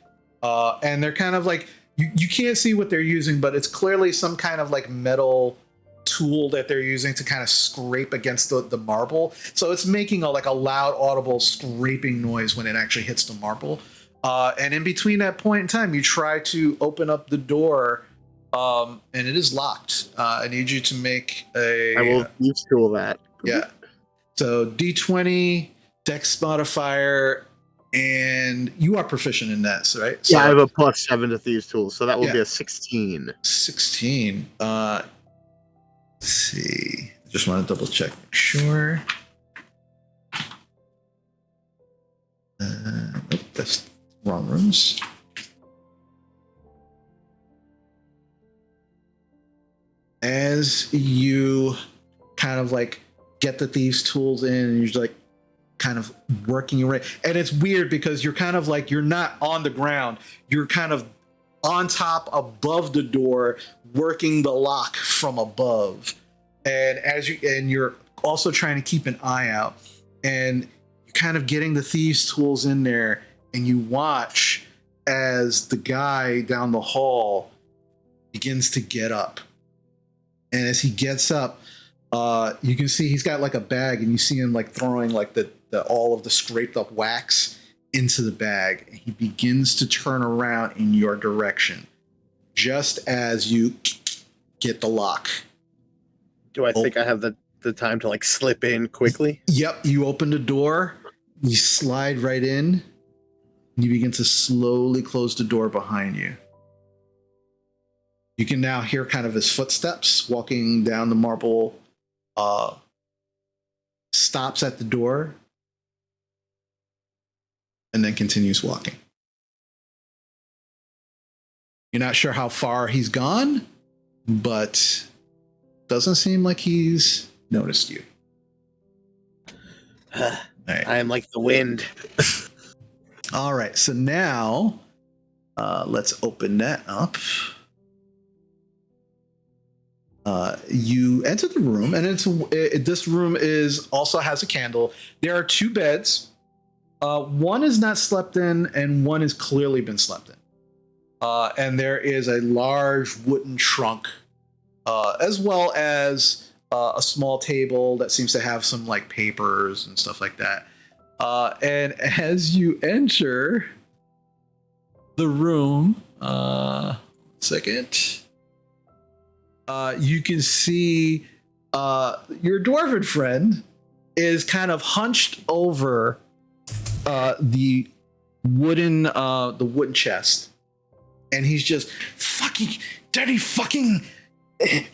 and they're kind of like you can't see what they're using, but it's clearly some kind of like metal tool that they're using to kind of scrape against the marble. So it's making a loud, audible scraping noise when it actually hits the marble. And in between that point in time, you try to open up the door, and it is locked. I need you to make a. I will use tool that. Yeah. So D20, Dex modifier, and you are proficient in that, right? So, Yeah, I have a +7 to thieves tools, so that will Yeah. be a 16. 16. Let's see. Just want to double check. Sure. Nope, that's wrong rooms. As you kind of like get the thieves tools in, and you're like kind of working your way, and it's weird because you're kind of like, you're not on the ground, you're kind of on top above the door, working the lock from above, and you're also trying to keep an eye out, and you're kind of getting the thieves tools in there, and you watch as the guy down the hall begins to get up. And as he gets up, you can see he's got like a bag, and you see him like throwing like the all of the scraped up wax into the bag. And he begins to turn around in your direction, just as you get the lock. Do I think I have the time to like slip in quickly? Yep, you open the door, you slide right in, and you begin to slowly close the door behind you. You can now hear kind of his footsteps walking down the marble, stops at the door, and then continues walking. You're not sure how far he's gone, but doesn't seem like he's noticed you. All right. I am like the wind. All right, so now let's open that up. You enter the room, and this room also has a candle. There are 2 beds. One is not slept in, and one has clearly been slept in. And there is a large wooden trunk, as well as a small table that seems to have some like papers and stuff like that. And as you enter the room, you can see your dwarven friend is kind of hunched over the wooden chest, and he's just fucking dirty fucking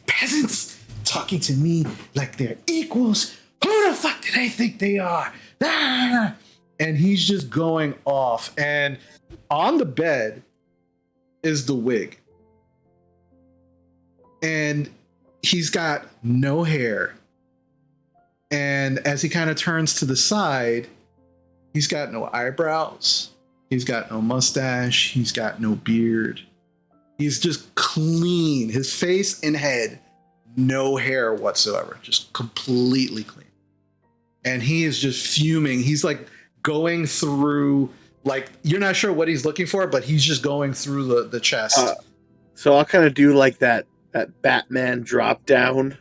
peasants talking to me like they're equals. Who the fuck do they think they are? Ah! And he's just going off, and on the bed is the wig. And he's got no hair. And as he kind of turns to the side, he's got no eyebrows. He's got no mustache. He's got no beard. He's just clean. His face and head, no hair whatsoever. Just completely clean. And he is just fuming. He's like going through, like, you're not sure what he's looking for, but he's just going through the chest. So I'll kind of do like that Batman drop down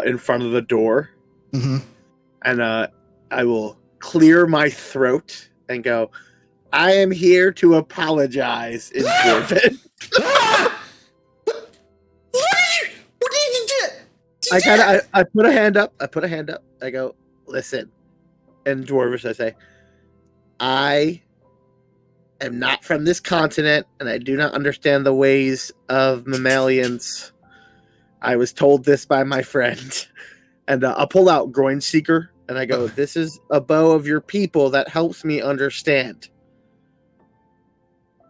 in front of the door. Mm-hmm. And I will clear my throat and go, I am here to apologize in Dwarven. What did you do? I put a hand up. I go, listen. In Dwarvish, I say, I am not from this continent, and I do not understand the ways of mammalians. I was told this by my friend. And I'll pull out Groin Seeker, and I go, this is a bow of your people that helps me understand.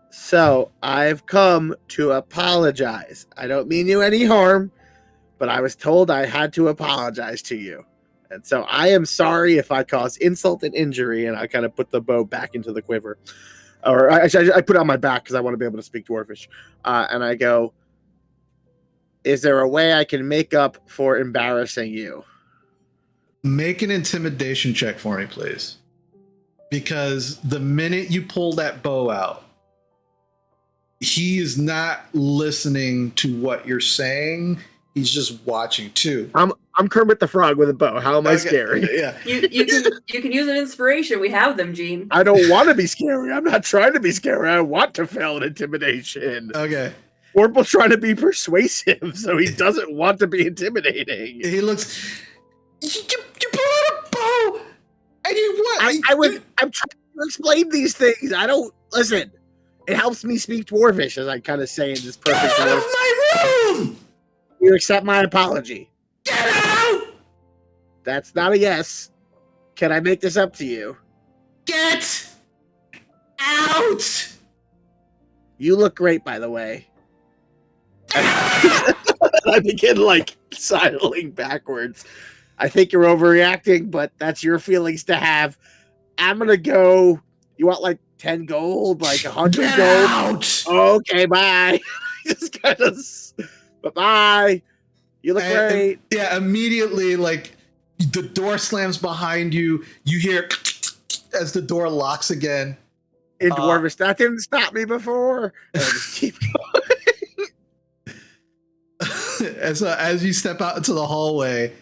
So I've come to apologize. I don't mean you any harm, but I was told I had to apologize to you. And so I am sorry if I cause insult and injury, and I kind of put the bow back into the quiver. Or I put it on my back because I want to be able to speak Dwarfish. And I go, is there a way I can make up for embarrassing you? Make an intimidation check for me, please. Because the minute you pull that bow out, he is not listening to what you're saying. He's just watching too. I'm Kermit the Frog with a bow. How am I scary? Yeah. You can use an inspiration. We have them, Gene. I don't want to be scary. I'm not trying to be scary. I want to fail an intimidation. Okay. Orple's trying to be persuasive, so he doesn't want to be intimidating. He looks. You pull out a bow, and you what? I'm trying to explain these things. I don't listen. It helps me speak Dwarvish, as I kind of say in this perfect Get out voice. of my room! You accept my apology. Get out! That's not a yes. Can I make this up to you? Get out! You look great, by the way. I begin sidling backwards. I think you're overreacting, but that's your feelings to have. I'm gonna go. You want 10 gold, 100 Get gold? out! Okay, bye. Just kind of bye. You look great. Yeah, immediately, the door slams behind you. You hear as the door locks again. In Dwarvish, that didn't stop me before. And I just keep going. As you step out into the hallway,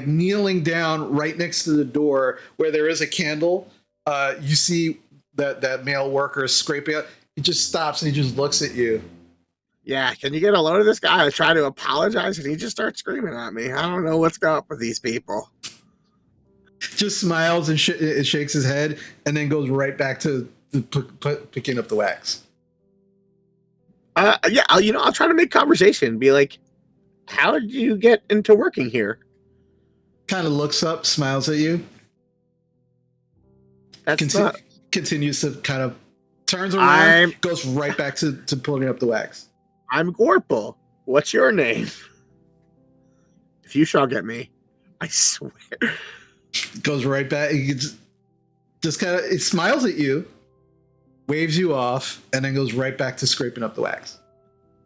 kneeling down right next to the door where there is a candle, you see that male worker is scraping out. He just stops and he just looks at you. Yeah, can you get a load of this guy? I try to apologize and he just starts screaming at me. I don't know what's up with these people. Just smiles and shakes his head and then goes right back to picking up the wax. Yeah, I'll try to make conversation. Be like, how did you get into working here? Kind of looks up, smiles at you. Continues to kind of turns around, goes right back to pulling up the wax. I'm Gorple. What's your name? If you shall get me, I swear. Goes right back. He just kind of it smiles at you, waves you off, and then goes right back to scraping up the wax.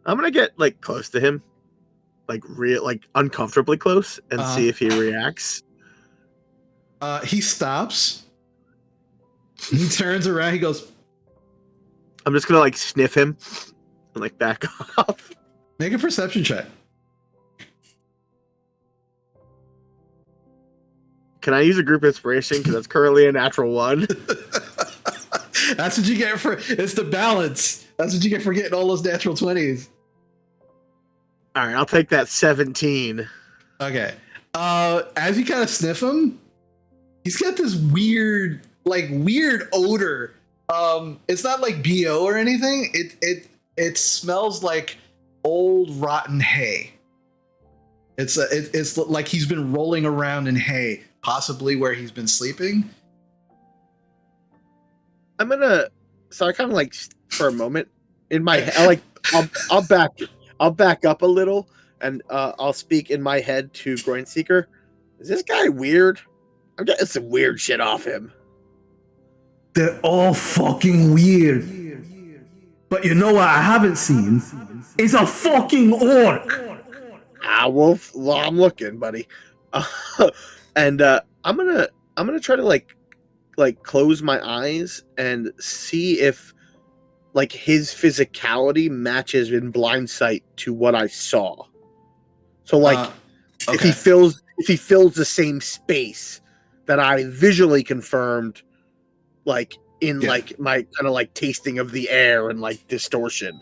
I'm gonna get close to him, uncomfortably close, and see if he reacts. He stops. He turns around. He goes. I'm just gonna sniff him and back off. Make a perception check. Can I use a group inspiration? Because that's currently a natural 1. That's what you get for it's the balance. That's what you get for getting all those natural 20s. All right, I'll take that 17. Okay. As you kind of sniff him, he's got this weird odor. It's not like BO or anything. It smells like old rotten hay. It's like he's been rolling around in hay, possibly where he's been sleeping. I'm gonna. So I kind of for a moment in my head. I'll back up a little and I'll speak in my head to Groin Seeker. Is this guy weird? I'm getting some weird shit off him. They're all fucking weird. But you know what I haven't seen? It's a fucking orc. Wolf. Well, I'm looking, buddy. And I'm gonna try to close my eyes and see if his physicality matches in blind sight to what I saw. So if he if he fills the same space that I visually confirmed, like in like my kind of like tasting of the air and like distortion.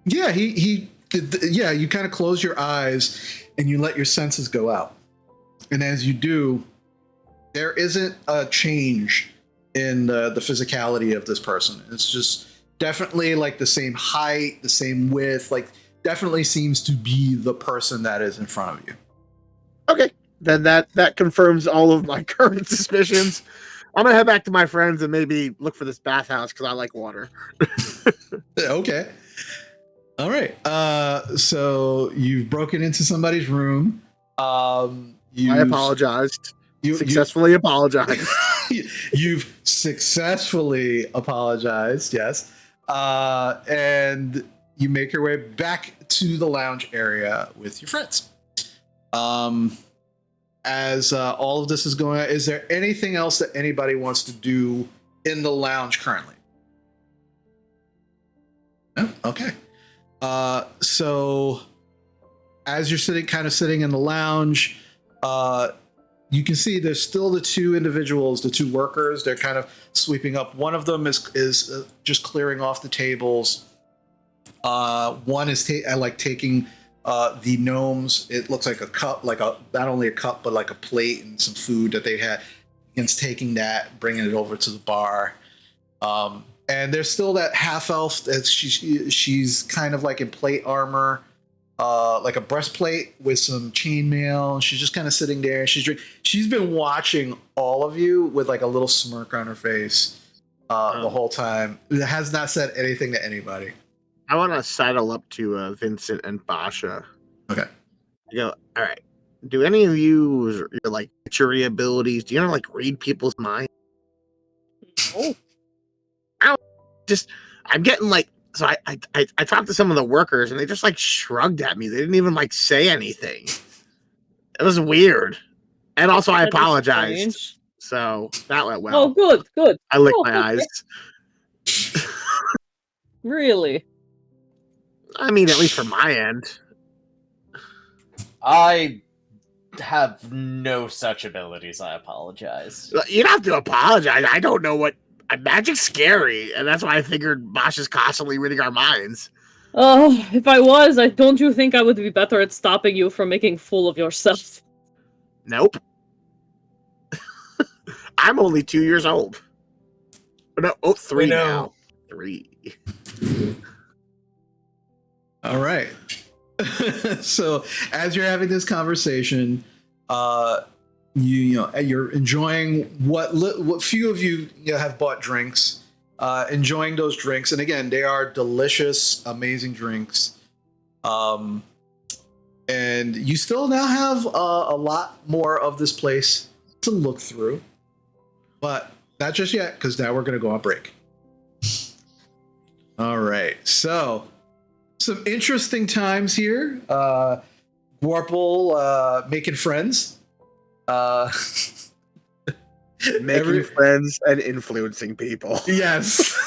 Yeah, you kind of close your eyes and you let your senses go out. And as you do, there isn't a change in the physicality of this person. It's just definitely like the same height, the same width, like definitely seems to be the person that is in front of you. Okay, then that confirms all of my current suspicions. I'm gonna head back to my friends and maybe look for this bathhouse because I like water. Okay. All right. So you've broken into somebody's room. I apologized. Successfully apologized. You've successfully apologized, yes. And you make your way back to the lounge area with your friends. As all of this is going on, is there anything else that anybody wants to do in the lounge currently? No? Okay. So as you're sitting in the lounge, you can see there's still the two individuals, the two workers. They're kind of sweeping up. One of them is just clearing off the tables. One is taking the gnomes. It looks like a cup, not only a cup, but like a plate and some food that they had. Against taking that, bringing it over to the bar. And there's still that half elf that she's kind of like in plate armor. Like a breastplate with some chainmail. She's just kind of sitting there. She's been watching all of you with like a little smirk on her face the whole time. It has not said anything to anybody. I want to sidle up to Vincent and Basha. Okay. I go, all right. Do any of you your like witchery abilities? Do you know like read people's minds? Oh, I'm getting like. So I talked to some of the workers and they just like shrugged at me. They didn't even like say anything. It was weird. And also I apologized. So that went well. Oh, good. I licked my eyes. Really? I mean, at least from my end. I have no such abilities. I apologize. You don't have to apologize. I don't know what. Magic's scary, and that's why I figured Bosch is constantly reading our minds. Oh, if I was, don't you think I would be better at stopping you from making fool of yourself? Nope. I'm only 2 years old. No, 3 now. 3. All right. So as you're having this conversation, you're enjoying what few of you have bought drinks, enjoying those drinks, and again, they are delicious, amazing drinks. And you still now have a lot more of this place to look through, but not just yet, because now we're going to go on break. All right, so some interesting times here. Warple making friends. Making friends and influencing people. Yes.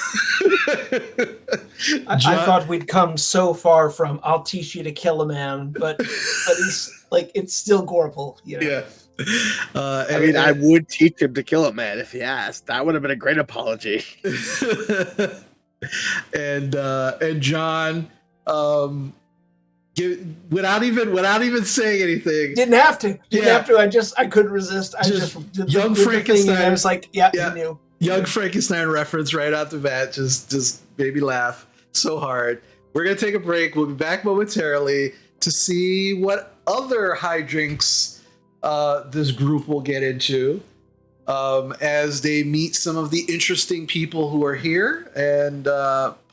I thought we'd come so far from I'll teach you to kill a man, but he's like, it's still Gorple, you know? Yeah. I mean, I would teach him to kill a man if he asked. That would have been a great apology. and John, without even saying anything, didn't have to. I couldn't resist. I just young Frankenstein. I was like, yeah, you knew. Young Frankenstein reference right out the bat. Just made me laugh so hard. We're gonna take a break. We'll be back momentarily to see what other hijinks this group will get into as they meet some of the interesting people who are here and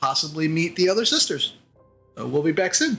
possibly meet the other sisters. We'll be back soon.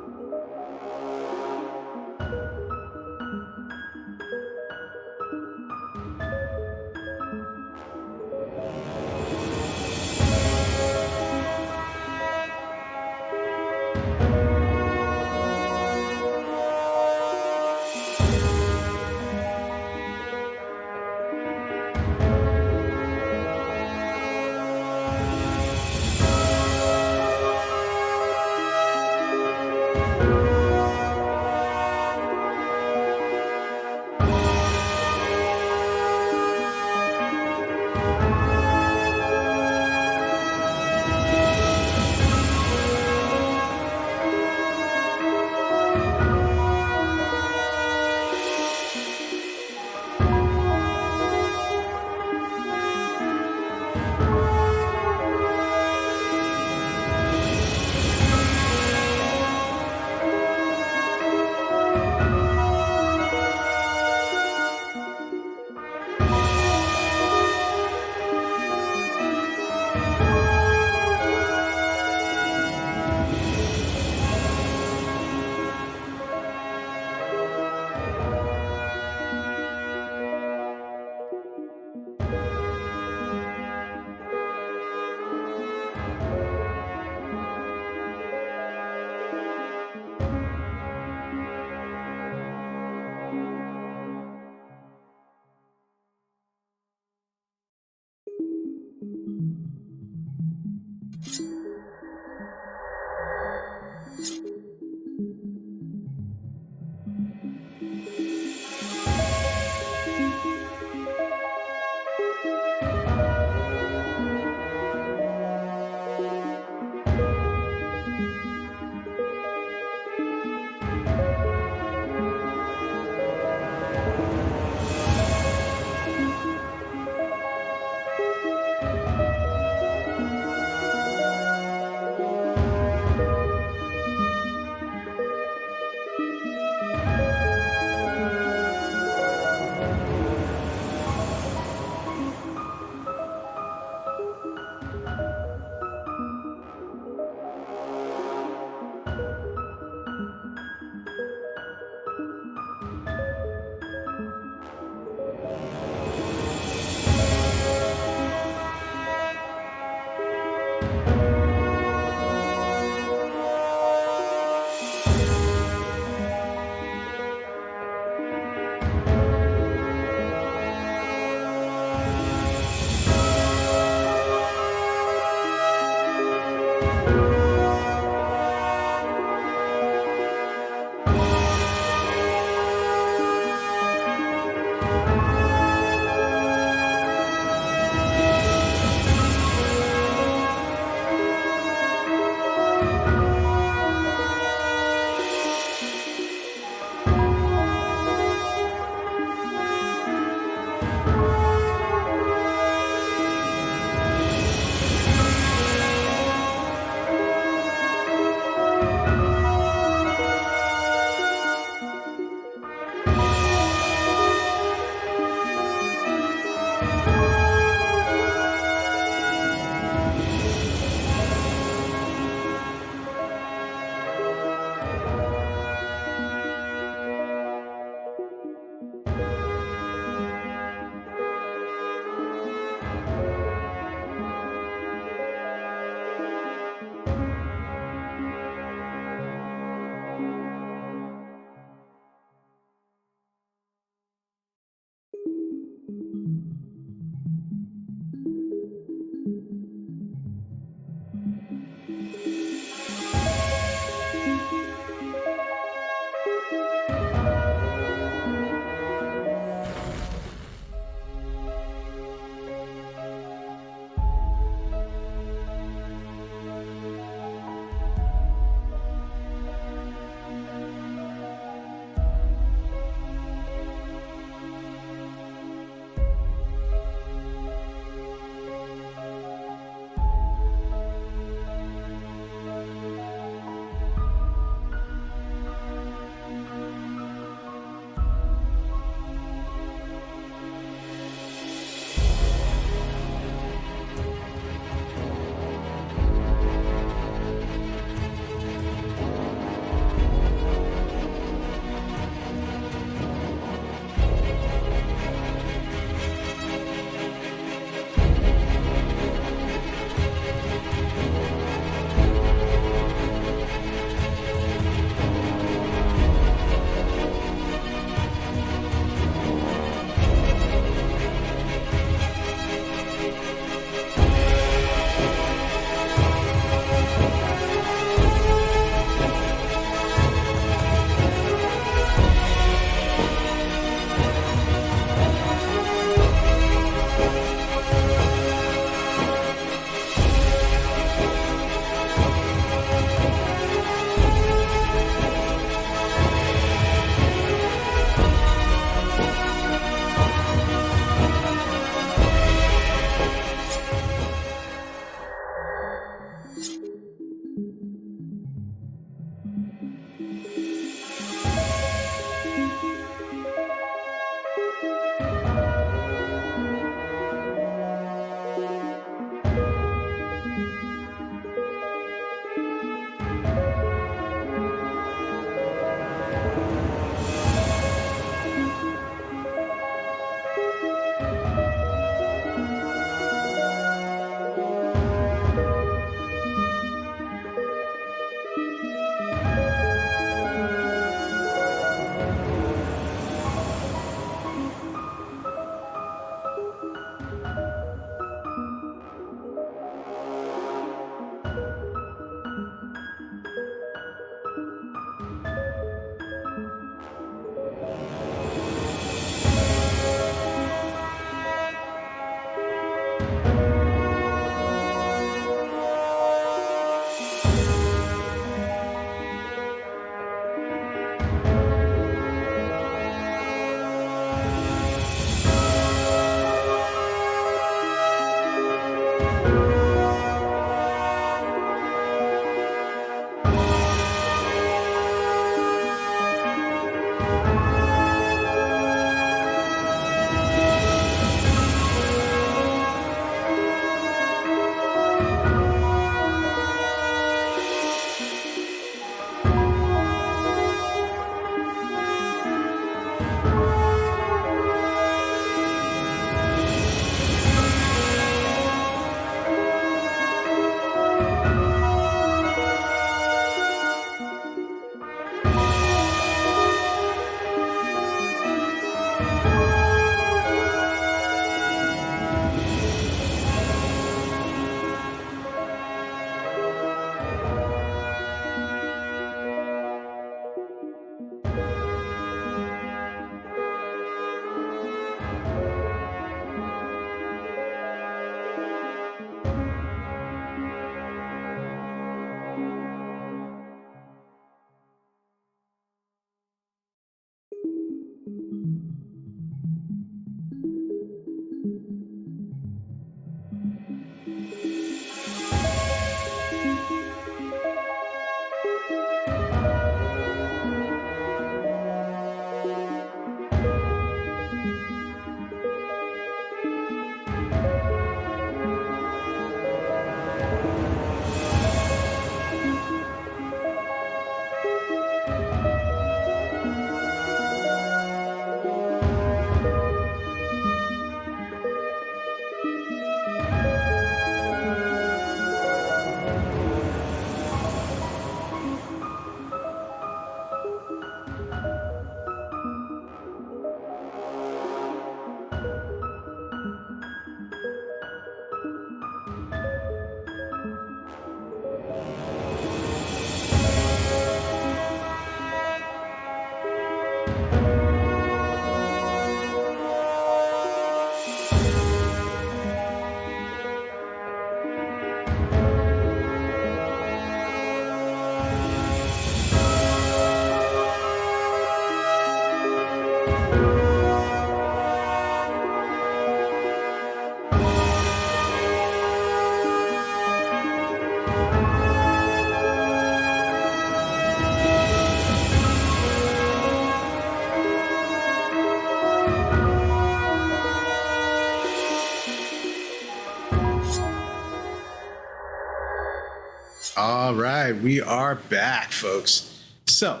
All right, we are back, folks. So,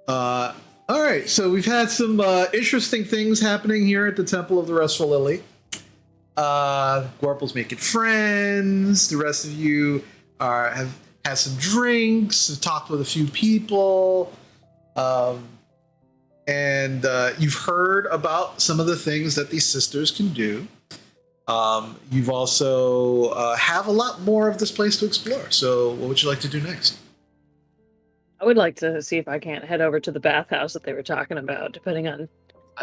all right, so we've had some interesting things happening here at the Temple of the Restful Lily. Gorple's making friends. The rest of you have had some drinks, have talked with a few people, and you've heard about some of the things that these sisters can do. You've also have a lot more of this place to explore. So, what would you like to do next? I would like to see if I can't head over to the bathhouse that they were talking about, depending on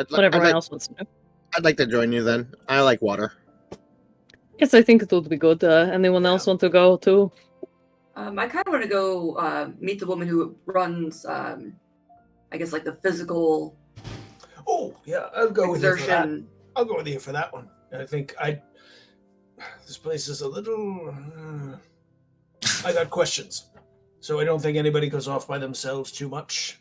what everyone else wants to do. I'd like to join you then. I like water. Yes, I think it would be good. Anyone else want to go too? I kind of want to go meet the woman who runs, I guess, like the physical Oh, yeah, I'll go with you for that. exertion. I'll go with you for that one. I think this place is a little. I got questions, so I don't think anybody goes off by themselves too much,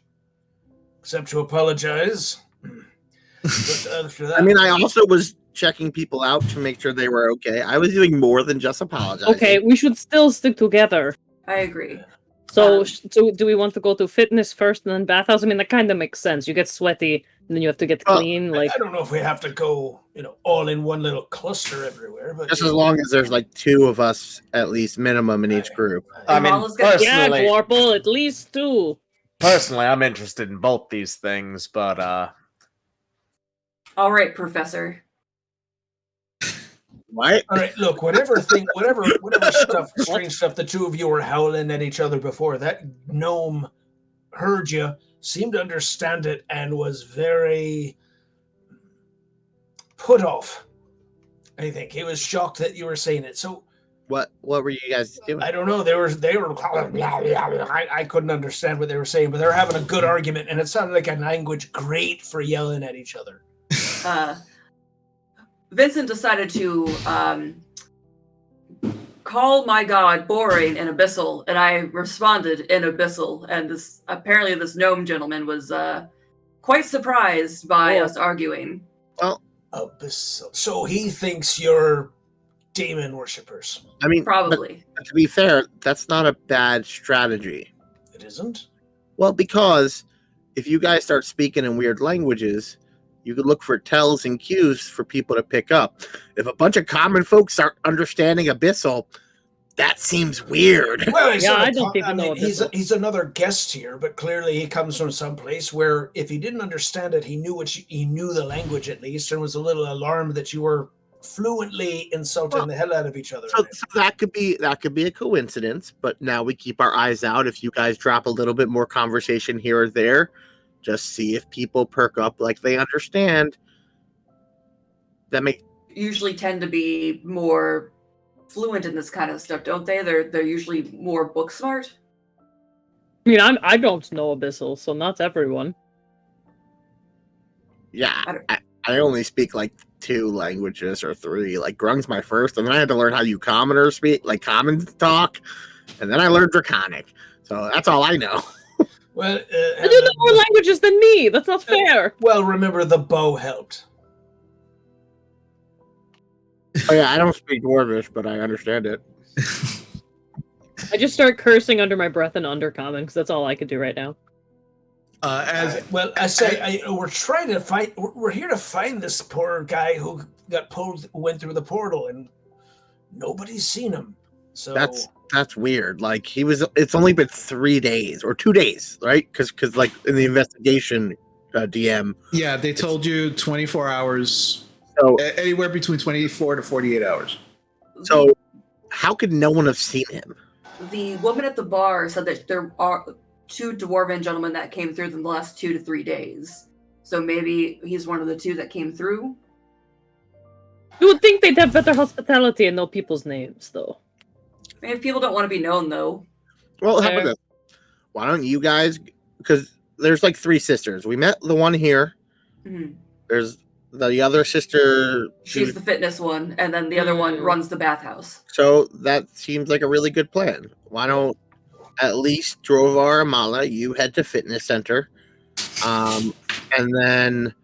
except to apologize. But after that, I mean, I also was checking people out to make sure they were okay. I was doing more than just apologizing. Okay, we should still stick together. I agree. So, do we want to go to fitness first and then bathhouse? I mean, that kind of makes sense. You get sweaty, and then you have to get clean. Like, I don't know if we have to go, all in one little cluster everywhere, but just as long as there's like 2 of us at least minimum in each group. I mean, Kamala's gonna- yeah, personally, Gorple, at least 2. I'm interested in both these things, but All right, Professor. What? all right, look, whatever strange stuff the 2 of you were howling at each other before, that gnome heard you, seemed to understand it, and was very put off. I think he was shocked that you were saying it. So What were you guys doing? I don't know. They were. I couldn't understand what they were saying, but they were having a good argument, and it sounded like a language great for yelling at each other. Vincent decided to call my god boring and abyssal, and I responded in abyssal, and this gnome gentleman was quite surprised by us arguing. Abyssal. So he thinks you're demon worshippers. I mean, Probably. but to be fair, that's not a bad strategy. It isn't? Well, because if you guys start speaking in weird languages, you could look for tells and cues for people to pick up. If a bunch of common folks start understanding abyssal, that seems weird. Well, I don't even know abyssal. he's another guest here, but clearly he comes from some place where if he didn't understand it, he knew he knew the language at least, and was a little alarmed that you were fluently insulting the hell out of each other. So that could be a coincidence, but now we keep our eyes out. If you guys drop a little bit more conversation here or there, just see if people perk up like they understand. That Usually tend to be more fluent in this kind of stuff, don't they? They're usually more book smart. I mean, I don't know abyssal, so not everyone. yeah. I only speak like 2 languages or 3. Like Grung's my first, and then I had to learn how you commoners speak, like commons talk, and then I learned Draconic. So that's all I know. Well, You know more languages than me. That's not fair. well, remember the bow helped. Oh yeah, I don't speak Dwarvish, but I understand it. I just start cursing under my breath in Undercommon because that's all I could do right now. We're trying to find. We're here to find this poor guy who went through the portal, and nobody's seen him. So That's weird. Like it's only been 3 days or 2 days, right? Because like in the investigation, DM. Yeah, they told you 24 hours. So Anywhere between 24 to 48 hours. So how could no one have seen him? The woman at the bar said that there are 2 dwarven gentlemen that came through in the last 2 to 3 days. So maybe he's one of the 2 that came through. You would think they'd have better hospitality and know people's names, though. I mean, if people don't want to be known, though. Well, how about this? Why don't you guys? Because there's like 3 sisters. We met the one here. Mm-hmm. There's the other sister. She's the fitness one, and then the other one runs the bathhouse. So that seems like a really good plan. Why don't at least Drovar, Amala, you head to fitness center, and then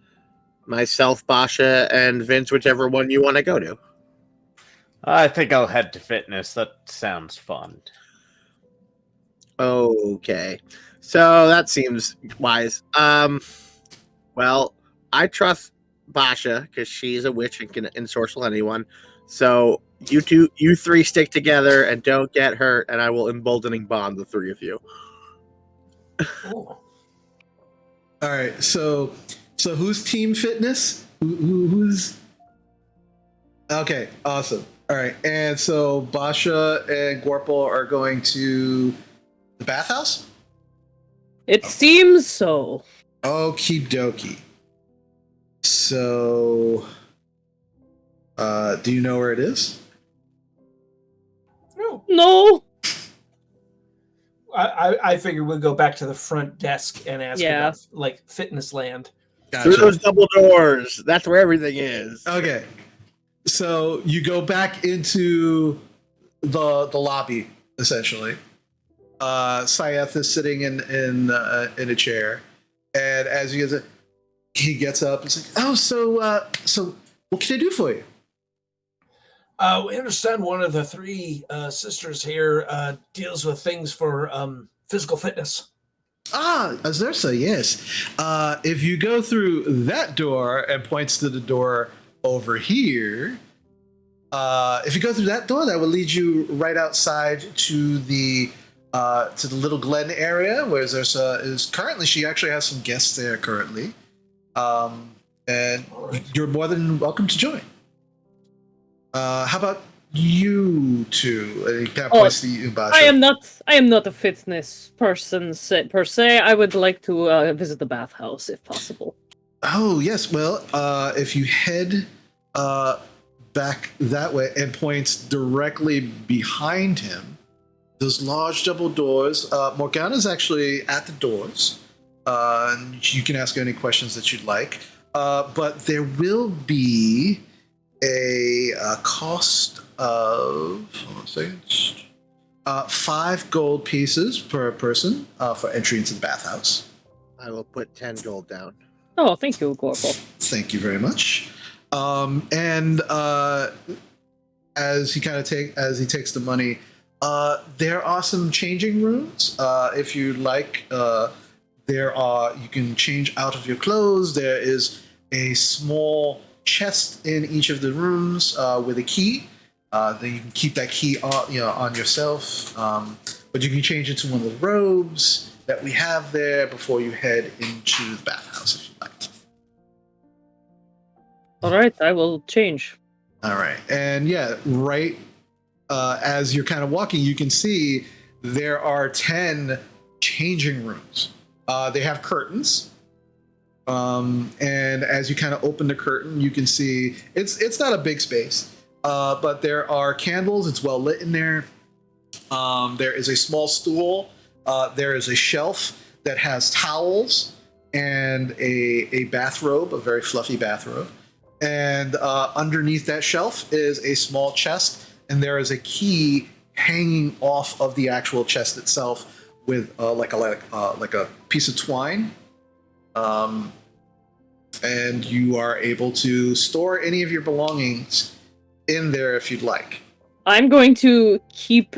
myself, Basha, and Vince, whichever one you want to go to. I think I'll head to fitness. That sounds fun. Okay. So that seems wise. Well, I trust Basha because she's a witch and can ensorcel anyone. So you three stick together and don't get hurt, and I will emboldening bond the three of you. Oh. All right, so who's team fitness? Who's okay? Awesome. All right, and so Basha and Gorpal are going to the bathhouse. It seems so. Okie dokie. So, do you know where it is? No. No. I figure we'll go back to the front desk and ask Yeah. about like Fitness Land. Through those double doors. That's where everything is. Okay. So you go back into the lobby essentially. Syeth is sitting in a chair, and as he gets up, he's like, "Oh, so what can I do for you?" We understand one of the three sisters here deals with things for physical fitness. Ah, Azursa, yes. If you go through that door and points to the door over here, if you go through that door, that will lead you right outside to the little glen area where Azursa is currently. She actually has some guests there currently, and you're more than welcome to join. How about you two? And he kind of points to you, Basha. I am not a fitness person per se. I would like to visit the bathhouse if possible. Oh yes, well, if you head back that way and points directly behind him, those large double doors. Morgana's actually at the doors. And you can ask her any questions that you'd like, but there will be a cost of, hold on a second, 5 gold pieces per person for entry into the bathhouse. I will put 10 gold down. Oh, thank you, Gorpal. Thank you very much. And as he takes the money, there are some changing rooms. If you like, you can change out of your clothes. There is a small chest in each of the rooms with a key. Then you can keep that key on yourself. But you can change into one of the robes that we have there before you head into the bathhouse if you like. All right, I will change. All right. And yeah, right as you're kind of walking, you can see there are 10 changing rooms. They have curtains. And as you kind of open the curtain, you can see it's not a big space, but there are candles. It's well lit in there. There is a small stool. There is a shelf that has towels and a bathrobe, a very fluffy bathrobe. And underneath that shelf is a small chest, and there is a key hanging off of the actual chest itself with like a piece of twine. And you are able to store any of your belongings in there if you'd like. I'm going to keep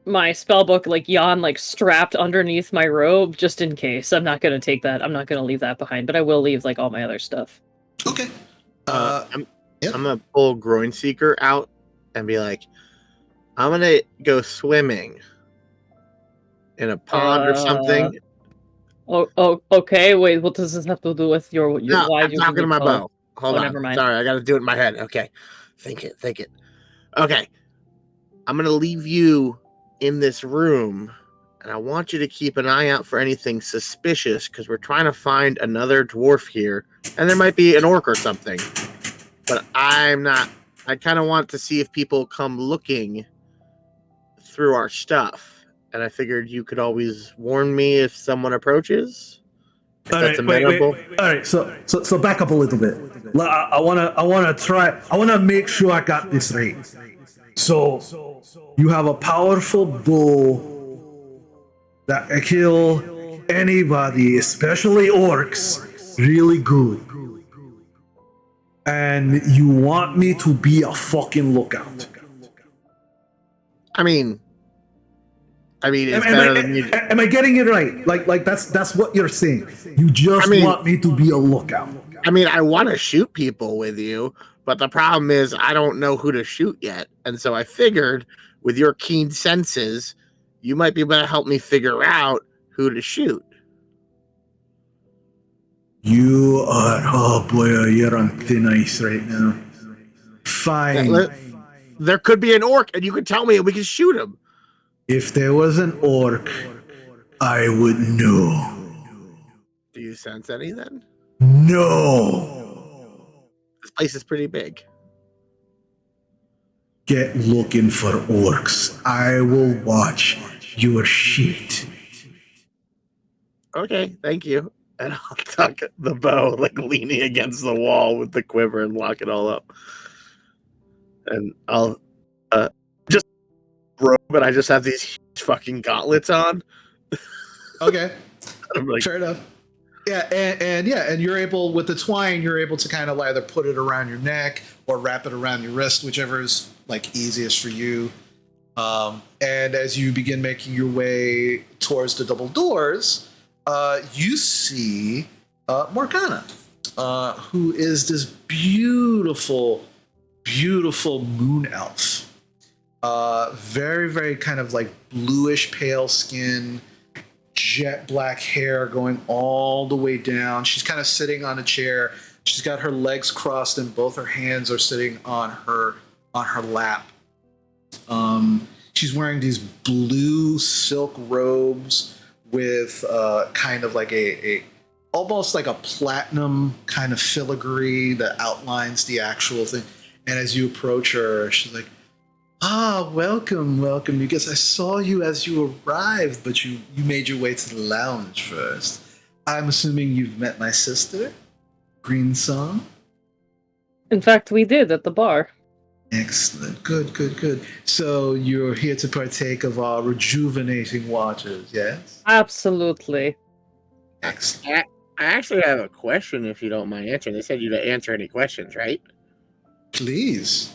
my spellbook strapped underneath my robe just in case. I'm not going to take that. I'm not going to leave that behind, but I will leave all my other stuff. Okay. I'm gonna pull Groin Seeker out and be like, I'm gonna go swimming in a pond or something. Oh, okay. Wait, what does this have to do with your No, why I'm you talking to my bow. Hold on. Never mind. Sorry, I gotta do it in my head. Okay. Think it. Okay. I'm gonna leave you in this room, and I want you to keep an eye out for anything suspicious, because we're trying to find another dwarf here, and there might be an orc or something. But I kind of want to see if people come looking through our stuff. And I figured you could always warn me if someone approaches. If that's amenable. Wait. All right, so back up a little bit. I wanna make sure I got this right. So you have a powerful bow that can kill anybody, especially orcs, really good. And you want me to be a fucking lookout. I mean, I mean, it's Am better than me. am I getting it right? Like that's what you're saying. You just I mean- want me to be a lookout. I mean, I want to shoot people with you, but the problem is I don't know who to shoot yet. And so I figured with your keen senses, you might be able to help me figure out who to shoot. You are, oh boy, you're on thin ice right now. Fine. There could be an orc, and you could tell me, and we can shoot him. If there was an orc, I would know. Do you sense any then? No. This place is pretty big. Get looking for orcs. I will watch your shit. Okay, thank you. And I'll tuck the bow, like leaning against the wall with the quiver and lock it all up. And I'll just robe, but I just have these huge fucking gauntlets on. Okay. I'm like, Fair enough. Yeah, and you're able with the twine, you're able to kind of either put it around your neck or wrap it around your wrist, whichever is like easiest for you. And as you begin making your way towards the double doors, you see Morgana, who is this beautiful, beautiful moon elf. Very, very kind of like bluish pale skin, jet black hair going all the way down. She's kind of sitting on a chair. She's got her legs crossed and both her hands are sitting on her lap. She's wearing these blue silk robes with kind of like a almost like a platinum kind of filigree that outlines the actual thing. And as you approach her, she's like, welcome. You guess I saw you as you arrived, but you made your way to the lounge first. I'm assuming you've met my sister, Green Song? In fact, we did at the bar. Excellent. Good. So you're here to partake of our rejuvenating waters, yes? Absolutely. Excellent. I actually have a question if you don't mind answering. They said you to answer any questions, right? Please.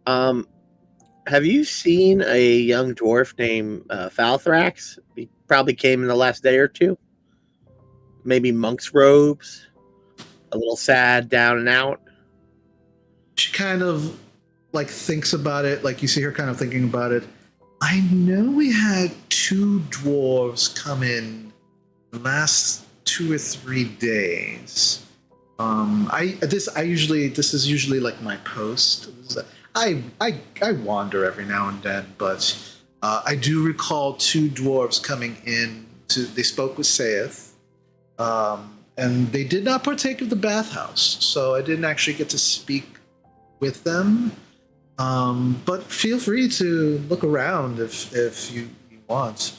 Have you seen a young dwarf named Falthrax? He probably came in the last day or two. Maybe monk's robes, a little sad, down and out. She kind of like thinks about it, like you see her kind of thinking about it. I know we had 2 dwarves come in the last 2 or 3 days. This is usually like my post. I wander every now and then, but I do recall 2 dwarves coming in. They spoke with Saith, and they did not partake of the bathhouse, so I didn't actually get to speak with them. But feel free to look around if you want.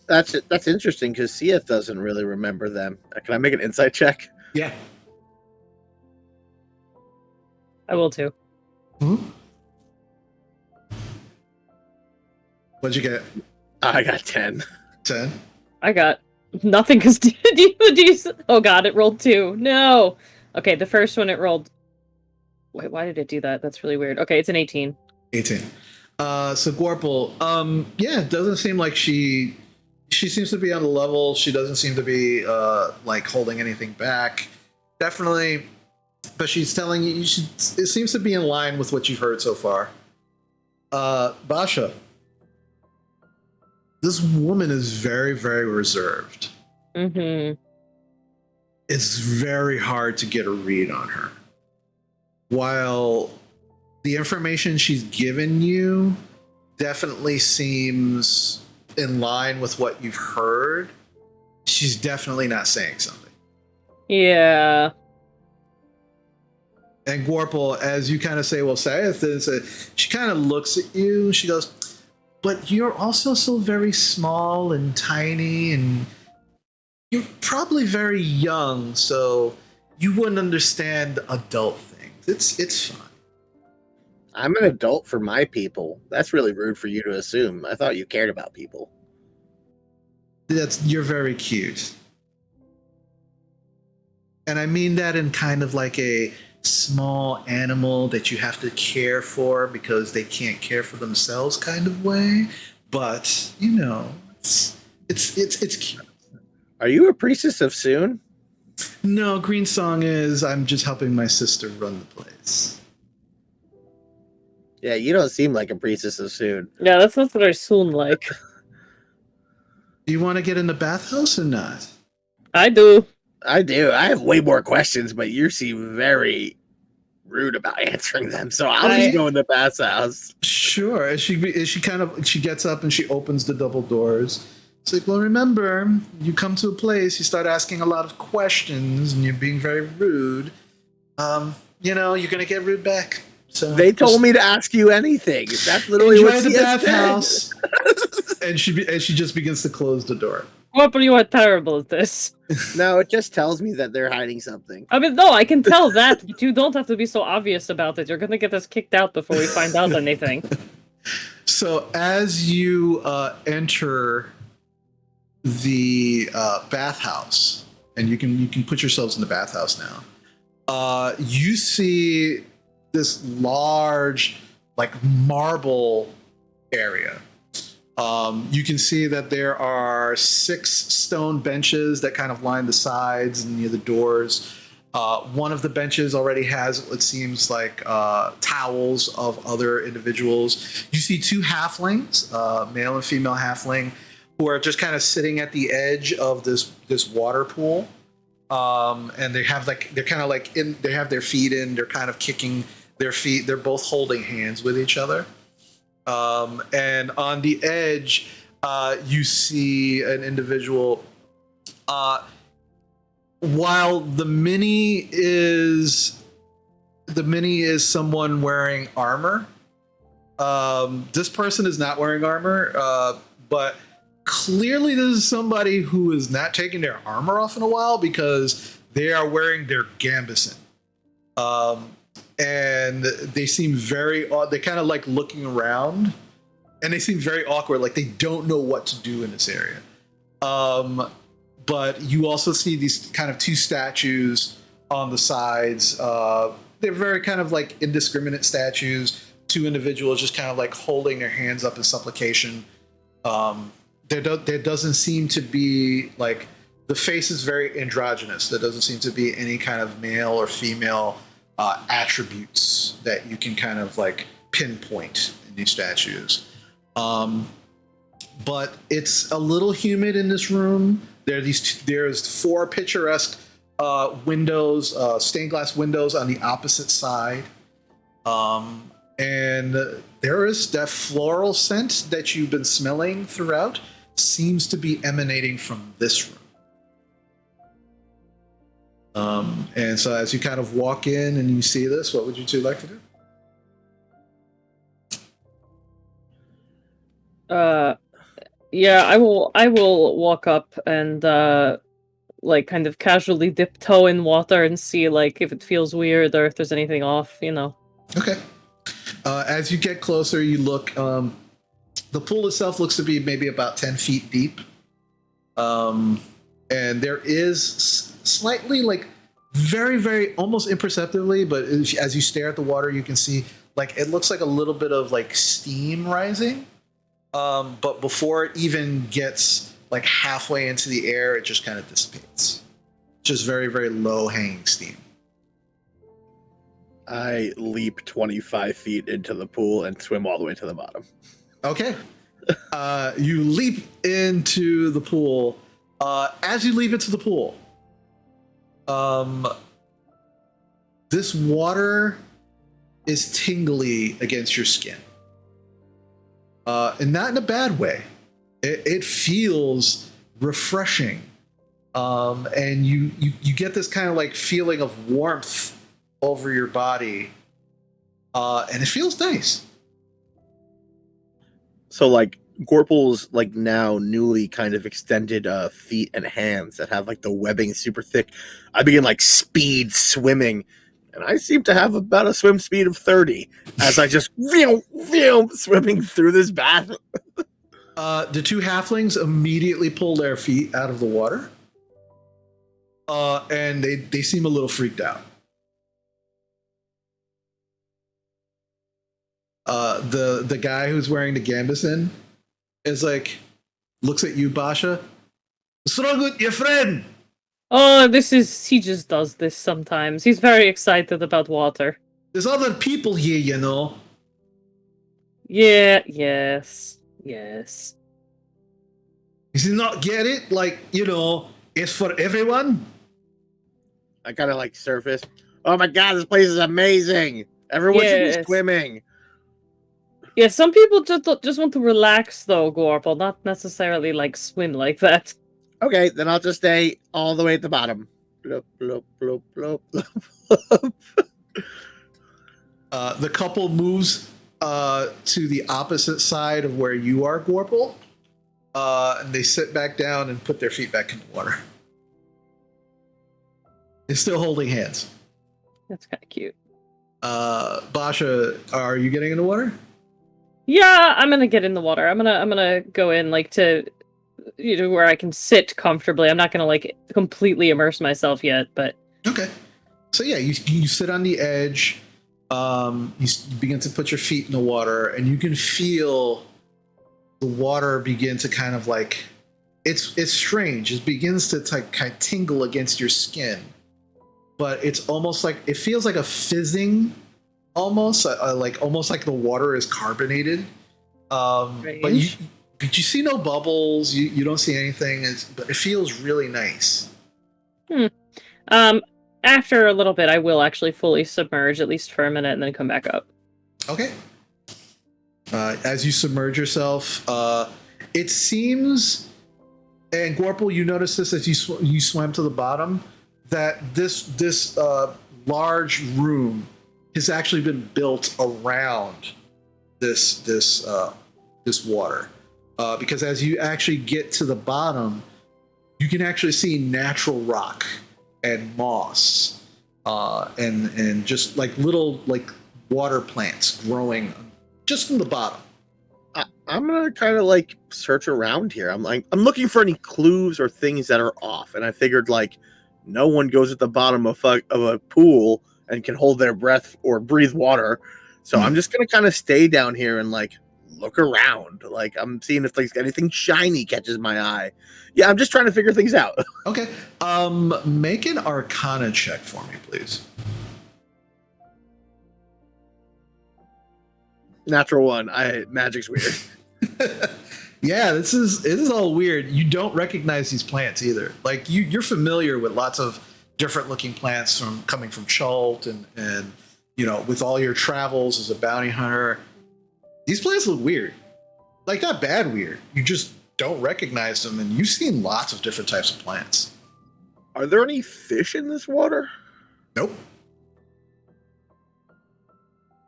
That's interesting because Saith doesn't really remember them. Can I make an insight check? Yeah. I will too. What'd you get? I got 10. 10? I got nothing because oh god, it rolled 2. No. Okay, the first one it rolled. Wait, why did it do that? That's really weird. Okay, it's an 18. 18. So Gorple, yeah, it doesn't seem like she seems to be on the level. She doesn't seem to be like holding anything back. Definitely, but she's telling you, it seems to be in line with what you've heard so far. Basha, this woman is very, very reserved. Mm-hmm. It's very hard to get a read on her. While the information she's given you definitely seems in line with what you've heard, she's definitely not saying something. Yeah. And Gorple, as you kind of say, well, Saith is she kind of looks at you. She goes, but you're also so very small and tiny, and you're probably very young, so you wouldn't understand adult things. It's fine. I'm an adult for my people. That's really rude for you to assume. I thought you cared about people. You're very cute. And I mean that in kind of like a small animal that you have to care for because they can't care for themselves kind of way. but you know, it's cute. Are you a priestess of Sune? No, Green Song is I'm just helping my sister run the place. Yeah, you don't seem like a priestess of Sune. Yeah, that's not what I soon like. Do you want to get in the bathhouse or not? I do. I do. I have way more questions, but you seem very rude about answering them. So I'll just go in the bathhouse. Sure. As she gets up and she opens the double doors. It's like, well, remember, you come to a place, you start asking a lot of questions, and you're being very rude. You know, you're gonna get rude back. So They told me to ask you anything. That's literally what enjoy the she has bathhouse. And she just begins to close the door. What, but you are terrible at this. No, it just tells me that they're hiding something. I mean, no, I can tell that, but you don't have to be so obvious about it. You're gonna get us kicked out before we find out anything. So as you enter the bathhouse, and you can put yourselves in the bathhouse now, you see this large, like, marble area. You can see that there are 6 stone benches that kind of line the sides and near the doors. One of the benches already has what seems like towels of other individuals. You see 2 halflings, male and female halfling, who are just kind of sitting at the edge of this water pool. And they have they're kind of like they have their feet in, they're kind of kicking their feet. They're both holding hands with each other. And on the edge, you see an individual. While the mini is someone wearing armor. This person is not wearing armor, but clearly this is somebody who is not taking their armor off in a while because they are wearing their gambeson. And they seem very odd. They kind of like looking around, and they seem very awkward, like they don't know what to do in this area. But you also see these kind of 2 statues on the sides. They're very kind of like indiscriminate statues. 2 individuals just kind of like holding their hands up in supplication. There doesn't seem to be like, the face is very androgynous. There doesn't seem to be any kind of male or female attributes that you can kind of like pinpoint in these statues. But it's a little humid in this room. There's 4 picturesque windows, stained glass windows on the opposite side. And there is that floral scent that you've been smelling throughout seems to be emanating from this room. And so as you kind of walk in and you see this, what would you 2 like to do? Yeah, I will walk up and like kind of casually dip toe in water and see like if it feels weird or if there's anything off, you know. Okay. As you get closer, you look. The pool itself looks to be maybe about 10 feet deep. And there is slightly, like, very, very, almost imperceptibly, but as you stare at the water, you can see, like, it looks like a little bit of, like, steam rising. But before it even gets, like, halfway into the air, it just kind of dissipates. Just very, very low-hanging steam. I leap 25 feet into the pool and swim all the way to the bottom. Okay. You leap into the pool. As you leap into the pool, this water is tingly against your skin. And not in a bad way. It feels refreshing. And you get this kind of like feeling of warmth over your body. And it feels nice. So like Gorple's like now newly kind of extended feet and hands that have like the webbing super thick. I begin like speed swimming, and I seem to have about a swim speed of 30 as I just swimming through this bath. The 2 halflings immediately pull their feet out of the water. And they seem a little freaked out. The guy who's wearing the gambeson, Is like looks at you, Basha. What's wrong with your friend? Oh, he just does this sometimes. He's very excited about water. There's other people here, you know. Yeah, yes. Does he not get it? Like, you know, it's for everyone? I kind of like surface. Oh my god, this place is amazing. Everyone should be Yes. swimming. Yeah, some people just want to relax though, Gorple, not necessarily like swim like that. Okay, then I'll just stay all the way at the bottom. Bloop, bloop, bloop, bloop, bloop. The couple moves to the opposite side of where you are, Gorple. And they sit back down and put their feet back in the water. They're still holding hands. That's kind of cute. Basha, are you getting in the water? Yeah, I'm gonna get in the water. I'm gonna go in like to where I can sit comfortably. I'm not gonna like completely immerse myself yet, but Okay. So yeah, you sit on the edge. You begin to put your feet in the water, and you can feel the water begin to kind of like it's strange. It begins to kind of tingle against your skin, but it's almost like it feels like a fizzing, almost like the water is carbonated. But you see no bubbles. You don't see anything. But it feels really nice. After a little bit, I will actually fully submerge, at least for a minute, and then come back up. Okay. As you submerge yourself, it seems, and Gorple, you notice this as you swam to the bottom, that this large room has actually been built around this water, because as you actually get to the bottom, you can actually see natural rock and moss, and just like little like water plants growing just from the bottom. I'm gonna kind of like search around here. I'm looking for any clues or things that are off, and I figured like no one goes at the bottom of a pool and can hold their breath or breathe water. So I'm just gonna kind of stay down here and like look around. Like I'm seeing if like anything shiny catches my eye. Yeah, I'm just trying to figure things out. Okay. Make an Arcana check for me, please. Natural one. Magic's weird. Yeah, this is all weird. You don't recognize these plants either. Like you're familiar with lots of different looking plants coming from Chult and you know, with all your travels as a bounty hunter. These plants look weird. Like not bad weird. You just don't recognize them, and you've seen lots of different types of plants. Are there any fish in this water? Nope.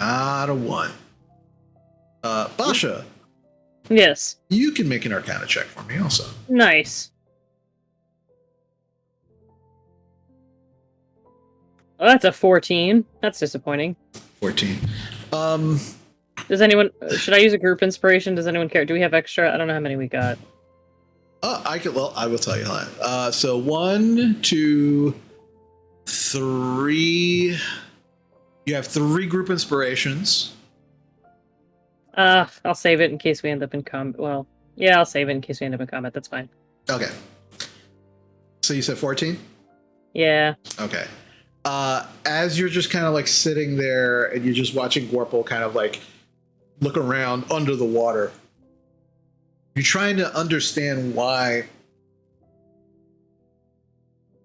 Not a one. Basha, Yes. you can make an Arcana check for me also. Nice. Oh, that's a 14. That's disappointing. 14. Does anyone... Should I use a group inspiration? Does anyone care? Do we have extra? I don't know how many we got. I will tell you that. So 1, 2, 3. You have 3 group inspirations. I'll save it in case we end up in combat. Well, yeah, I'll save it in case we end up in combat. That's fine. Okay. So you said 14? Yeah. Okay. As you're just kind of like sitting there and you're just watching Gorple kind of like look around under the water, you're trying to understand why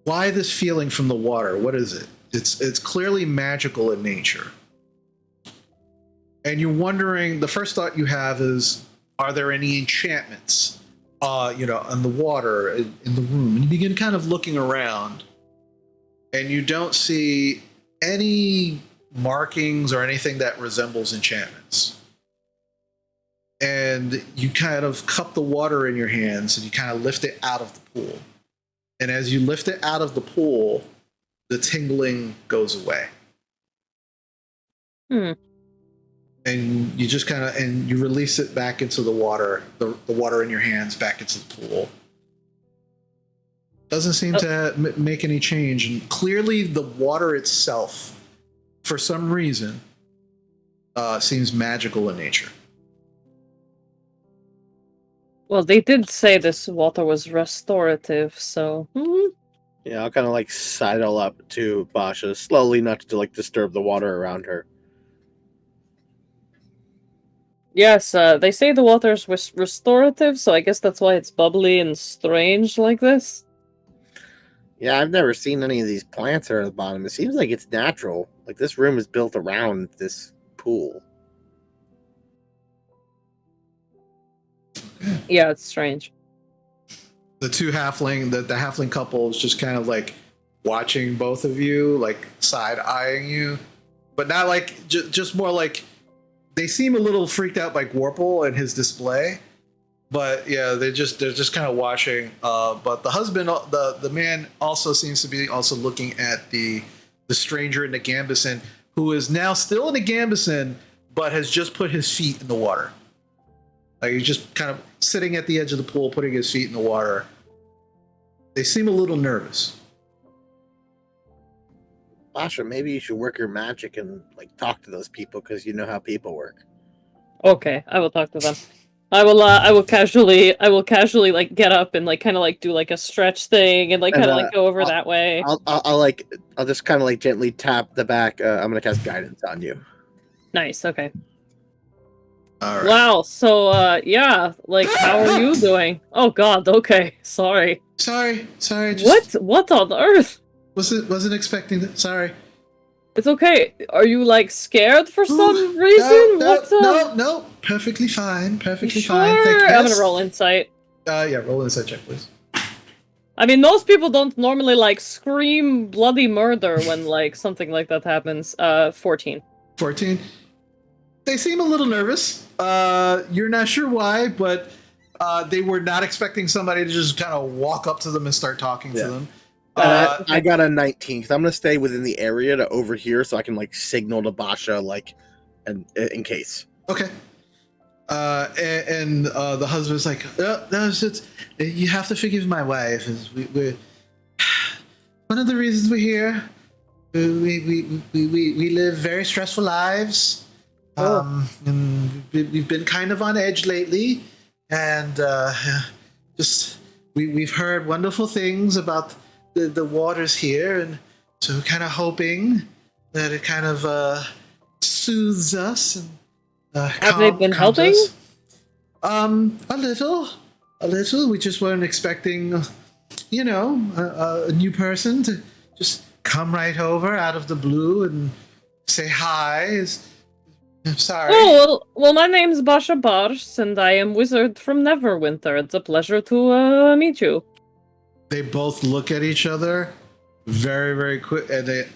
this feeling from the water. What is it? It's clearly magical in nature. And you're wondering, the first thought you have is, are there any enchantments, you know, on the water, in the room? And you begin kind of looking around, and you don't see any markings or anything that resembles enchantments. And you kind of cup the water in your hands, and you kind of lift it out of the pool. And as you lift it out of the pool, the tingling goes away. And you just kind of, and you release it back into the water, the water in your hands back into the pool. Doesn't seem to make any change. And clearly the water itself, for some reason, seems magical in nature. Well, they did say this water was restorative, so Yeah, I'll kind of like sidle up to Basha slowly, not to like disturb the water around her. yes, they say the water's restorative, so I guess that's why it's bubbly and strange like this. Yeah, I've never seen any of these plants that are at the bottom. It seems like it's natural. Like this room is built around this pool. Yeah, it's strange. The halfling couple is just kind of like watching both of you, like side eyeing you, but not like just more like they seem a little freaked out by Warple and his display. But yeah, they're just kind of watching. But the husband, the man, also seems to be also looking at the stranger in the gambeson, who is now still in the gambeson, but has just put his feet in the water. Like he's just kind of sitting at the edge of the pool, putting his feet in the water. They seem a little nervous. Basha, maybe you should work your magic and like talk to those people because you know how people work. Okay, I will talk to them. I will casually like get up and like kind of like do like a stretch thing and like kind of like go over that way. I'll just kind of like gently tap the back. I'm gonna cast guidance on you. Nice. Okay. All right. Wow. So yeah, like how are you doing? Oh God. Okay. Sorry. Sorry. Just What on earth? wasn't expecting that. Sorry. It's okay. Are you like scared for some reason? No. Perfectly fine. Perfectly fine. Thank you. I'm gonna roll insight. Yeah, roll insight check, please. I mean, most people don't normally like scream bloody murder when like something like that happens. 14. 14. They seem a little nervous. You're not sure why, but they were not expecting somebody to just kind of walk up to them and start talking to them. I got a 19 because I'm gonna stay within the area to overhear so I can like signal to Basha like, and in case. Okay. And the husband's like, no, you have to forgive my wife. We're one of the reasons we're here. We live very stressful lives. And we've been kind of on edge lately, and just we've heard wonderful things about the waters here, and so we're kind of hoping that it kind of soothes us and have they been helping? us. A little. We just weren't expecting, a new person to just come right over out of the blue and say hi. I'm sorry. Oh, well, my name's Basha Bars, and I am wizard from Neverwinter. It's a pleasure to meet you. They both look at each other very, very quick, and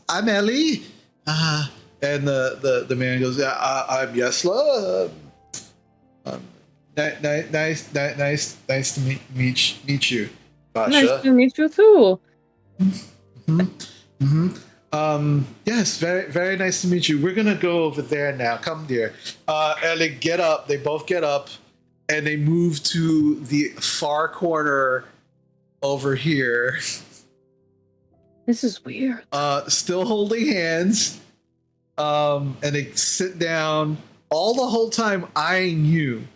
I'm Ellie. And the man goes, I'm Yesla. Nice to meet you, Basha. Nice to meet you too. Yes, very, very nice to meet you. We're gonna go over there now. Come, dear. And they get up. They both get up, and they move to the far corner over here. This is weird. Still holding hands. And they sit down all the whole time eyeing you.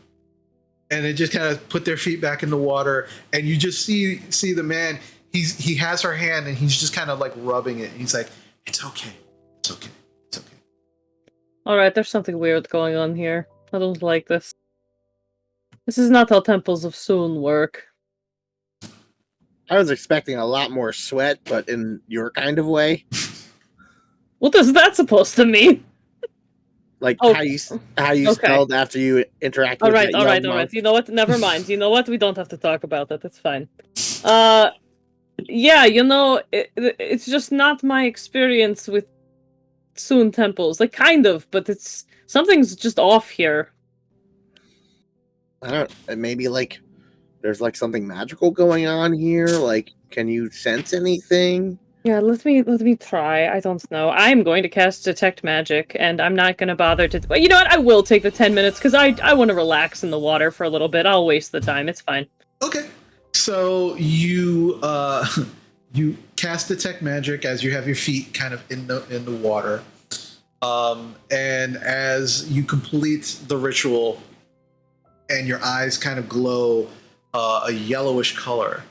And they just kind of put their feet back in the water, and you just see the man. He has her hand, and he's just kind of like rubbing it. He's like, "It's okay. It's okay. It's okay." All right, there's something weird going on here. I don't like this. This is not how Temples of Sune work. I was expecting a lot more sweat, but in your kind of way. What is that supposed to mean? Like how you Okay. smelled after you interacted All with right. that young monk. You know what? Never mind. You know what? We don't have to talk about that. It's fine. Yeah, it's just not my experience with Sune temples. Like, kind of, but something's just off here. I don't. Maybe like there's like something magical going on here. Like, can you sense anything? Yeah, let me try. I don't know. I'm going to cast Detect Magic, and I'm not going to bother to... Well, you know what? I will take the 10 minutes, because I want to relax in the water for a little bit. I'll waste the time. It's fine. Okay. So you cast Detect Magic as you have your feet kind of in the water. And as you complete the ritual and your eyes kind of glow a yellowish color.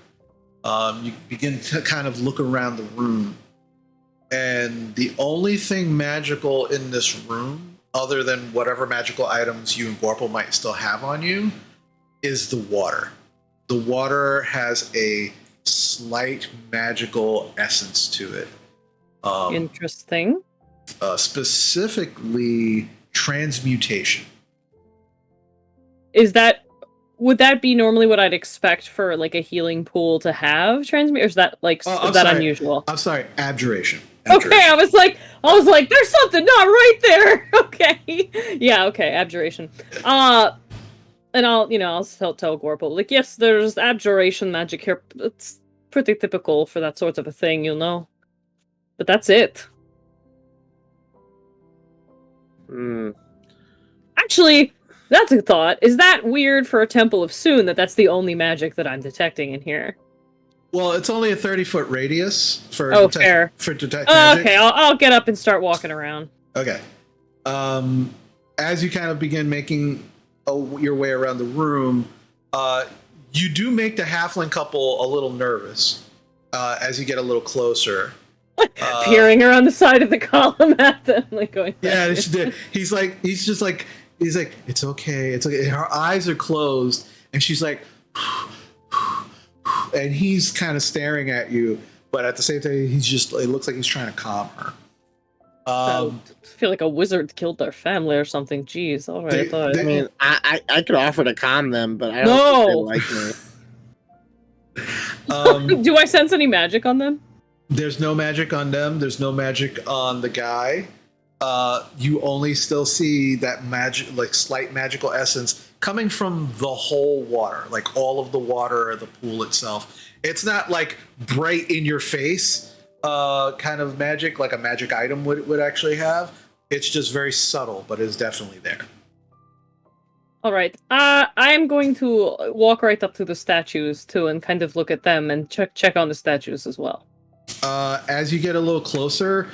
You begin to kind of look around the room, and the only thing magical in this room, other than whatever magical items you and Gorple might still have on you, is the water. The water has a slight magical essence to it. Interesting. Specifically, transmutation. Would that be normally what I'd expect for like a healing pool to have transmute, or is that like is that unusual? I'm sorry, abjuration. Okay, I was like, there's something not right there. Okay, yeah, okay, abjuration. And I'll tell Gorple, like, yes, there's abjuration magic here. It's pretty typical for that sort of a thing, but that's it. Actually, that's a thought. Is that weird for a Temple of Sune that's the only magic that I'm detecting in here? Well, it's only a 30-foot radius for fair. For detect magic. Okay, I'll get up and start walking around. Okay. As you kind of begin making your way around the room, you do make the halfling couple a little nervous as you get a little closer. Peering around the side of the column at them, like going. Yeah, he's like, it's okay, it's okay. Her eyes are closed, and she's like, and he's kind of staring at you, but at the same time, it looks like he's trying to calm her. I feel like a wizard killed their family or something. Jeez, all right. I could offer to calm them, but I don't think they like me. Do I sense any magic on them? There's no magic on them. There's no magic on the guy. You only still see that magic, like slight magical essence coming from the whole water, like all of the water of the pool itself. It's not like bright in your face kind of magic like a magic item would actually have. It's just very subtle, but it's definitely there. All right. I am going to walk right up to the statues too and kind of look at them and check on the statues as well. As you get a little closer,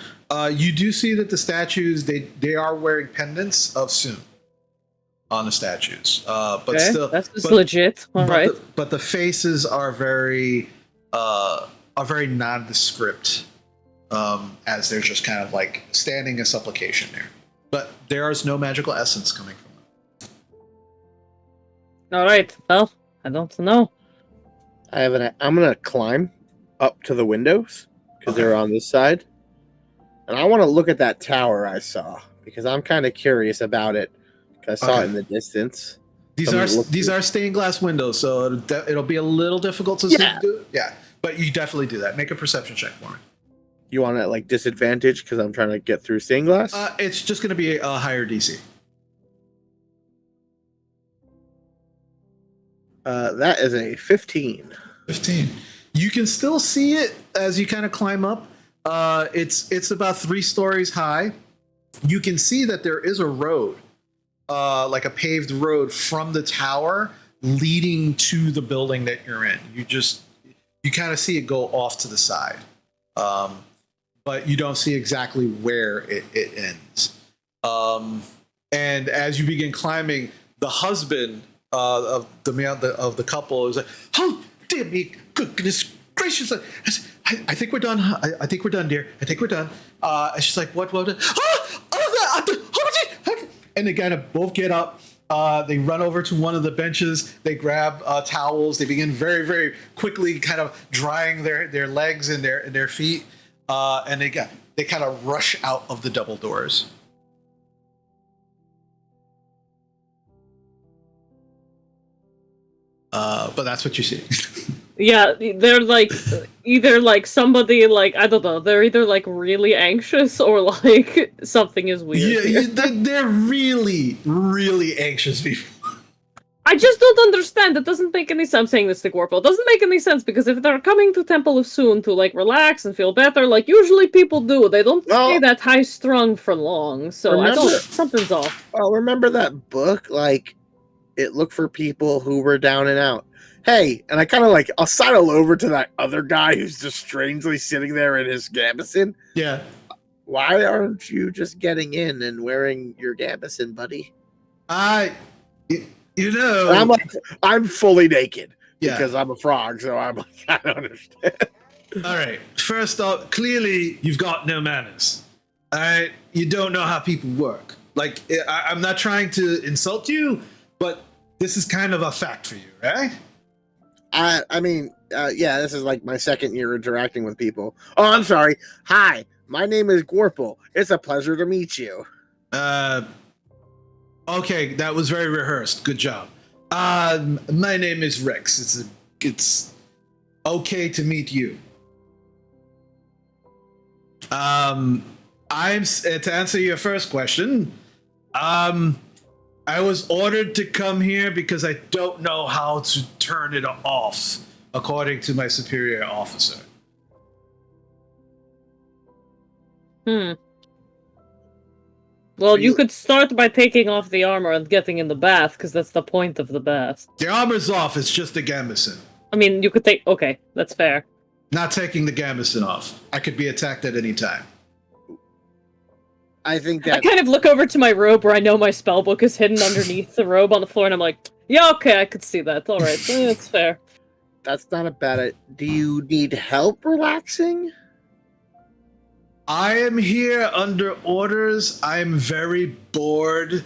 you do see that the statues they are wearing pendants of Sune on the statues, but okay, still that's just legit. All right, but the faces are very nondescript, as they're just kind of like standing a supplication there. But there is no magical essence coming from them. All right. Well, I don't know. I'm gonna climb up to the windows because they're on this side, and I want to look at that tower I saw because I'm kind of curious about it. I saw it in the distance. These are stained glass windows, so it'll be a little difficult to see. Yeah, but you definitely do that. Make a perception check for me. You want it like disadvantage because I'm trying to get through stained glass? It's just going to be a higher DC. That is a 15. 15. You can still see it as you kind of climb up. It's about 3 stories high. You can see that there is a road, like a paved road from the tower leading to the building that you're in. You kind of see it go off to the side, but you don't see exactly where it ends. And as you begin climbing, the husband of the couple is like, "Oh, dear me, goodness gracious! I think we're done. I think we're done, dear. I think we're done." And she's like, "What? And they kind of both get up. They run over to one of the benches. They grab towels. They begin very, very quickly kind of drying their legs and their feet. And they kind of rush out of the double doors. But that's what you see. Yeah, they're like either like somebody like I don't know. They're either like really anxious or like something is weird. Yeah, they're really, really anxious people. I just don't understand. It doesn't make any sense. I'm saying this to Gorple. It doesn't make any sense because if they're coming to Temple of Sune to like relax and feel better, like usually people do, they don't stay that high strung for long. So something's off. Well, remember that book? Like, it looked for people who were down and out. Hey, and I kind of like, I'll sidle over to that other guy who's just strangely sitting there in his gambeson. Yeah. Why aren't you just getting in and wearing your gambeson, buddy? You know, And I'm like, I'm fully naked Yeah. because I'm a frog, so I'm like, I don't understand. all right. First off, clearly you've got no manners. All right, you don't know how people work. Like, I'm not trying to insult you, but this is kind of a fact for you, right? I mean, yeah, this is like my second year interacting with people. Oh, I'm sorry. Hi, my name is Gorple. It's a pleasure to meet you. Okay, that was very rehearsed. Good job. My name is Rex. It's okay to meet you. To answer your first question. I was ordered to come here because I don't know how to turn it off, according to my superior officer. Well, you could start by taking off the armor and getting in the bath, because that's the point of the bath. The armor's off. It's just the gambeson. I mean, you could take... Okay, that's fair. Not taking the gambeson off. I could be attacked at any time. I think I that kind of look over to my robe where I know my spellbook is hidden underneath the robe on the floor, and I'm like, yeah, okay, I could see that. All right, that's fair. that's not a bad idea. Do you need help relaxing? I am here under orders. I'm very bored.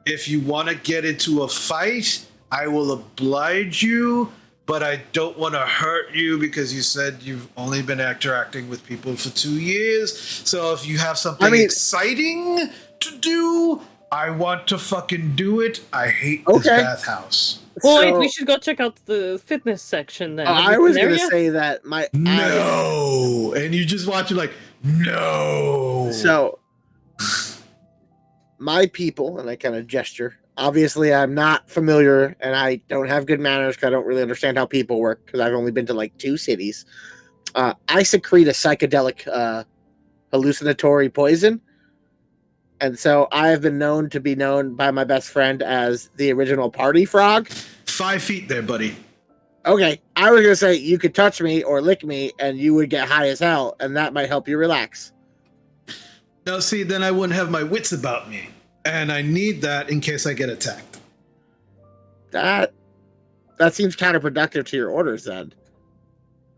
If you want to get into a fight, I will oblige you, but I don't want to hurt you because you said you've only been interacting with people for 2 years. So if you have something exciting to do, I want to fucking do it. I hate this bathhouse. Well, wait, we should go check out the fitness section then. I was going to say that No! And you just watch it like, no! So, my people, and I kind of gesture, obviously I'm not familiar and I don't have good manners because I don't really understand how people work because I've only been to like 2 cities. I secrete a psychedelic hallucinatory poison. And so I have been known to be known by my best friend as the original party frog. 5 feet there, buddy. Okay, I was going to say you could touch me or lick me and you would get high as hell, and that might help you relax. No, see, then I wouldn't have my wits about me. And I need that in case I get attacked. That seems counterproductive to your orders then.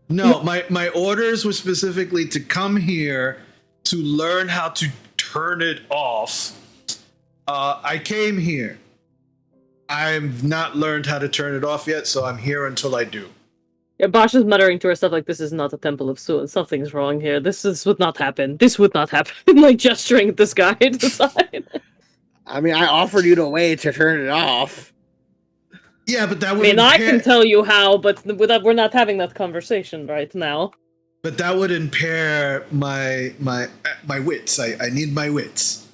No, my orders were specifically to come here to learn how to turn it off. I came here. I've not learned how to turn it off yet, so I'm here until I do. Yeah, Bosch is muttering to herself like, this is not a Temple of Sune. Something's wrong here. This would not happen. This would not happen. Like, gesturing at this guy to the side. I mean, I offered you a way to turn it off. Yeah, but that would I can tell you how, but we're not having that conversation right now. But that would impair my wits. I need my wits.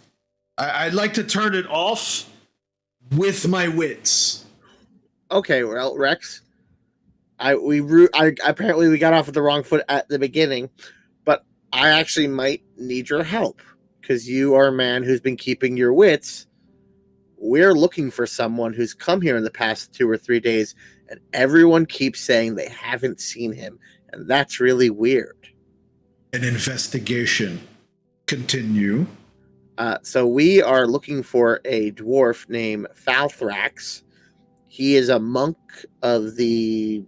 I'd like to turn it off with my wits. Okay, well, Rex, apparently we got off at the wrong foot at the beginning, but I actually might need your help because you are a man who's been keeping your wits. We're looking for someone who's come here in the past 2 or 3 days, and everyone keeps saying they haven't seen him, and that's really weird. An investigation. Continue. So we are looking for a dwarf named Falthrax. He is a monk of the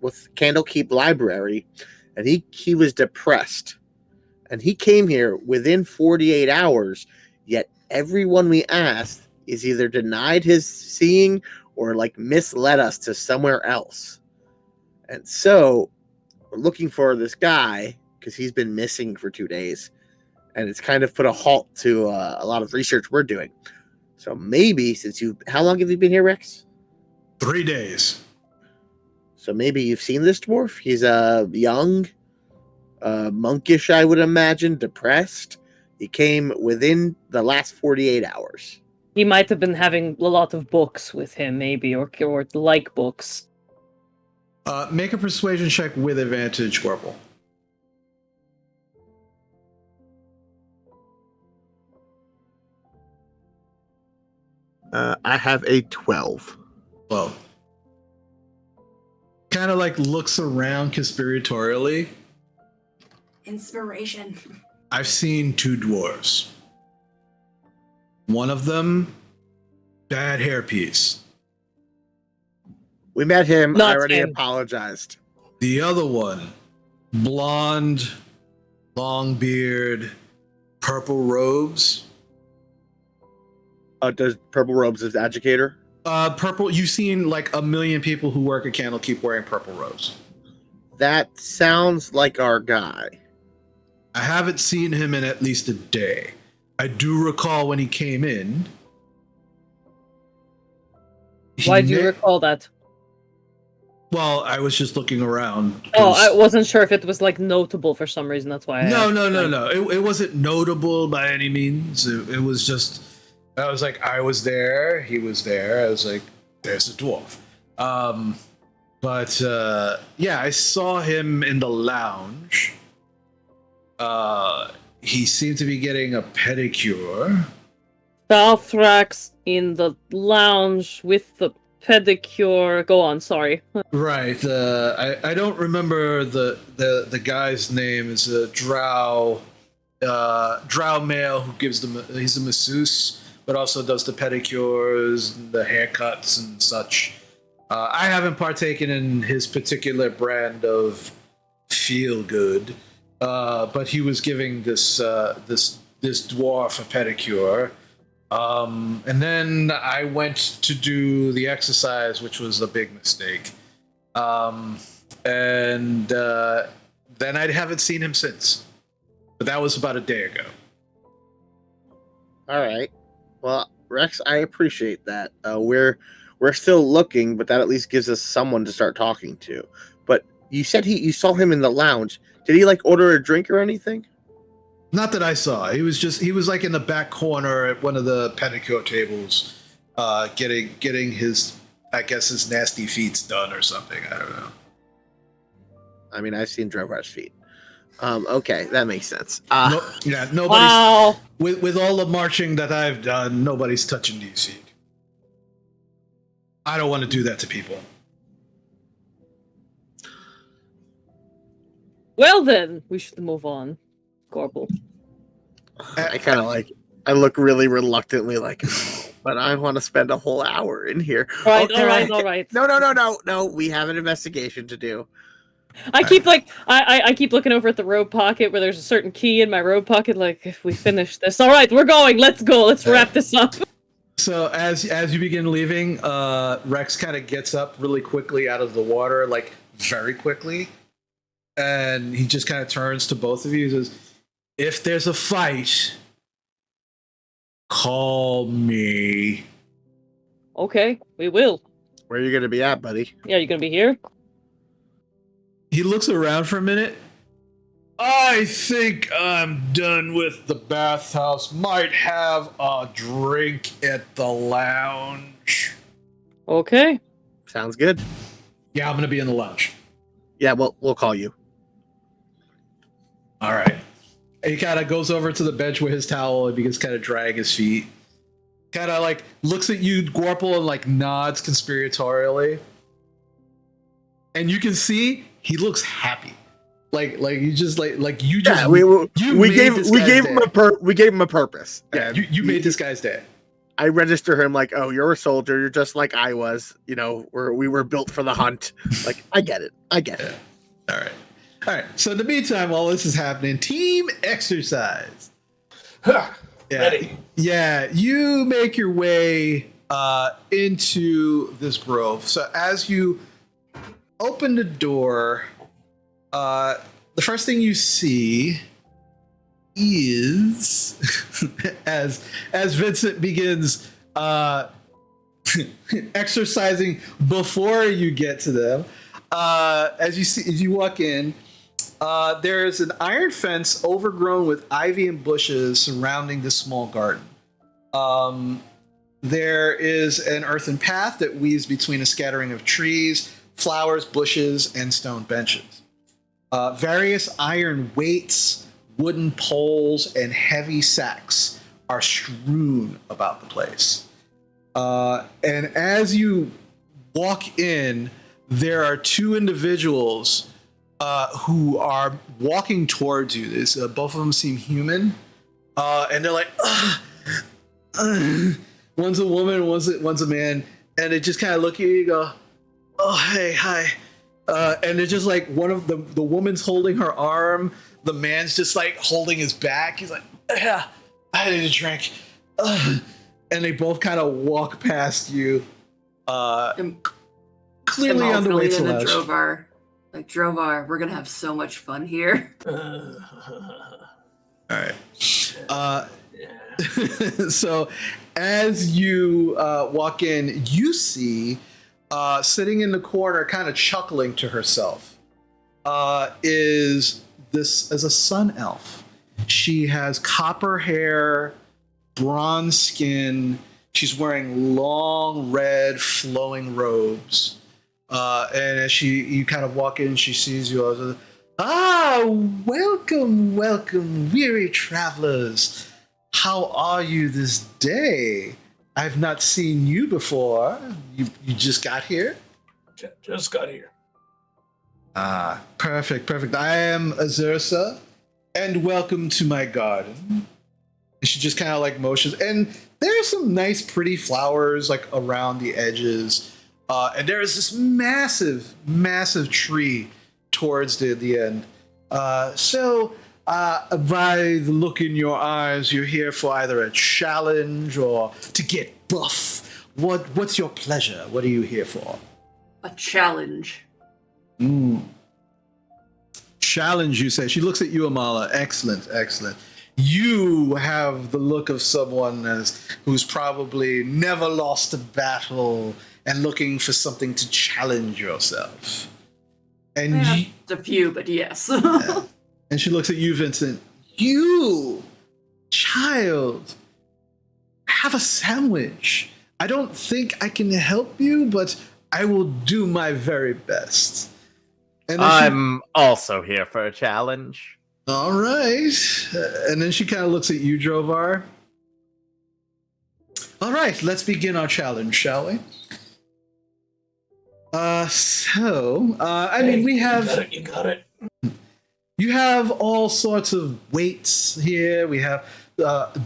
Candlekeep library, and he was depressed. And he came here within 48 hours, yet everyone we asked is either denied his seeing or like misled us to somewhere else. And so we're looking for this guy because he's been missing for 2 days. And it's kind of put a halt to a lot of research we're doing. So maybe how long have you been here, Rex? 3 days. So maybe you've seen this dwarf. He's young, monkish, I would imagine, depressed. He came within the last 48 hours. He might have been having a lot of books with him, maybe, or like books. Make a persuasion check with advantage, Corporal. I have a 12. Well, kind of like looks around conspiratorially. Inspiration. I've seen 2 dwarves. One of them, bad hairpiece. We met him. Not I already him. apologized. The other one, blonde, long beard, purple robes. Does Purple Robes as educator? Purple. You've seen like a million people who work at Candlekeep wearing purple robes. That sounds like our guy. I haven't seen him in at least a day. I do recall when he came in. Why do you recall that? Well, I was just looking around. Oh, I wasn't sure if it was like notable for some reason. That's why. No. It wasn't notable by any means. It was just. I was like, I was there. He was there. I was like, there's a dwarf. But yeah, I saw him in the lounge. He seemed to be getting a pedicure. Balthrax in the lounge with the pedicure. Go on, sorry. Right. I don't remember the guy's name. It's a drow male who gives them. He's a masseuse, but also does the pedicures, and the haircuts, and such. I haven't partaken in his particular brand of feel good, but he was giving this dwarf a pedicure. And then I went to do the exercise, which was a big mistake. And then I haven't seen him since. But that was about a day ago. All right. Well, Rex, I appreciate that. We're still looking, but that at least gives us someone to start talking to. But you said you saw him in the lounge. Did he like order a drink or anything? Not that I saw. He was like in the back corner at one of the pedicure tables, getting his, I guess, his nasty feet done or something. I don't know. I mean, I've seen Drovar's feet. Okay, that makes sense. Nobody's. Wow. With all the marching that I've done, nobody's touching these feet. I don't want to do that to people. Well then, we should move on. Corporal. I kind of like. I look really reluctantly like, but I want to spend a whole hour in here. All Okay. right. No. We have an investigation to do. I keep like I keep looking over at the robe pocket where there's a certain key in my robe pocket. Like, if we finish this, all right, we're going. Let's go. Let's wrap this up. So as you begin leaving, Rex kind of gets up really quickly out of the water, like very quickly, and he just kind of turns to both of you and says, "If there's a fight, call me." Okay, we will. Where are you going to be at, buddy? Yeah, you gonna be here? He looks around for a minute. I think I'm done with the bathhouse. Might have a drink at the lounge. Okay. Sounds good. Yeah, I'm gonna be in the lounge. Yeah, we'll call you. All right. And he kind of goes over to the bench with his towel and begins kind of drying his feet. Kind of like looks at you, Gorple, and like nods conspiratorially. And you can see he looks happy. Like you just like you just we gave him a purpose. Yeah, you made this guy's day. I register him like, oh, you're a soldier. You're just like I was. You know, we were built for the hunt. Like, I get it. Yeah. All right. So in the meantime, while this is happening, team exercise. Huh. Yeah. Ready. Yeah, you make your way into this grove. So as you open the door, the first thing you see is as Vincent begins exercising before you get to them. As you walk in, there's an iron fence overgrown with ivy and bushes surrounding this small garden. There is an earthen path that weaves between a scattering of trees, flowers, bushes, and stone benches. Various iron weights, wooden poles, and heavy sacks are strewn about the place. And as you walk in, there are two individuals who are walking towards you. Both of them seem human, and they're like, one's a woman, one's a man, and they just kind of look at you and go, Oh, hey, hi. And it's just like one of the woman's holding her arm. The man's just like holding his back. He's like, yeah, I need a drink. And they both kind of walk past you. Clearly on the way to lunch. Drovar. Like, Drovar, we're gonna have so much fun here. All right. So as you walk in, you see sitting in the corner, kind of chuckling to herself, is a sun elf. She has copper hair, bronze skin. She's wearing long red flowing robes. And as you kind of walk in, she sees you. Welcome, weary travelers. How are you this day? I've not seen you before. You just got here? Just got here. Perfect. I am Azursa, and welcome to my garden. And she just kind of like motions, and there's some nice, pretty flowers like around the edges. And there is this massive tree towards the end. So by the look in your eyes, you're here for either a challenge or to get buff. What's your pleasure? What are you here for? A challenge. Challenge, you say. She looks at you, Amala. Excellent. You have the look of someone who's probably never lost a battle and looking for something to challenge yourself. And a few, but yes. Yeah. And she looks at you, Vincent. You, child, have a sandwich. I don't think I can help you, but I will do my very best. And I'm also here for a challenge. All right. And then she kind of looks at you, Drovar. All right, let's begin our challenge, shall we? I mean, we have... You got it. You have all sorts of weights here. We have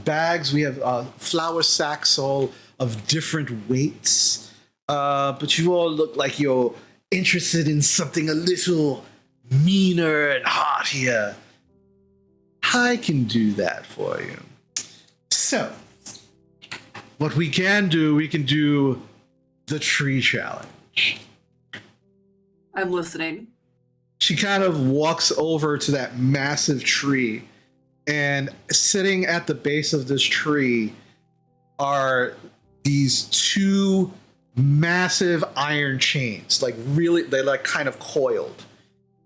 bags. We have flour sacks all of different weights. But you all look like you're interested in something a little meaner and heartier. I can do that for you. So, what we can do the tree challenge. I'm listening. She kind of walks over to that massive tree, and sitting at the base of this tree are these two massive iron chains, like really, they're like kind of coiled.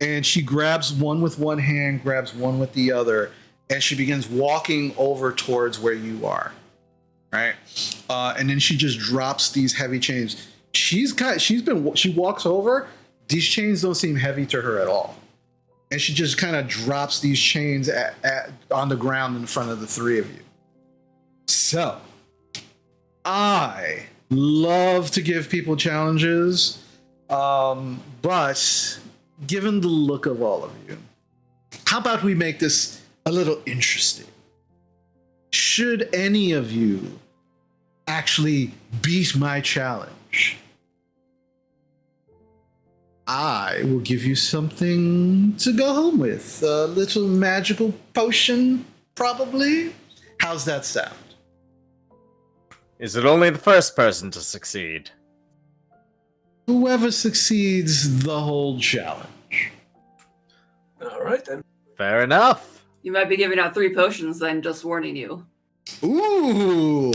And she grabs one with one hand, grabs one with the other, and she begins walking over towards where you are, right? And then she just drops these heavy chains. She walks over. These chains don't seem heavy to her at all. And she just kind of drops these chains on the ground in front of the three of you. So, I love to give people challenges, but given the look of all of you, how about we make this a little interesting? Should any of you actually beat my challenge, I will give you something to go home with. A little magical potion, probably. How's that sound? Is it only the first person to succeed? Whoever succeeds the whole challenge. All right, then. Fair enough. You might be giving out 3 potions then, just warning you. Ooh,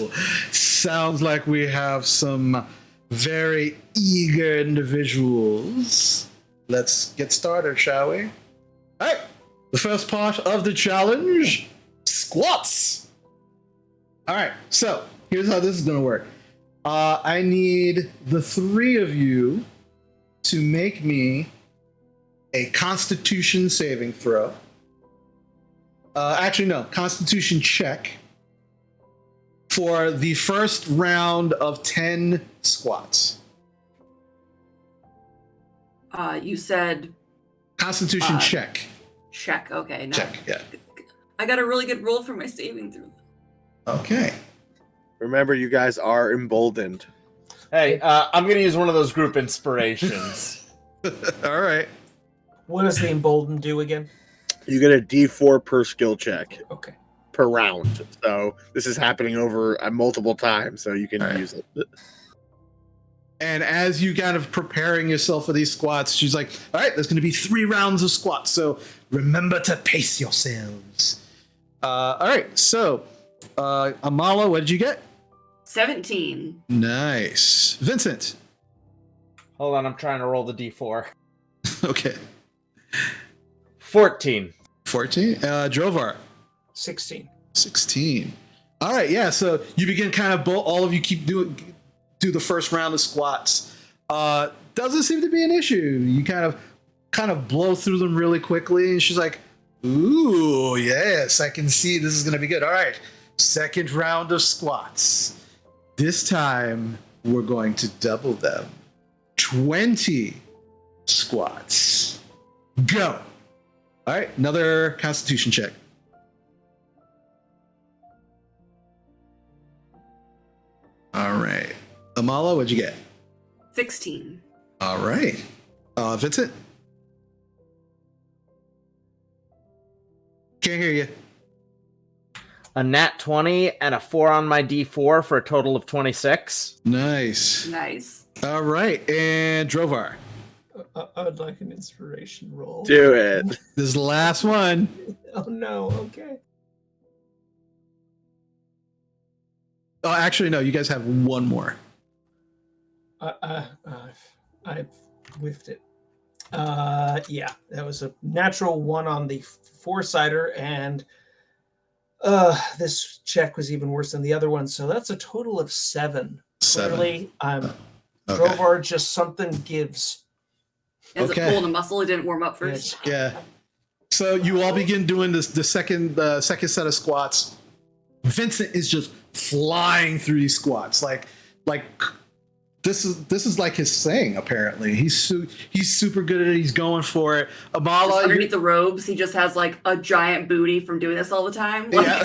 sounds like we have some very eager individuals. Let's get started, shall we? All right, the first part of the challenge, squats. All right, so here's how this is going to work. I need the 3 of you to make me a Constitution saving throw. Actually, no, Constitution check for the first round of 10 squats. You said Constitution check. check. Okay, no. Check, yeah. I got a really good roll for my saving throw. Okay. Remember, you guys are emboldened. Hey, I'm gonna use one of those group inspirations. All right. What does the embolden do again? You get a D4 per skill check Okay. per round. So this is happening over multiple times, so you can All right. use it. And as you kind of preparing yourself for these squats, she's like, all right, there's going to be 3 rounds of squats. So remember to pace yourselves. All right. So, Amala, what did you get? 17. Nice. Vincent. Hold on, I'm trying to roll the d4. Okay. 14. 14. Drovar. 16. 16. All right. Yeah. So you begin kind of, all of you keep do the first round of squats. Doesn't seem to be an issue. You kind of blow through them really quickly. And she's like, ooh, yes, I can see this is going to be good. All right. Second round of squats. This time we're going to double them. 20 squats. Go. All right. Another constitution check. All right. Amala, what'd you get? 16. All right. Vincent? Can't hear you. A nat 20 and a 4 on my d4 for a total of 26. Nice. Nice. All right. And Drovar. I would like an inspiration roll. Do it. This is the last one. Oh no. Okay. Oh, actually, no. You guys have one more. I've whiffed it. Yeah, that was a natural 1 on the 4-sider, and this check was even worse than the other one. So that's a total of 7. 7. Clearly, Okay. Drovar just something gives. As Okay. it pulled a muscle, it didn't warm up first. Yeah. So you all begin doing the second set of squats. Vincent is just flying through these squats. Like this is like his thing. Apparently, he's super good at it. He's going for it. Just Amala, underneath the robes, he just has like a giant booty from doing this all the time. Like, yeah.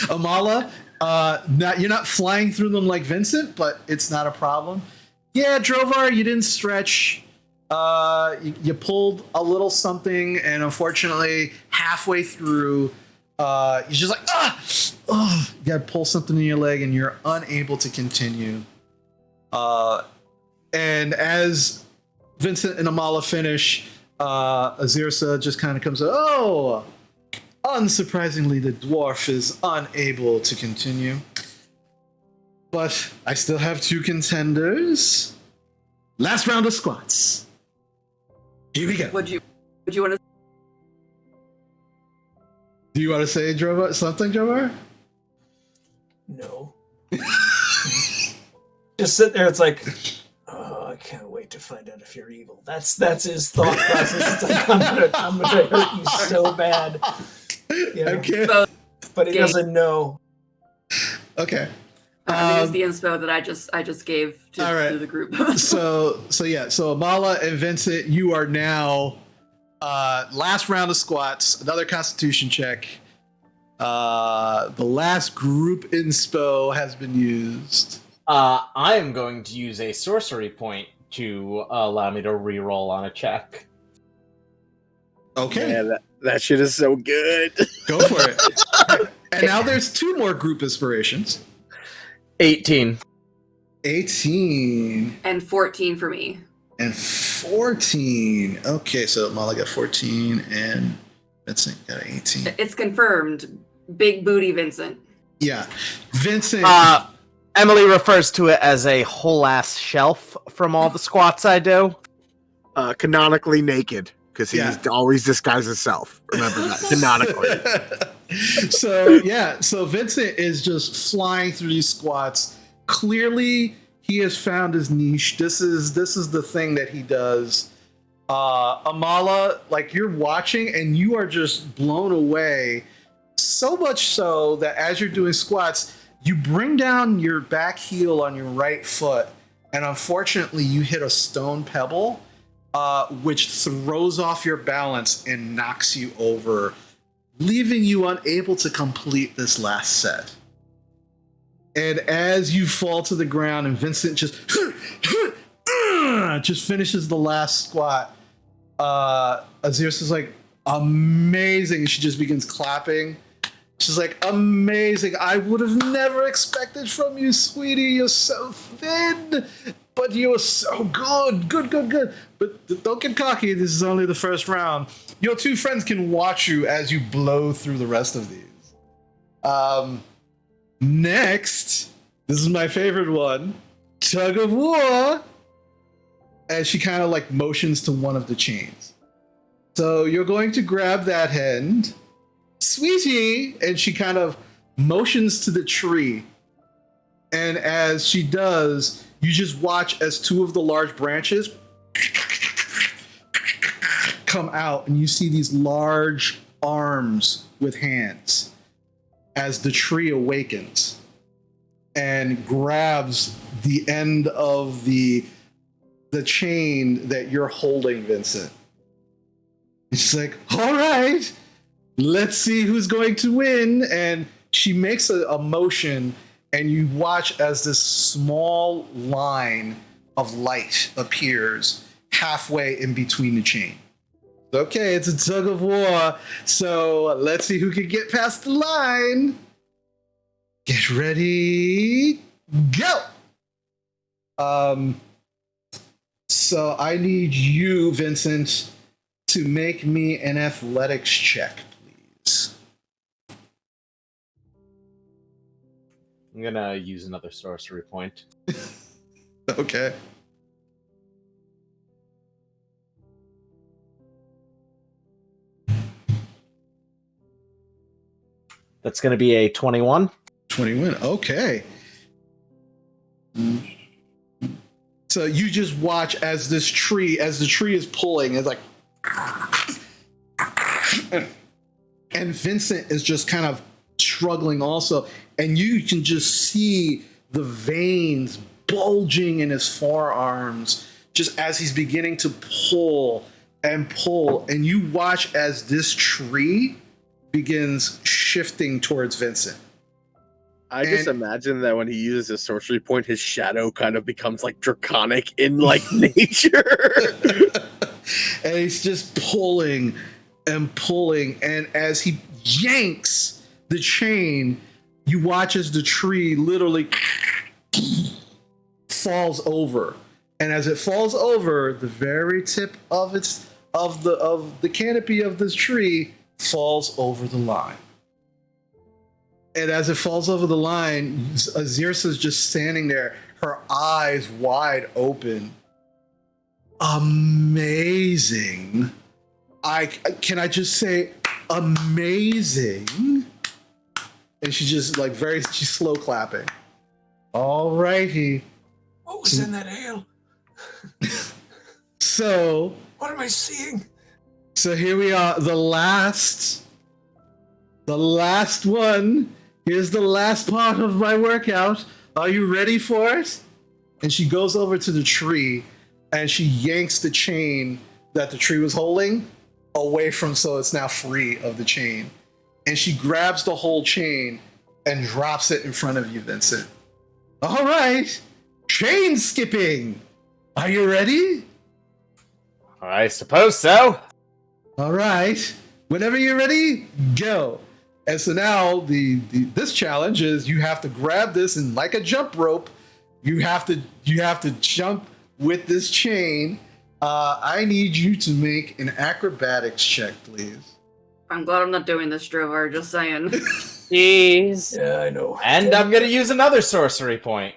Amala, you're not flying through them like Vincent, but it's not a problem. Yeah, Drovar, you didn't stretch. You pulled a little something, and unfortunately, halfway through, you're just like, you gotta pull something in your leg, and you're unable to continue. And as Vincent and Amala finish, Azirsa just kind of comes up, oh, unsurprisingly, the dwarf is unable to continue. But I still have 2 contenders. Last round of squats. Here we go. would you want to? Do you want to say something, Drovar? No. Just sit there. It's like, oh, I can't wait to find out if you're evil. That's his thought process. It's like, I'm gonna hurt you so bad. You know? Okay. But he doesn't know. Okay. I use the inspo that I just gave to, all right. to the group. So Amala and Vincent, you are now last round of squats, another constitution check. The last group inspo has been used. I am going to use a sorcery point to allow me to reroll on a check. Okay. Yeah, that shit is so good. Go for it. And now there's 2 more group inspirations. 18. 18 and 14 for me. and 14. Okay, so Amala got 14 and Vincent got 18. It's confirmed. Big booty Vincent. Yeah. Vincent. Emily refers to it as a whole ass shelf from all the squats I do. Canonically naked, because he Yeah. always disguises himself. Remember that. Canonically. So Vincent is just flying through these squats. Clearly, he has found his niche. This is the thing that he does. Amala, like, you're watching and you are just blown away. So much so that as you're doing squats, you bring down your back heel on your right foot, and unfortunately, you hit a stone pebble, which throws off your balance and knocks you over, leaving you unable to complete this last set. And as you fall to the ground, and Vincent just finishes the last squat, Aziris is like, amazing. And she just begins clapping. She's like, amazing. I would have never expected from you, sweetie. You're so thin, but you're so good. Good. But don't get cocky. This is only the first round. Your two friends can watch you as you blow through the rest of these. Next, this is my favorite one, tug of war. As she kind of like motions to one of the chains. So you're going to grab that hand, sweetie, and she kind of motions to the tree. And as she does, you just watch as two of the large branches come out, and you see these large arms with hands as the tree awakens and grabs the end of the chain that you're holding, Vincent. And she's like, all right, let's see who's going to win. And she makes a motion, and you watch as this small line of light appears halfway in between the chain. Okay, it's a tug of war. So let's see who can get past the line. Get ready, go. So I need you, Vincent, to make me an athletics check, please. I'm gonna use another sorcery point. Okay. That's gonna be a 21. 21. Okay. So you just watch as the tree is pulling, it's like, and Vincent is just kind of struggling also, and you can just see the veins bulging in his forearms just as he's beginning to pull, and you watch as this tree begins shifting towards Vincent. I just imagine that when he uses his sorcery point, his shadow kind of becomes like draconic in like nature. And he's just pulling, and as he yanks the chain, you watch as the tree literally falls over. And as it falls over, the very tip of the canopy of this tree falls over the line. And as it falls over the line, Aziris is just standing there, her eyes wide open. Amazing. Can I just say amazing? And she's just like she's slow clapping. All righty. What was in that ale? So. What am I seeing? So here we are, the last one. Here's the last part of my workout. Are you ready for it? And she goes over to the tree, and she yanks the chain that the tree was holding away from, so it's now free of the chain. And she grabs the whole chain and drops it in front of you, Vincent. All right, chain skipping. Are you ready? I suppose so. All right. Whenever you're ready, go. And so now this challenge is you have to grab this, and like a jump rope, you have to jump with this chain. I need you to make an acrobatics check, please. I'm glad I'm not doing this, Drovar, just saying. Jeez. Yeah, I know. And I'm gonna use another sorcery point.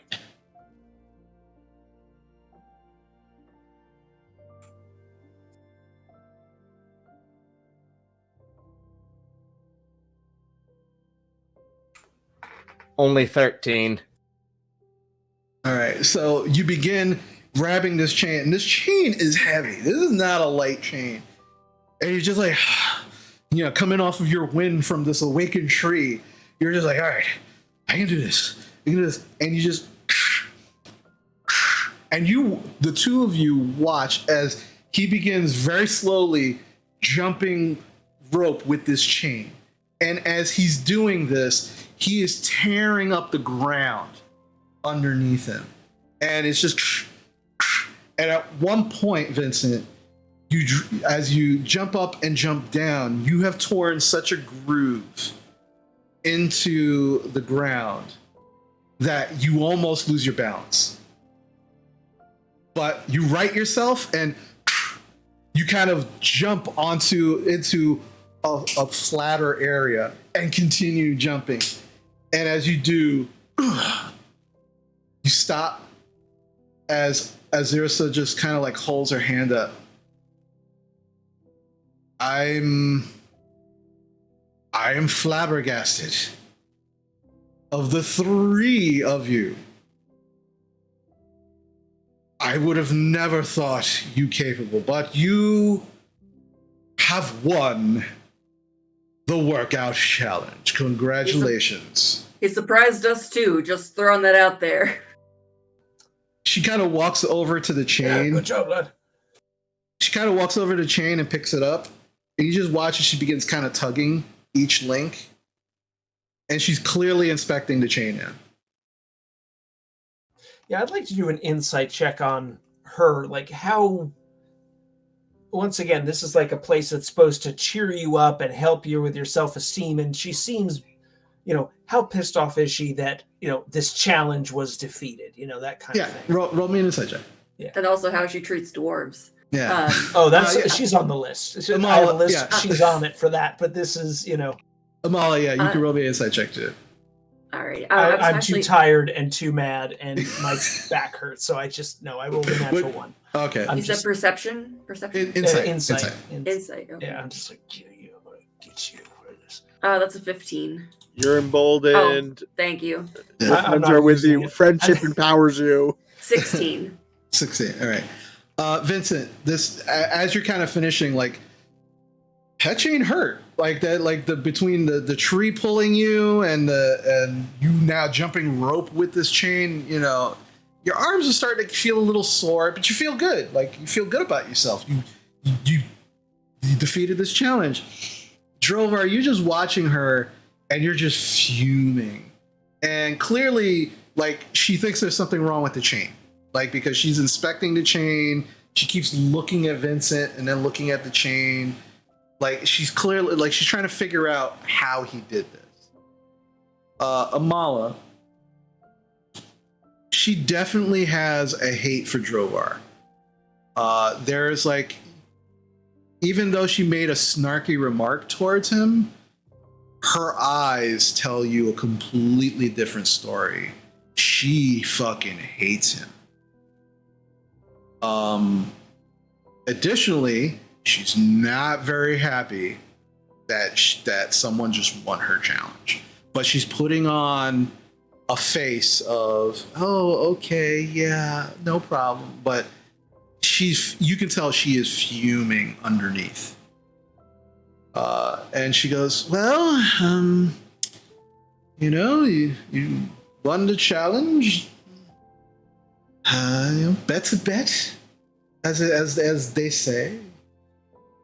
Only 13. All right, so you begin grabbing this chain, and this chain is heavy. This is not a light chain. And you're just like, coming off of your wind from this awakened tree, you're just like, all right, I can do this. I can do this. And you just, and the two of you watch as he begins very slowly jumping rope with this chain. And as he's doing this, he is tearing up the ground underneath him. And it's just... And at one point, Vincent, as you jump up and jump down, you have torn such a groove into the ground that you almost lose your balance. But you right yourself and you kind of jump into a flatter area and continue jumping. And as you do, you stop as Azirsa just kind of like holds her hand up. I am flabbergasted. Of the three of you, I would have never thought you capable, but you have won the workout challenge. Congratulations. He surprised us too, just throwing that out there. She kind of walks over to the chain. Yeah, good job, lad. She kind of walks over to the chain and picks it up. And you just watch as she begins kind of tugging each link. And she's clearly inspecting the chain now. Yeah, I'd like to do an insight check on her. Like how, once again, this is like a place that's supposed to cheer you up and help you with your self-esteem. And she seems, how pissed off is she that, this challenge was defeated? That kind of thing. Roll me an insight check. Yeah. And also how she treats dwarves. Yeah. She's on the list. I have a list. Yeah. She's on it for that. But this is, Amala, yeah, you can roll me an insight check too. All right. I'm too tired and too mad, and my back hurts. So I rolled a natural one. Okay. Is that perception? Perception? Insight. Insight. Okay. Yeah, I'm just like, I'm going to get you for this. That's a 15. You're emboldened. Thank you. I'm not with you. It. Friendship empowers you. 16. 16. All right. Vincent, this as you're kind of finishing, like that chain hurt. Like that, like between the tree pulling you and you now jumping rope with this chain, your arms are starting to feel a little sore, but you feel good. Like you feel good about yourself. You defeated this challenge. Drovar, you're just watching her and you're just fuming. And clearly, like she thinks there's something wrong with the chain. Like because she's inspecting the chain, she keeps looking at Vincent and then looking at the chain. Like she's clearly like she's trying to figure out how he did this. Amala, she definitely has a hate for Drovar. There's like, even though she made a snarky remark towards him, her eyes tell you a completely different story. She fucking hates him. Additionally, she's not very happy that someone just won her challenge. But she's putting on a face of, oh, okay, yeah, no problem. But you can tell she is fuming underneath. And she goes, well, you won the challenge. Bet's a bet, as they say.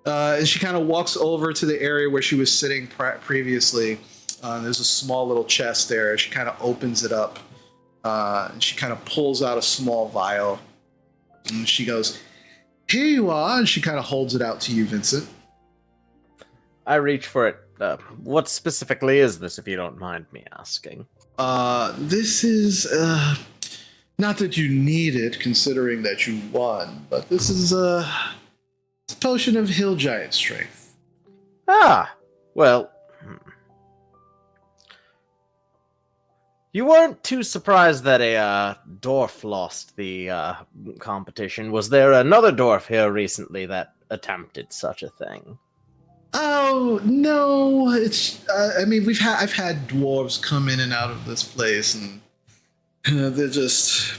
And she kind of walks over to the area where she was sitting previously. There's a small little chest there. She kind of opens it up. And she kind of pulls out a small vial. And she goes, here you are. And she kind of holds it out to you, Vincent. I reach for it. What specifically is this, if you don't mind me asking? This is, not that you need it, considering that you won, but this is it's a potion of hill giant strength. Ah, well, you weren't too surprised that a dwarf lost the competition. Was there another dwarf here recently that attempted such a thing? Oh no! It's I've had dwarves come in and out of this place, and they're just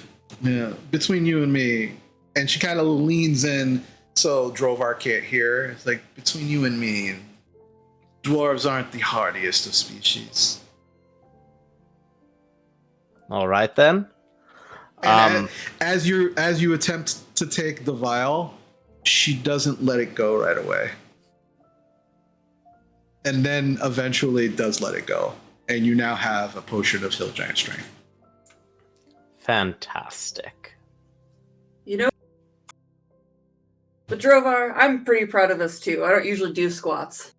between you and me. And she kind of leans in so Drovar can't hear. It's like, between you and me, dwarves aren't the hardiest of species. All right then. And as you attempt to take the vial, she doesn't let it go right away. and then eventually does let it go. And you now have a potion of Hill Giant Strength. Fantastic. You know, but Drovar, I'm pretty proud of us too. I don't usually do squats.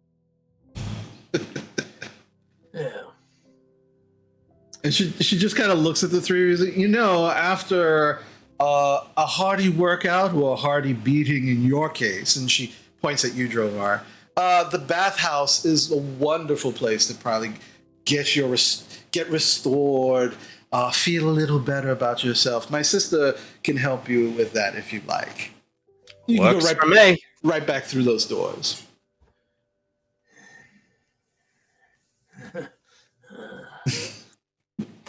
Yeah. And she just kind of looks at the three of you. You know, after a hearty workout, or a hearty beating in your case, and she points at you, Drovar, the bathhouse is a wonderful place to probably get restored, feel a little better about yourself. My sister can help you with that if you'd like. You can Works go for me. right back through those doors.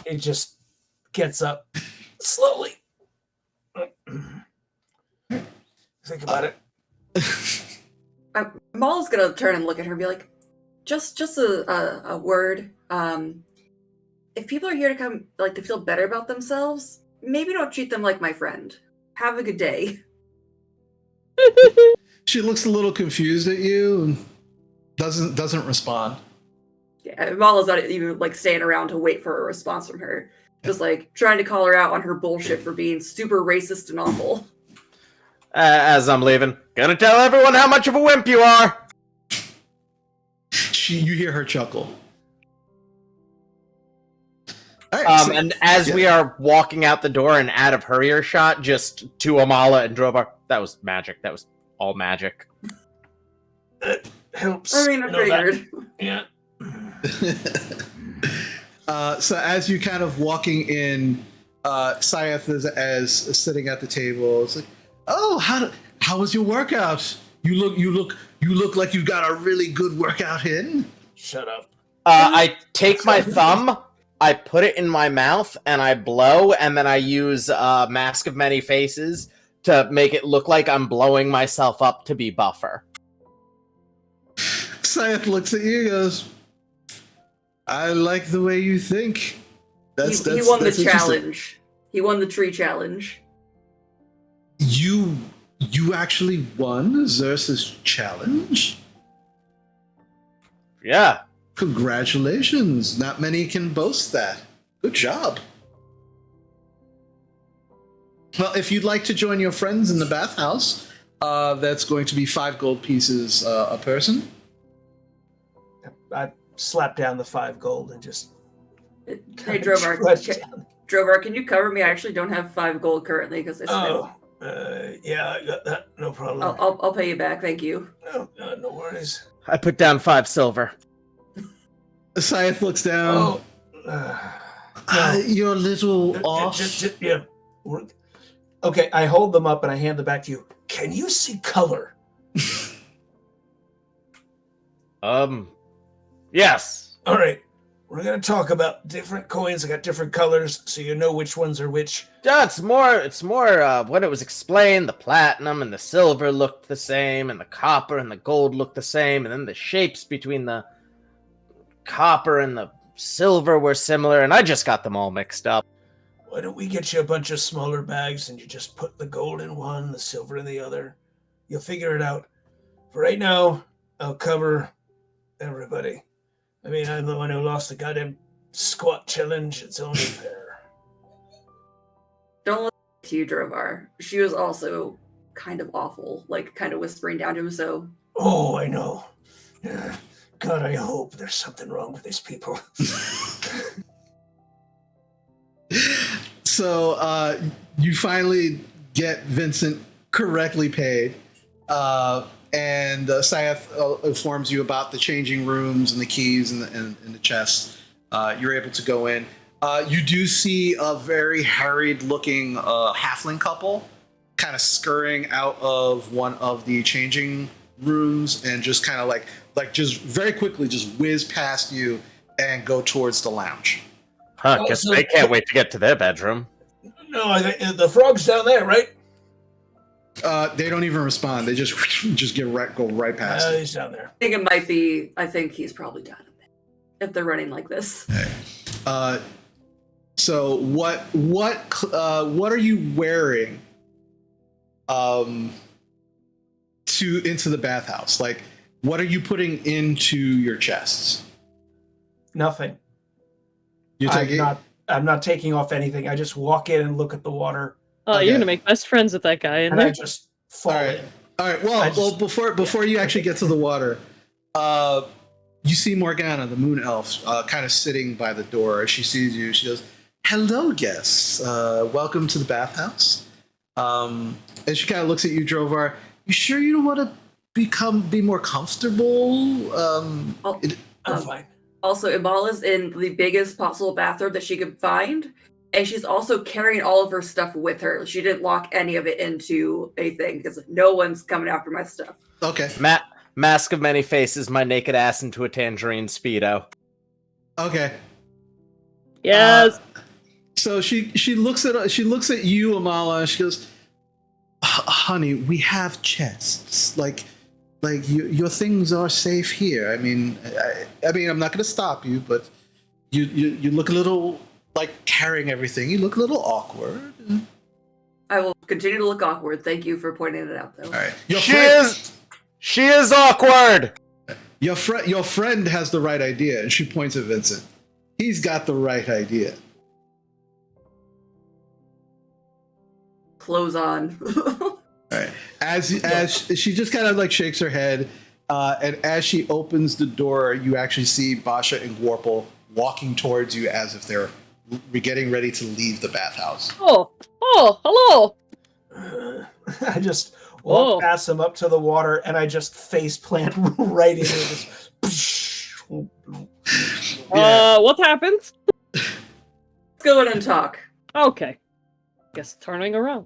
It just gets up slowly. Think about it. Maul's gonna turn and look at her and be like, just a word. If people are here to come, like, to feel better about themselves, maybe don't treat them like my friend. Have a good day. She looks a little confused at you and doesn't respond. Yeah, Maul is not even like staying around to wait for a response from her. Just like trying to call her out on her bullshit for being super racist and awful. As I'm leaving, gonna tell everyone how much of a wimp you are. You hear her chuckle. All right, And as we are walking out the door and out of her earshot, just to Amala and Drovar, that was magic. That was all magic. It helps. I mean, I figured. Yeah. So as you kind of walking in, Syath is as sitting at the table. It's like, oh, how was your workout? You look like you've got a really good workout in. Shut up. I take my thumb, I put it in my mouth, and I blow, and then I use Mask of Many Faces to make it look like I'm blowing myself up to be buffer. Syath looks at you and goes, I like the way you think. He won the that's interesting. challenge. He won the tree challenge. You actually won Xerxes' challenge? Yeah. Congratulations. Not many can boast that. Good job. Well, if you'd like to join your friends in the bathhouse, that's going to be 5 gold pieces a person. I slap down the 5 gold and just. Hey, Drovar. Drovar, can you cover me? I actually don't have 5 gold currently because I spent. Yeah, I got that. No problem. I'll pay you back. Thank you. No worries. I put down 5 silver. Syath looks down. You're a little off. Yeah. Okay, I hold them up and I hand them back to you. Can you see color? Yes. All right. We're going to talk about different coins. I got different colors, so you know which ones are which. Yeah, it's more when it was explained, the platinum and the silver looked the same, and the copper and the gold looked the same, and then the shapes between the copper and the silver were similar, and I just got them all mixed up. Why don't we get you a bunch of smaller bags and you just put the gold in one, the silver in the other? You'll figure it out. For right now, I'll cover everybody. I mean, I'm the one who lost the goddamn squat challenge. It's only fair. Don't listen to you, Drovar. She was also kind of awful, like kind of whispering down to him, so. Oh, I know. God, I hope there's something wrong with these people. So you finally get Vincent correctly paid. And Syath informs you about the changing rooms and the keys and the chests. You're able to go in. You do see a very harried-looking halfling couple kind of scurrying out of one of the changing rooms and just kind of like just very quickly just whiz past you and go towards the lounge. Huh, guess they can't wait to get to their bedroom. No, I think the frog's down there, right? They don't even respond. They just go right past. He's down there. I think it might be. I think he's probably done it if they're running like this. So what are you wearing? Into the bathhouse? Like What are you putting into your chests? Nothing. You're taking. I'm not taking off anything. I just walk in and look at the water, Oh, Okay. you're gonna make best friends with that guy in and I there. just fall All right. in. All right. Well, before you actually get to the water, you see Morgana, the moon elf, kind of sitting by the door. As she sees you, she goes, "Hello, guests. Welcome to the bathhouse." And she kind of looks at you, Drovar. You sure you don't want to be more comfortable? I'm fine. Also, Ibala's in the biggest possible bathrobe that she could find, and she's also carrying all of her stuff with her. She didn't lock any of it into a thing because no one's coming after my stuff. Okay. Mask of many faces, my naked ass into a tangerine speedo. Okay. Yes. So she looks at you, Amala, and she goes, "Honey, we have chests. Like your things are safe here. I mean, I'm not going to stop you, but you look a little like carrying everything. You look a little awkward." I will continue to look awkward. Thank you for pointing it out, though. All right. She is awkward. Your friend has the right idea, and she points at Vincent. He's got the right idea. Clothes on. All right. As she just kind of like shakes her head, and as she opens the door, you actually see Basha and Warple walking towards you as if they're getting ready to leave the bathhouse. Oh, hello. I just walk past them up to the water, and I just face plant right into this. What happened? Let's go in and talk. Okay. Guess turning around.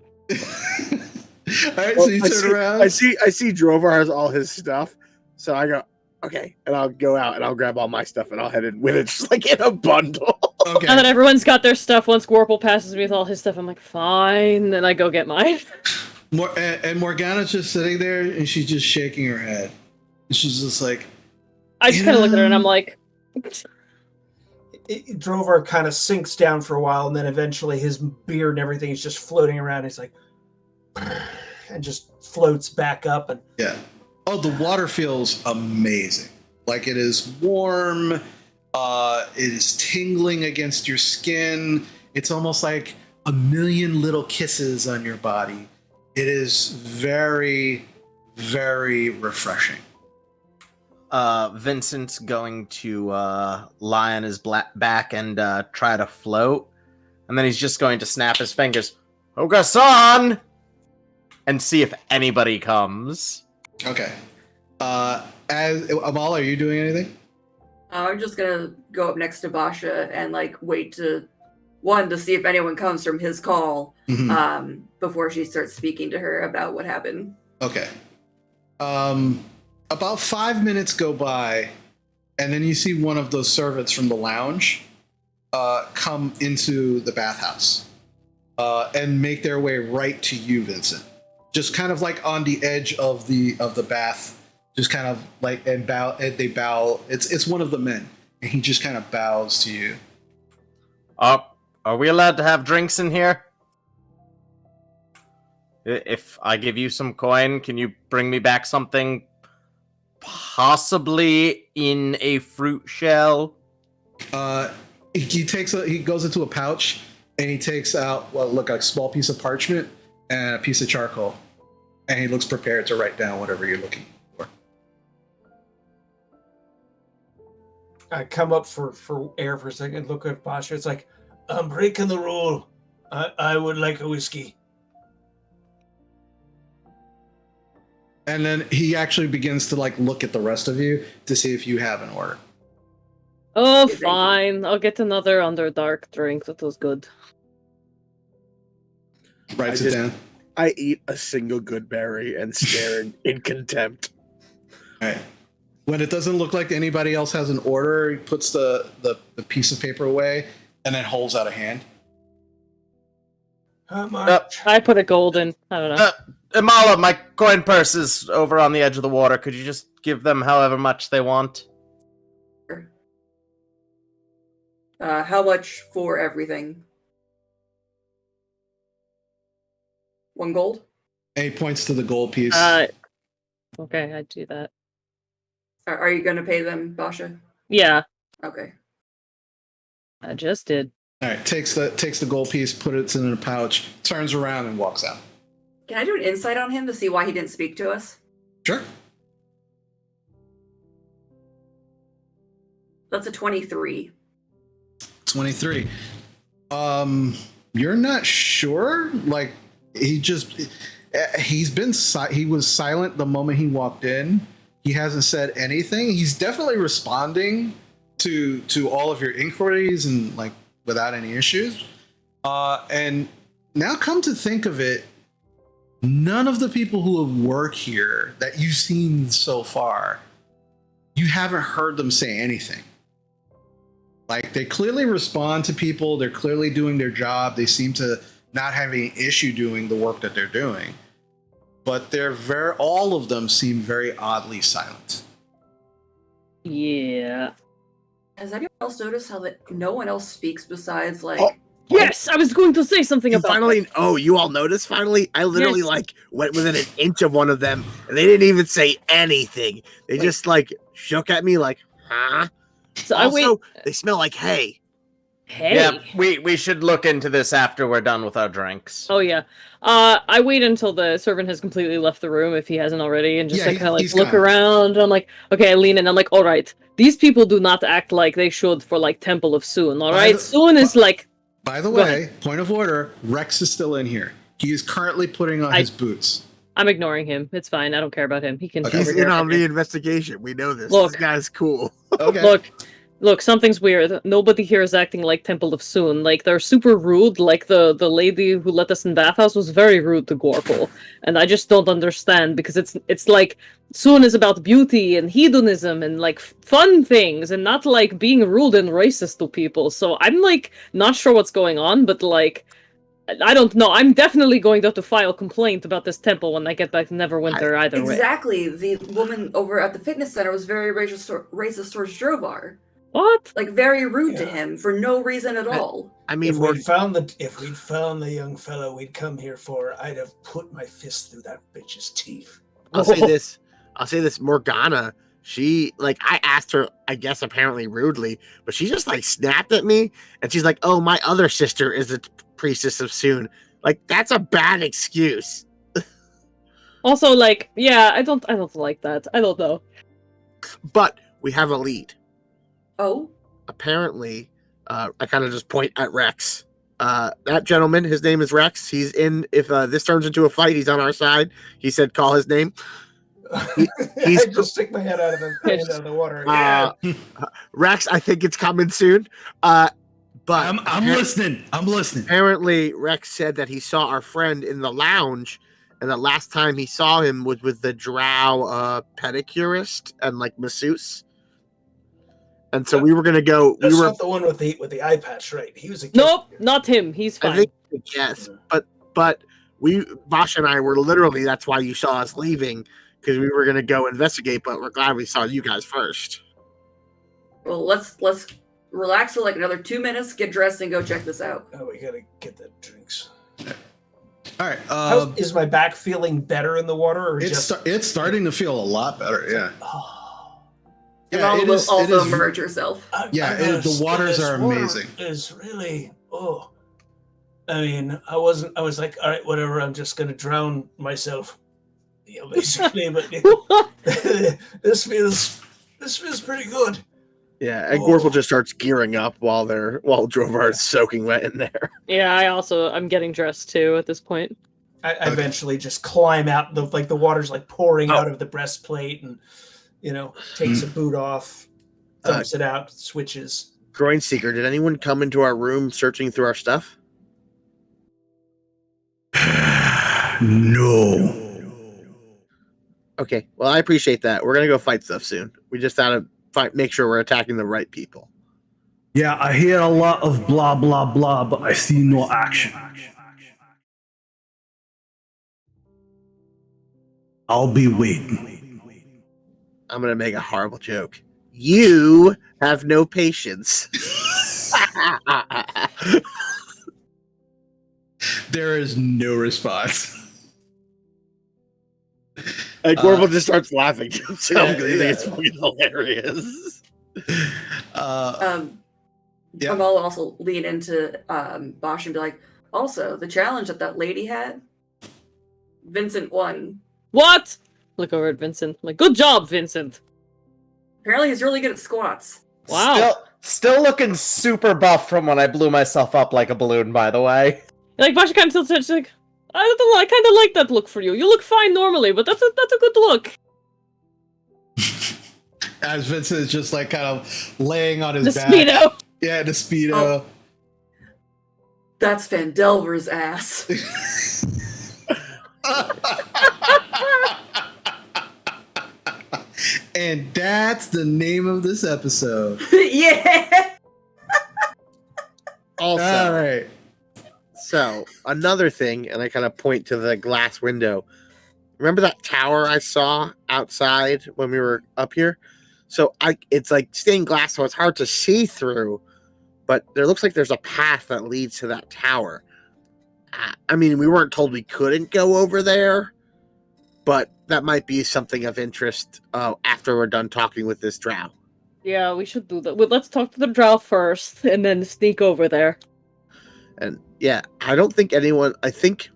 All right, so you turn around. I see Drovar has all his stuff, so I go, okay, and I'll go out and I'll grab all my stuff and I'll head in with it, just like in a bundle. Okay. Now that everyone's got their stuff, once Gorple passes me with all his stuff, I'm like, fine. Then I go get mine. And Morgana's just sitting there, and she's just shaking her head. And she's just like, I just kind of look at her and I'm like, Drovar kind of sinks down for a while, and then eventually his beard and everything is just floating around. He's like, and just floats back up. And yeah. Oh, the water feels amazing. Like it is warm. It is tingling against your skin. It's almost like a million little kisses on your body. It is very, very refreshing. Vincent's going to lie on his back and try to float, and then he's just going to snap his fingers, "Ogasan!" and see if anybody comes. Okay. As Amal, are you doing anything? I'm just gonna go up next to Basha and like wait to see if anyone comes from his call before she starts speaking to her about what happened. Okay. About 5 minutes go by, and then you see one of those servants from the lounge come into the bathhouse and make their way right to you, Vincent. Just kind of like on the edge of the bath, just kind of like and bow. And they bow. It's one of the men, and he just kind of bows to you. Are we allowed to have drinks in here? If I give you some coin, can you bring me back something possibly in a fruit shell? He goes into a pouch and he takes out a small piece of parchment and a piece of charcoal, and he looks prepared to write down whatever you're looking for. I come up for air for a second, look at Basha. It's like, I'm breaking the rule. I would like a whiskey. And then he actually begins to like look at the rest of you to see if you have an order. oh, fine. I'll get another Underdark drink. That was good. Writes it down. I eat a single good berry and stare in contempt. All right. When it doesn't look like anybody else has an order, he puts the piece of paper away and then holds out a hand. How much? I put a gold in. I don't know. Imala, my coin purse is over on the edge of the water. Could you just give them however much they want? How much for everything? 1 gold? And he points to the gold piece. Okay, I'd do that. Are you going to pay them, Basha? Yeah, Okay. I just did. All right, takes the gold piece, put it in a pouch, turns around and walks out. Can I do an insight on him to see why he didn't speak to us? Sure. That's a 23. 23. You're not sure? Like, he was silent the moment he walked in. He hasn't said anything. He's definitely responding to all of your inquiries and like without any issues. And now come to think of it, none of the people who have worked here that you've seen so far, you haven't heard them say anything. Like, they clearly respond to people. They're clearly doing their job. They seem to not have any issue doing the work that they're doing. But all of them seem very oddly silent. Yeah. Has anyone else noticed how that no one else speaks besides like? Oh. Yes, I was going to say something You about finally, that. oh, you all noticed finally? I literally Yes. like went within an inch of one of them and they didn't even say anything. They just like shook at me like, huh? So Also, they smell like hay. Hey. Yeah, we should look into this after we're done with our drinks. Oh yeah. I wait until the servant has completely left the room if he hasn't already, and just Yeah, kind of like he's look gone. around. And I'm like, okay, I lean in. I'm like, all right, these people do not act like they should for like Temple of Sune. All By right, the- Sune is like. By the Go way, point of order, Rex is still in here. He is currently putting on his boots. I'm ignoring him. It's fine. I don't care about him. He can. Okay. He's over here in on for me. the investigation. We know this. Look. This guy's cool. Okay. Look, something's weird. Nobody here is acting like Temple of Sune. Like, they're super rude. Like, the lady who let us in bathhouse was very rude to Gorple. And I just don't understand, because it's like, Sune is about beauty and hedonism and, like, fun things, and not, like, being rude and racist to people. So I'm, like, not sure what's going on, but, like, I don't know. I'm definitely going to have to file complaint about this temple when I get back to Neverwinter either way. Exactly. The woman over at the fitness center was very racist towards Drovar. What? Like, very rude to Yeah. him for no reason at all. I mean, If we'd found the young fellow we'd come here for, I'd have put my fist through that bitch's teeth. I'll say this, Morgana, she, like, I asked her, I guess apparently rudely, but she just, like, snapped at me, and she's like, oh, my other sister is the priestess of Sune. Like, that's a bad excuse. Also, like, yeah, I don't like that. I don't know. But we have a lead. Oh? Apparently, I kind of just point at Rex. That gentleman, his name is Rex. He's in, if this turns into a fight, he's on our side. He said, call his name. I just stick my head out of the water. Yeah. Rex, I think it's coming soon. But I'm listening. I'm listening. apparently, Rex said that he saw our friend in the lounge, and the last time he saw him was with the drow pedicurist and like masseuse. And so we were gonna go. That's we were not the one with the eye patch, right? He was a kid. Nope, not him. He's I fine. think yes, but Bosch and I were literally, that's why you saw us leaving, because we were gonna go investigate, but we're glad we saw you guys first. Well, let's relax for like another 2 minutes, get dressed, and go check this out. Oh, we gotta get the drinks. All right. Is my back feeling better in the water, or It's starting to feel a lot better. Yeah. Oh, Yeah, and it is. also It is. immerse yourself. The waters are amazing. Is really I mean, I was like, all right, whatever. I'm just gonna drown myself, basically. But this feels pretty good. Yeah, and Gorple just starts gearing up while Drovar is soaking wet in there. Yeah, I'm getting dressed too at this point. I eventually just climb out. The water's like pouring out of the breastplate, and takes a boot off, dumps it out, switches. Groin Seeker, did anyone come into our room searching through our stuff? No. Okay, well, I appreciate that. We're gonna go fight stuff soon. We just gotta make sure we're attacking the right people. Yeah, I hear a lot of blah, blah, blah, but I see no action. I'll be waiting. I'm gonna make a horrible joke. You have no patience. There is no response. And Gorbel just starts laughing to himself Yeah, because he thinks it's fucking hilarious. Amal will also lean into Bosch and be like, also, the challenge that lady had, Vincent won. What? Look over at Vincent. Like, good job, Vincent. Apparently he's really good at squats. Wow. Still looking super buff from when I blew myself up like a balloon, by the way. Like, Basha kind of said, she's like, I don't know, I kind of like that look for you. You look fine normally, but that's a good look. As Vincent is just like kind of laying on his The back. Speedo. Yeah, the Speedo. Oh. That's Vandelver's ass. And that's the name of this episode. Yeah. Also, All right. so another thing, and I kind of point to the glass window. Remember that tower I saw outside when we were up here? So it's like stained glass, so it's hard to see through. But there looks like there's a path that leads to that tower. I mean, we weren't told we couldn't go over there, but that might be something of interest after we're done talking with this drow. Yeah, we should do that. Well, let's talk to the drow first, and then sneak over there. And yeah, I don't think anyone. I think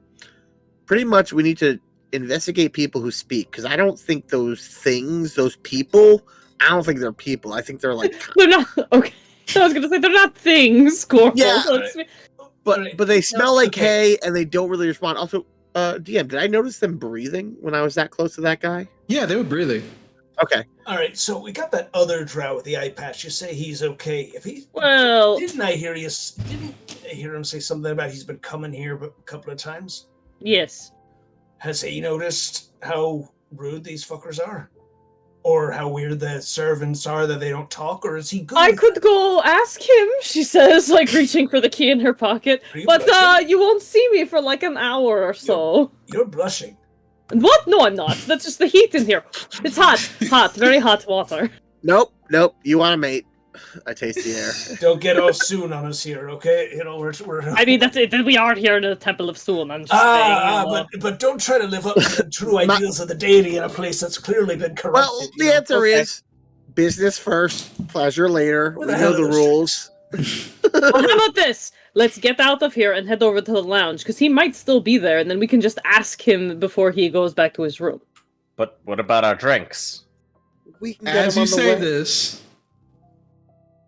pretty much we need to investigate people who speak, because I don't think those things, those people, I don't think they're people. I think they're like. They're not. Okay. I was gonna say they're not things, Gorbel. Yeah. Let's- But they smell like okay. hay and they don't really respond. Also, DM, did I notice them breathing when I was that close to that guy? Yeah, they were breathing. Okay. All right, so we got that other drow with the eye patch. You say he's okay. If he Well, didn't I hear him say something about he's been coming here a couple of times? yes. Has he noticed how rude these fuckers are? Or how weird the servants are that they don't talk? Or is he good? I with could that? go ask him, she says, like reaching for the key in her pocket. Are you But blushing? you won't see me for like an hour or so. You're blushing. And what? No, I'm not. That's just the heat in here. It's hot, very hot water. Nope. You want a mate. I taste the air. Don't get all soon on us here, okay? You know, we're I mean, that's it. We are here in the Temple of Sune. I'm just saying. You know. but don't try to live up to the true ideals of the deity in a place that's clearly been corrupted. Well, the answer Okay. is business first, pleasure later. Where We the know hell the are the rules. Well, how about this? Let's get out of here and head over to the lounge, because he might still be there, and then we can just ask him before he goes back to his room. But what about our drinks? We can get As him you on the say way. this,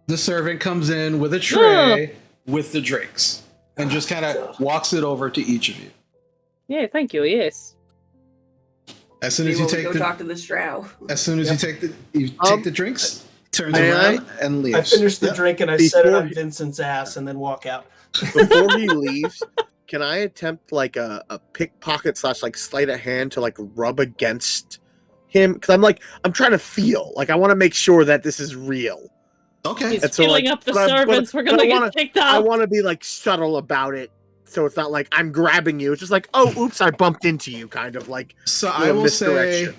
the servant comes in with a tray with the drinks and just kind of walks it over to each of you. Yeah, thank you. Yes. As soon Maybe as you we'll take go the, talk to this drow. as soon as you take the drinks, turns may around and leaves. I finish the Yep. drink and I set it Before on he- Vincent's ass and then walk out. Before he leaves, can I attempt like a pickpocket / like sleight of hand to like rub against him? Because I'm trying to feel like I want to make sure that this is real. Okay. He's And so, filling like, up the but I- servants. but We're gonna I get wanna- kicked I out. want to be like subtle about it, so it's not like I'm grabbing you. It's just like, oh, oops, I bumped into you, kind of like. So little misdirection.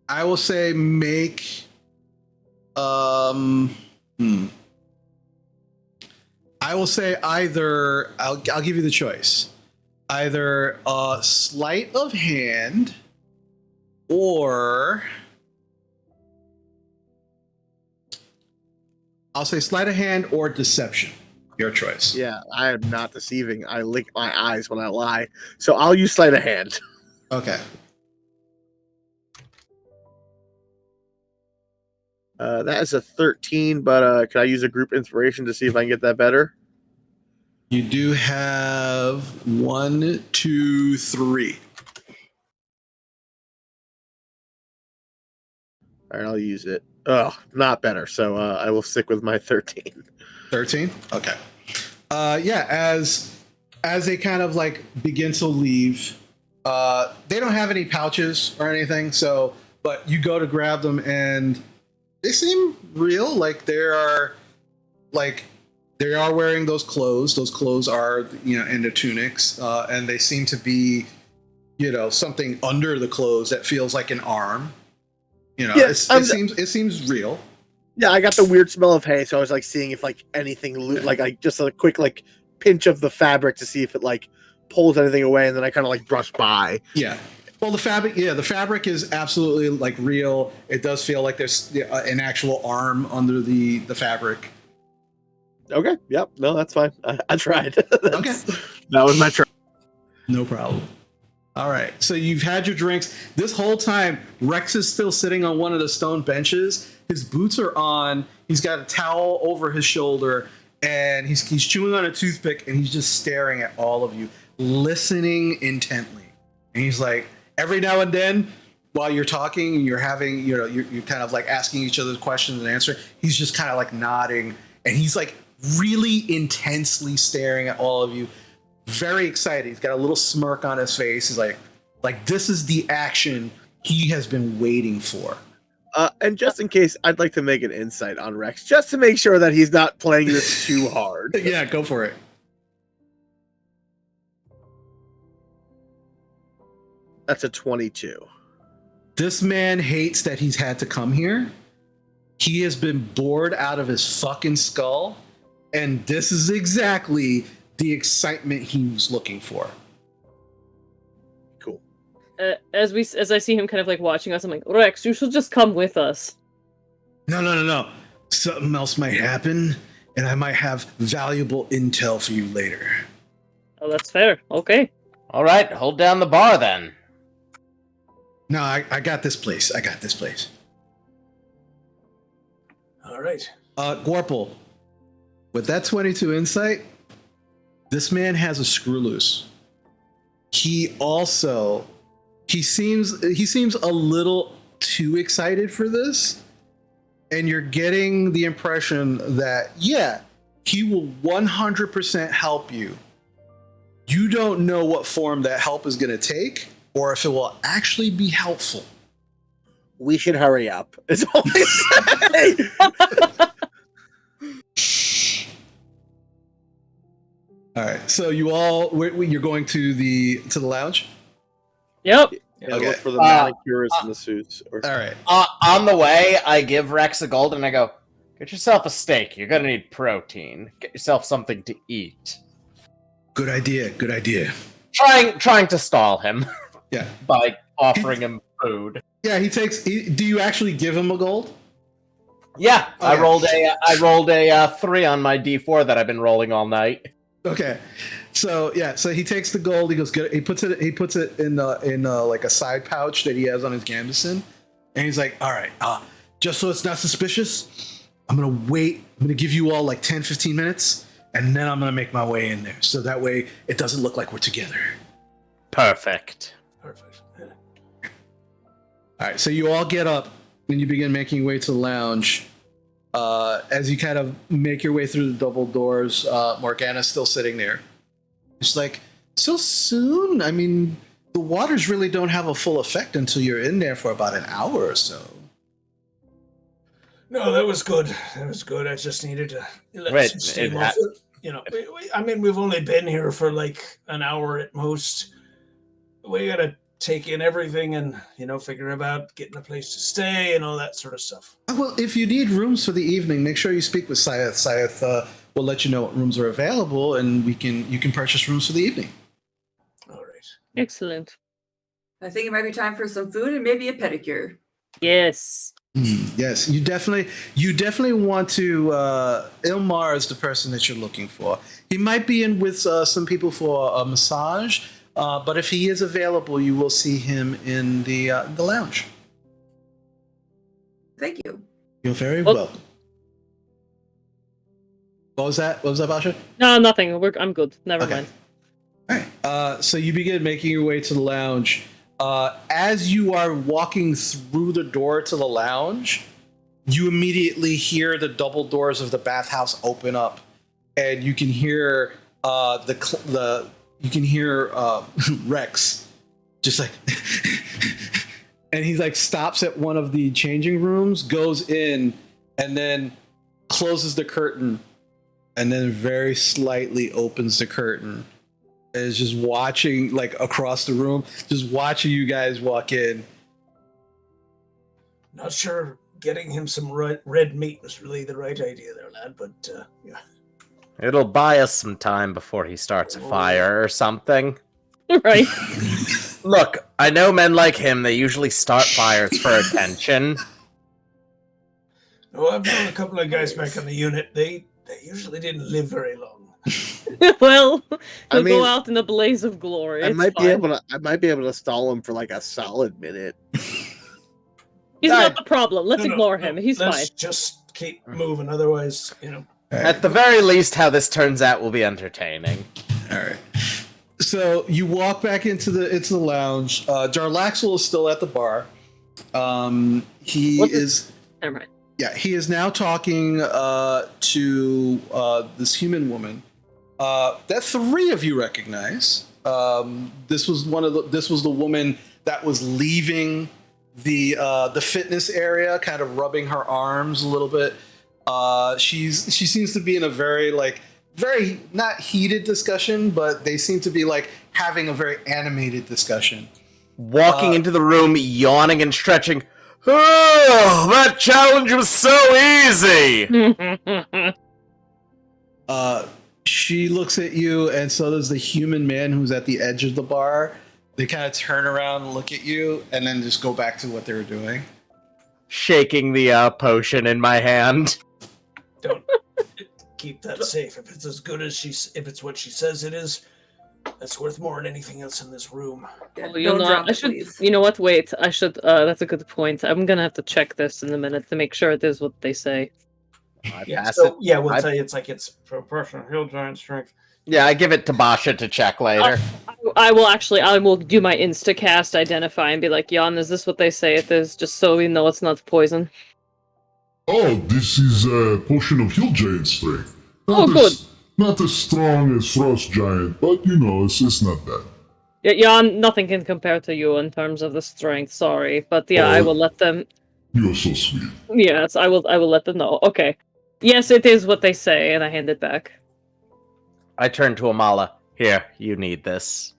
I will say make I will say either I'll give you the choice. Either sleight of hand or I'll say sleight of hand or deception. Your choice. Yeah, I am not deceiving. I lick my eyes when I lie, so I'll use sleight of hand. Okay. That is a 13, but can I use a group inspiration to see if I can get that better? You do have 1, 2, 3. All right, I'll use it. Oh, not better. So I will stick with my 13. 13. Okay. Yeah. As they kind of like begin to leave, they don't have any pouches or anything. So, but you go to grab them and they seem real. Like they are wearing those clothes. Those clothes are in the tunics, and they seem to be something under the clothes that feels like an arm. Yeah, it seems real. Yeah, I got the weird smell of hay, so I was like seeing if like anything, like just a quick like pinch of the fabric to see if it like pulls anything away, and then I kind of like brush by. Yeah. Well, the fabric is absolutely like real. It does feel like there's an actual arm under the fabric. Okay. Yep. No, that's fine. I tried. Okay. That was my try. No problem. All right. So you've had your drinks. This whole time, Rex is still sitting on one of the stone benches. His boots are on. He's got a towel over his shoulder, and he's chewing on a toothpick, and he's just staring at all of you, listening intently. And he's like, every now and then, while you're talking, you're having, you're kind of like asking each other questions and answering. He's just kind of like nodding, and he's like really intensely staring at all of you. Very excited. He's got a little smirk on his face. He's like this is the action he has been waiting for. And just in case, I'd like to make an insight on Rex, just to make sure that he's not playing this too hard. Yeah, go for it. That's a 22. This man hates that he's had to come here. He has been bored out of his fucking skull, and this is exactly the excitement he was looking for. Cool. As I see him kind of like watching us, I'm like, Rex, you should just come with us. No. Something else might happen, and I might have valuable intel for you later. Oh, that's fair. Okay. All right, hold down the bar then. No, I got this place. All right. Gorple, with that 22 insight, this man has a screw loose. He seems a little too excited for this, and you're getting the impression that he will 100% help you. You don't know what form that help is going to take, or if it will actually be helpful. We should hurry up. It's all I say. All right, so you're going to the lounge. Yep. Yeah, Okay. look for the manicurist masseuse. Or All right. On the way, I give Rex a gold and I go, get yourself a steak. You're going to need protein. Get yourself something to eat. Good idea. Trying to stall him Yeah. by offering him food. Yeah, do you actually give him a gold? Yeah, Okay. I rolled a 3 on my D4 that I've been rolling all night. Okay. So he takes the gold. He goes good. He puts it in like a side pouch that he has on his gambeson, and he's like, all right, just so it's not suspicious, I'm gonna wait. I'm gonna give you all like 10-15 minutes, and then I'm gonna make my way in there, so that way it doesn't look like we're together. Perfect. Yeah. All right, so you all get up and you begin making your way to the lounge. As you kind of make your way through the double doors, Morgana's still sitting there. It's like, so soon? I mean, the waters really don't have a full effect until you're in there for about an hour or so. No, that was good. I just needed to let some steam off it. You know, we've only been here for like an hour at most. We gotta take in everything and, figure about getting a place to stay and all that sort of stuff. Well, if you need rooms for the evening, make sure you speak with Syeth. Syeth will let you know what rooms are available, and you can purchase rooms for the evening. All right. Excellent. I think it might be time for some food and maybe a pedicure. Yes. Yes, you definitely want to. Ilmar is the person that you're looking for. He might be in with some people for a massage, but if he is available, you will see him in the lounge. Thank you. You're very welcome. What was that, Basha? No, nothing. I'm good. Never mind. All right. So you begin making your way to the lounge. As you are walking through the door to the lounge, you immediately hear the double doors of the bathhouse open up, and you can hear Rex just like, and he like stops at one of the changing rooms, goes in, and then closes the curtain, and then very slightly opens the curtain. Is just watching like across the room, just watching you guys walk in. Not sure getting him some red meat was really the right idea there, lad, but yeah. It'll buy us some time before he starts a fire or something. Right. Look, I know men like him, they usually start fires for attention. Oh, I've known a couple of guys back on the unit. They usually didn't live very long. Well, I he'll mean, go out in a blaze of glory. I It's might be fine. able to. I might be able to stall him for like a solid minute. He's I- not the problem. Let's ignore him. He's Let's fine. just keep moving. Otherwise, At the very least, how this turns out will be entertaining. All right. So you walk back into the lounge. Jarlaxle is still at the bar. He What's is. Never mind. Yeah, he is now talking to this human woman that three of you recognize. This was the woman that was leaving the fitness area, kind of rubbing her arms a little bit. She seems to be in a very not heated discussion, but they seem to be like having a very animated discussion. Walking into the room, yawning and stretching. Oh, that challenge was so easy! She looks at you, and so does the human man who's at the edge of the bar. They kind of turn around and look at you, and then just go back to what they were doing. Shaking the potion in my hand. don't keep that safe. If it's as good as if it's what she says it is, that's worth more than anything else in this room. Yeah, Well, you don't know, drop I it, should. please. You know what? Wait, I should. That's a good point. I'm gonna have to check this in a minute to make sure it is what they say. I Yeah, pass so it. yeah, we'll I- tell you it's like it's proportional heal giant strength. Yeah, I give it to Basha to check later. I will do my instacast identify and be like, Jan, is this what they say it is? Just so we know it's not poison. Oh, this is a potion of heal giant strength. Oh, good. Not as strong as frost giant, but it's not bad. Yeah, Jan, nothing can compare to you in terms of the strength. Sorry, but yeah, I Oh. will let them. You're so sweet. Yes, I will let them know. Okay. Yes, it is what they say, and I hand it back. I turn to Amala. Here, you need this.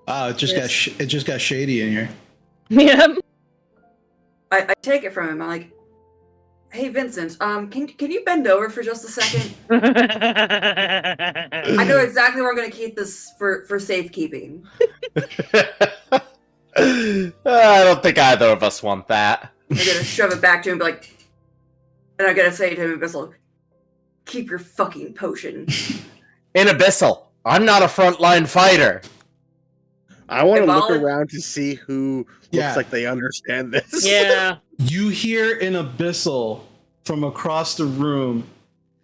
It just got shady in here. Yeah. I take it from him. I'm like, hey, Vincent, can you bend over for just a second? I know exactly where I'm going to keep this for safekeeping. I don't think either of us want that. I'm going to shove it back to him and be like, and I'm going to say to him, Abyssal, keep your fucking potion. In Abyssal, I'm not a frontline fighter. I want to Hey, look Molly? around to see who Yeah. looks like they understand this. Yeah. You hear in Abyssal from across the room,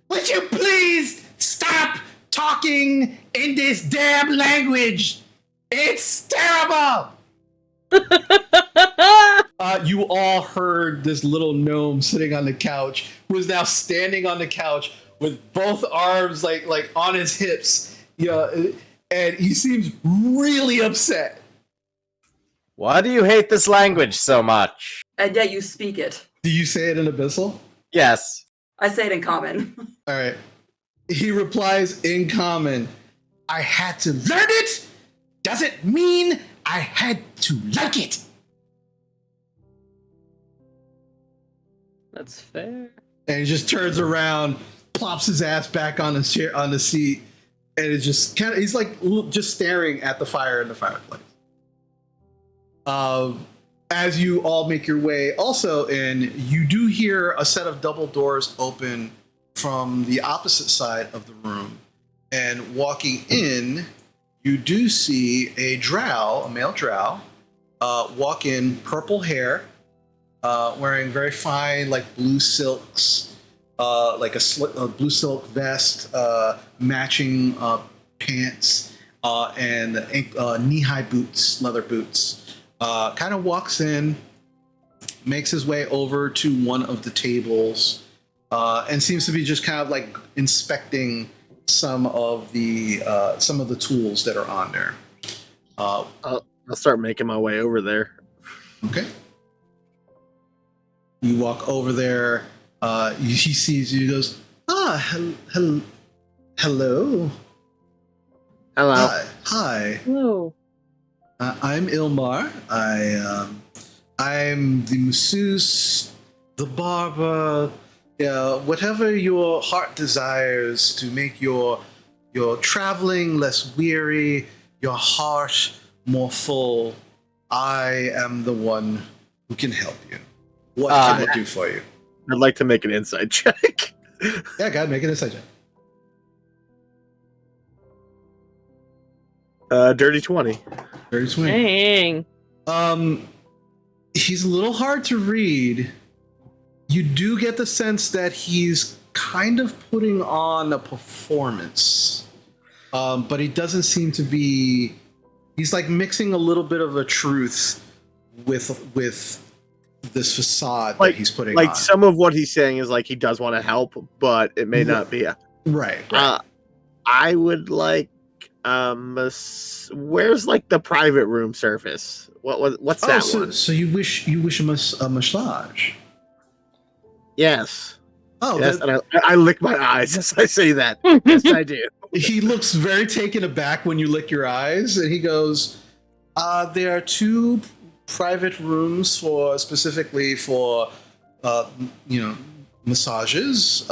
would you please stop talking in this damn language? It's terrible! You all heard this little gnome sitting on the couch, who is now standing on the couch with both arms like on his hips. Yeah, and he seems really upset. Why do you hate this language so much? And yet you speak it. Do you say it in Abyssal? Yes. I say it in common. All right. He replies in common, I had to learn it. Doesn't mean I had to like it. That's fair. And he just turns around, plops his ass back on his chair, on the seat, and it's just kind of, he's like just staring at the fire in the fireplace. As you all make your way also in, you do hear a set of double doors open from the opposite side of the room. And walking in, you do see a drow, a male drow, walk in, purple hair, wearing very fine, like blue silks, like a blue silk vest, matching pants, and knee-high boots, leather boots. Kind of walks in, makes his way over to one of the tables, and seems to be just kind of like inspecting some of the tools that are on there. I'll start making my way over there. Okay. You walk over there. He sees you. He goes, hello. Hello. Hi. Hello. I'm Ilmar. I'm the masseuse, the barber, whatever your heart desires to make your you're traveling less weary, your heart more full, I am the one who can help you. What can I do for you? I'd like to make an insight check. Yeah, go ahead, make an insight check. Dirty 20. Very sweet. Dang. He's a little hard to read. You do get the sense that he's kind of putting on a performance, but he doesn't seem to be. He's like mixing a little bit of a truth with this facade that he's putting on. Like some of what he's saying is like he does want to help, but it may not be. Right. I would like. Where's like the private room surface? What's that one? So you wish a massage? Yes. Oh, yes. And I lick my eyes as I say that. Yes, I do. He looks very taken aback when you lick your eyes, and he goes, "There are 2 private rooms specifically for massages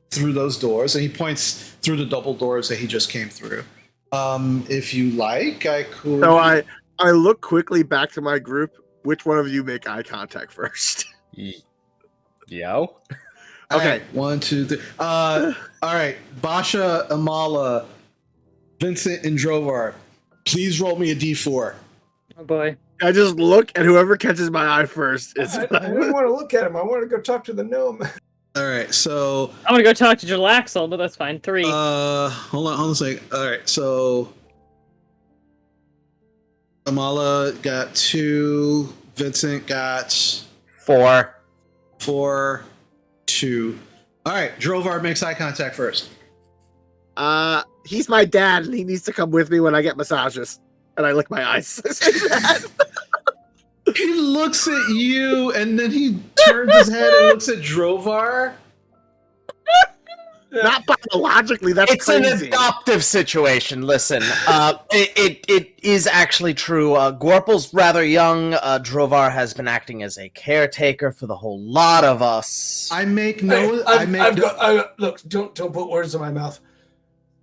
through those doors," and he points through the double doors that he just came through. If you like, I could. So I look quickly back to my group. Which one of you make eye contact first? Yo. Okay. Right, 1, 2, 3. All right, Basha, Amala, Vincent, and Drovar, please roll me a d4. Oh boy. I just look, and whoever catches my eye first is. I didn't want to look at him. I wanted to go talk to the gnome. All right, so I'm gonna go talk to Jalaxel, but that's fine. 3. hold on a second. All right, so Amala got 2, Vincent got 4. 4, 2. All right, Drovar makes eye contact first. He's my dad, and he needs to come with me when I get massages. And I lick my eyes. He looks at you, and then he turns his head and looks at Drovar. Not biologically, that's It's crazy. an adoptive situation. Listen, it is actually true. Gorpal's rather young. Drovar has been acting as a caretaker for the whole lot of us. Look, don't put words in my mouth.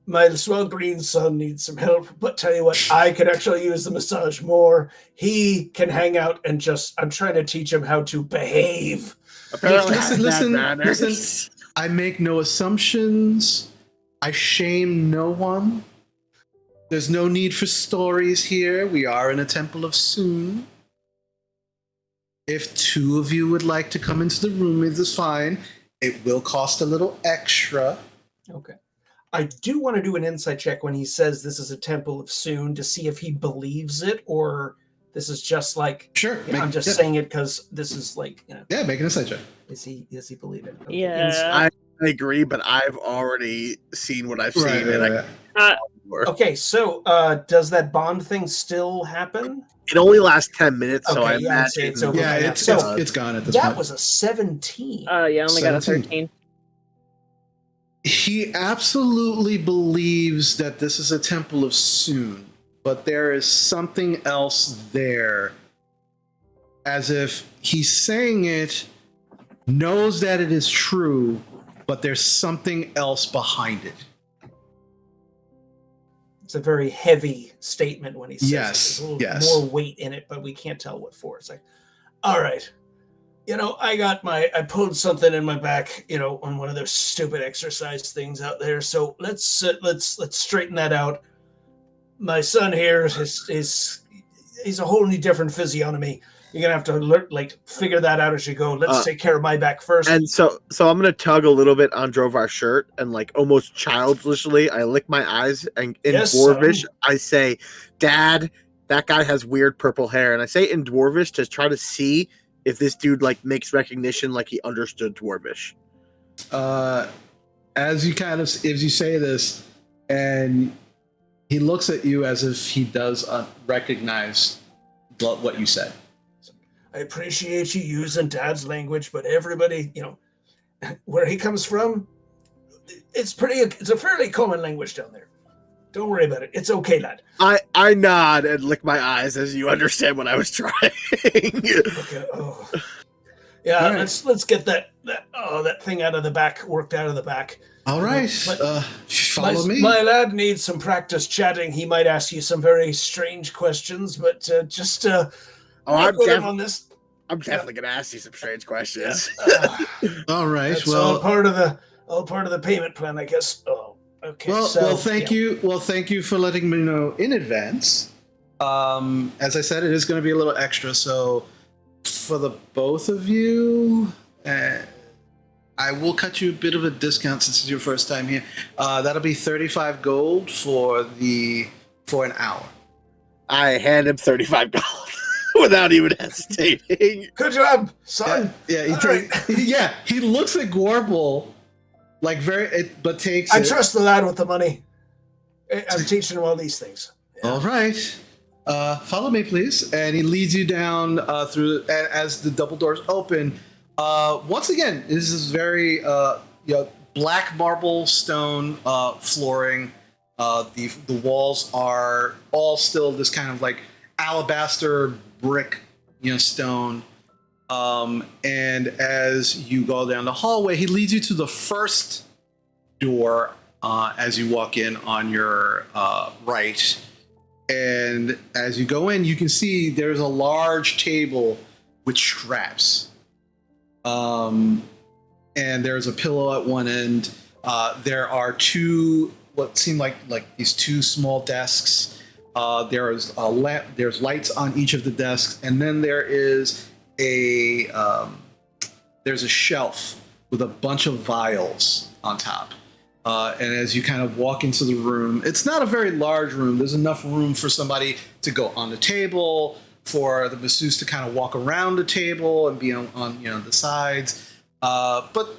My swell green son needs some help, but tell you what, I could actually use the massage more. He can hang out and I'm trying to teach him how to behave. Apparently, listen. I make no assumptions. I shame no one. There's no need for stories here. We are in a Temple of Sune. If 2 of you would like to come into the room, it is fine. It will cost a little extra. Okay. I do want to do an insight check when he says this is a Temple of Sune to see if he believes it, or this is just like, Sure. I'm just saying it because this is like, Yeah, make an insight check. Does he believe it? Okay. Yeah. I agree, but I've already seen what I've seen. Okay, so does that bond thing still happen? It only lasts 10 minutes, so I yeah, imagine it's over. Yeah, by now. it's So gone at this point. that was a 17. Yeah, I only got a 17. 13. He absolutely believes that this is a Temple of Sune, but there is something else there. As if he's saying it, knows that it is true, but there's something else behind it. It's a very heavy statement when he says Yes, it. There's a yes. little more weight in it, but we can't tell what for. It's like, all right, I pulled something in my back, on one of those stupid exercise things out there. So let's straighten that out. My son here he's a wholly different physiognomy. You're gonna have to figure that out as you go. Let's take care of my back first. And so I'm gonna tug a little bit on Drovar's shirt, and like almost childishly, I lick my eyes, and in Dwarvish, son. I say, "Dad, that guy has weird purple hair." And I say it in Dwarvish to try to see if this dude makes recognition, like he understood Dwarvish. As you say this, and he looks at you as if he does recognize what you said. I appreciate you using Dad's language, but everybody, where he comes from, it's a fairly common language down there. Don't worry about it. It's okay, lad. I nod and lick my eyes as you understand what I was trying. Okay. Oh. Yeah. Right. Let's get that thing out of the back, worked out of the back. All right. Follow me. My lad needs some practice chatting. He might ask you some very strange questions, but just work with him on this. I'm definitely gonna ask you some strange questions. All right. That's Well, all part of the payment plan, I guess. Oh, okay. well, thank you. Well, thank you for letting me know in advance. As I said, it is going to be a little extra. So, for the both of you, I will cut you a bit of a discount since it's your first time here. That'll be 35 gold for an hour. I hand him $35 without even hesitating. Good job, son. Yeah. He looks at Gorble like but takes. I trust the lad with the money. I'm teaching him all these things. Yeah. All right. Follow me, please. And he leads you down through as the double doors open. Once again, this is very black marble stone flooring. The walls are all still this kind of like alabaster brick, stone. And as you go down the hallway, he leads you to the first door as you walk in on your right. And as you go in, you can see there's a large table with straps. And there's a pillow at one end. There are what seem like these two small desks. There's lights on each of the desks, and then there's a shelf with a bunch of vials on top. And as you kind of walk into the room, it's not a very large room. There's enough room for somebody to go on the table, for the masseuse to kind of walk around the table and be on the sides. But